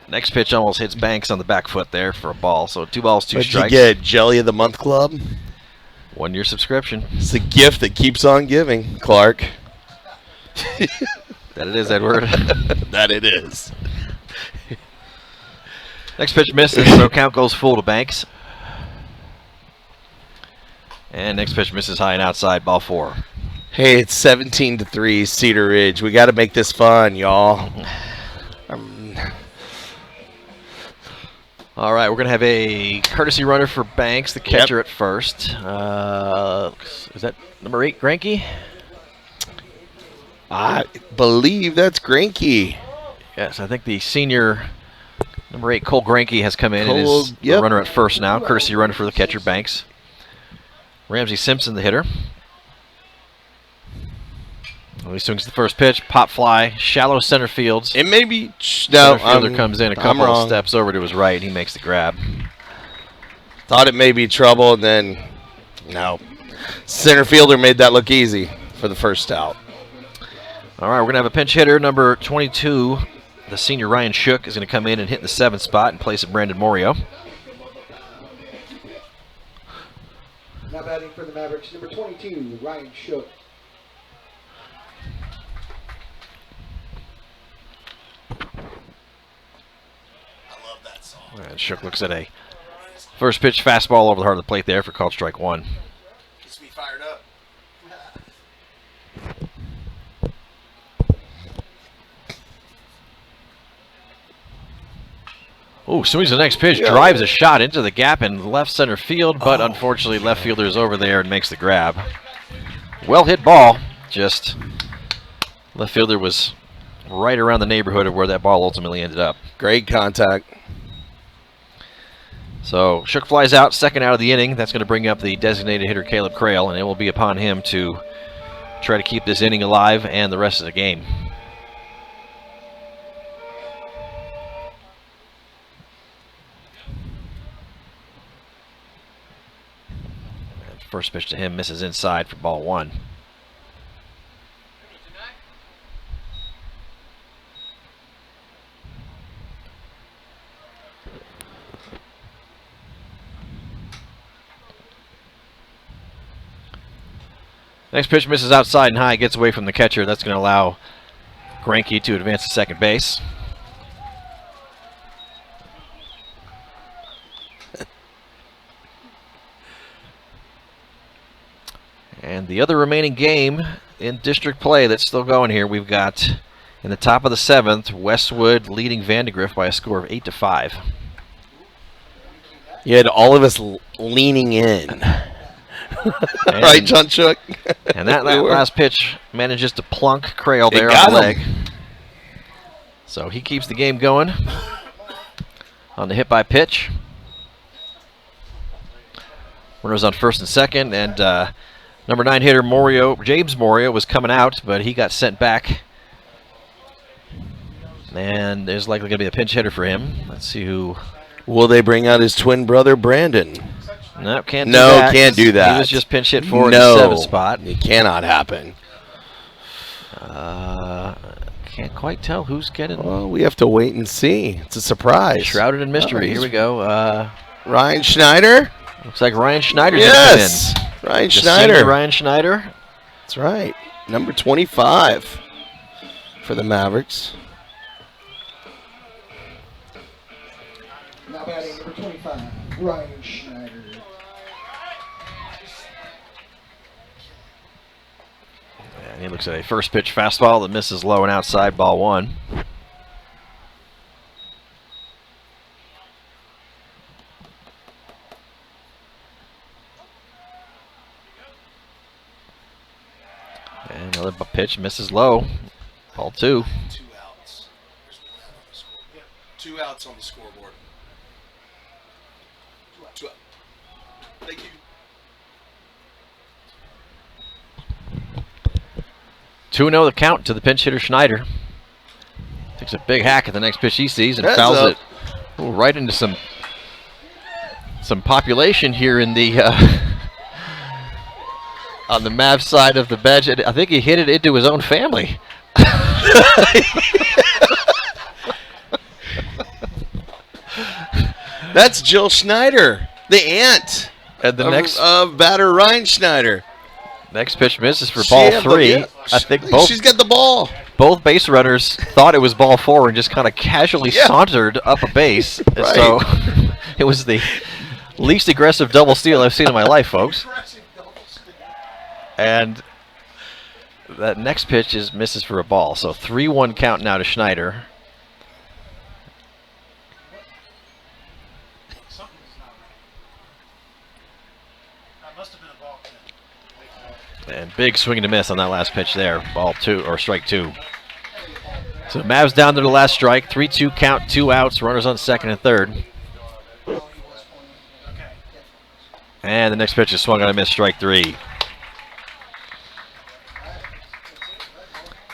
Next pitch almost hits Banks on the back foot there for a ball. So 2 balls, 2 strikes. Did you get Jelly of the Month Club? 1-year subscription. It's the gift that keeps on giving, Clark. That it is, Edward. That it is. Next pitch misses, so count goes full to Banks. And next pitch misses high and outside, ball 4. Hey, it's 17-3, Cedar Ridge. We got to make this fun, y'all. All right, we're going to have a courtesy runner for Banks, the catcher at first. Is that number 8, Grinky? I believe that's Grinky. Yes, I think the senior number 8, Cole Grinky, has come in and is the runner at first now. Courtesy runner for the catcher, Banks. Ramsey Simpson, the hitter. Well, he swings the first pitch, pop fly, shallow center fields. It may be. No, fielder comes in a couple of steps over to his right, and he makes the grab. Thought it may be trouble, and then no. Center fielder made that look easy for the first out. All right, we're going to have a pinch hitter, number 22. The senior Ryan Shook is going to come in and hit in the 7th spot in place of Brandon Morio. Now batting for the Mavericks, number 22, Ryan Shook. And Shook looks at a first pitch fastball over the heart of the plate there for called strike 1. Gets me fired up. Oh, swings the next pitch, drives a shot into the gap in left center field, but unfortunately left fielder is over there and makes the grab. Well hit ball, just left fielder was right around the neighborhood of where that ball ultimately ended up. Great contact. So Shook flies out, second out of the inning. That's going to bring up the designated hitter Caleb Krell, and it will be upon him to try to keep this inning alive and the rest of the game. And first pitch to him misses inside for ball 1. Next pitch misses outside and high, gets away from the catcher. That's going to allow Grinky to advance to second base. And the other remaining game in district play that's still going here, we've got in the top of the 7th, Westwood leading Vandegrift by a score of 8-5. You had all of us leaning in. Right, John Shook? And that last pitch manages to plunk Krell there on the leg. So he keeps the game going on the hit by pitch. Runners on first and second, and number 9 hitter James Morio was coming out, but he got sent back. And there's likely going to be a pinch hitter for him. Let's see who. Will they bring out his twin brother, Brandon? No, can't do that. Can't do that. He was just pinch hit for in the 7th spot. It cannot happen. Can't quite tell who's getting. Well, we have to wait and see. It's a surprise. Shrouded in mystery. Here we go. Ryan Schneider? Looks like Ryan Schneider's yes! going to come in. Ryan Schneider. Ryan Schneider. That's right. Number 25 for the Mavericks. Now batting number 25, Ryan Schneider. And he looks at a first pitch fastball that misses low and outside, ball 1. And another pitch misses low, ball 2. 2 outs. There's 2 outs on the scoreboard. 2 outs. Thank you. Two-0 the count to the pinch hitter Schneider. Takes a big hack at the next pitch he sees and fouls it right into some population here in the on the Mavs side of the bench. I think he hit it into his own family. That's Jill Schneider, the aunt And the of batter Ryan Schneider. Next pitch misses for ball 3. I think she's got the ball. Both base runners thought it was ball 4 and just kind of casually sauntered up a base. Right. So it was the least aggressive double steal I've seen in my life, folks. And that next pitch misses for a ball. So 3-1 count now to Schneider. And big swing and a miss on that last pitch there. Ball 2 or strike 2. So Mavs down to the last strike. 3-2 count, 2 outs. Runners on second and third. And the next pitch is swung on a miss, strike 3.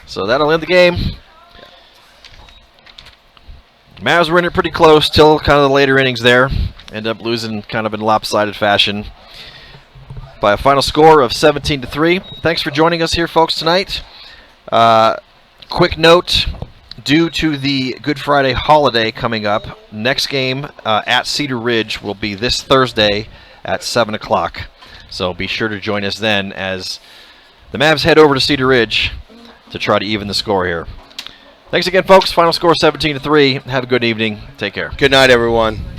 So that'll end the game. Mavs were in it pretty close till kind of the later innings there. End up losing kind of in lopsided fashion by a final score of 17-3. Thanks for joining us here, folks, tonight. Quick note, due to the Good Friday holiday coming up, next game at Cedar Ridge will be this Thursday at 7 o'clock. So be sure to join us then as the Mavs head over to Cedar Ridge to try to even the score here. Thanks again, folks. Final score 17-3. Have a good evening. Take care. Good night, everyone.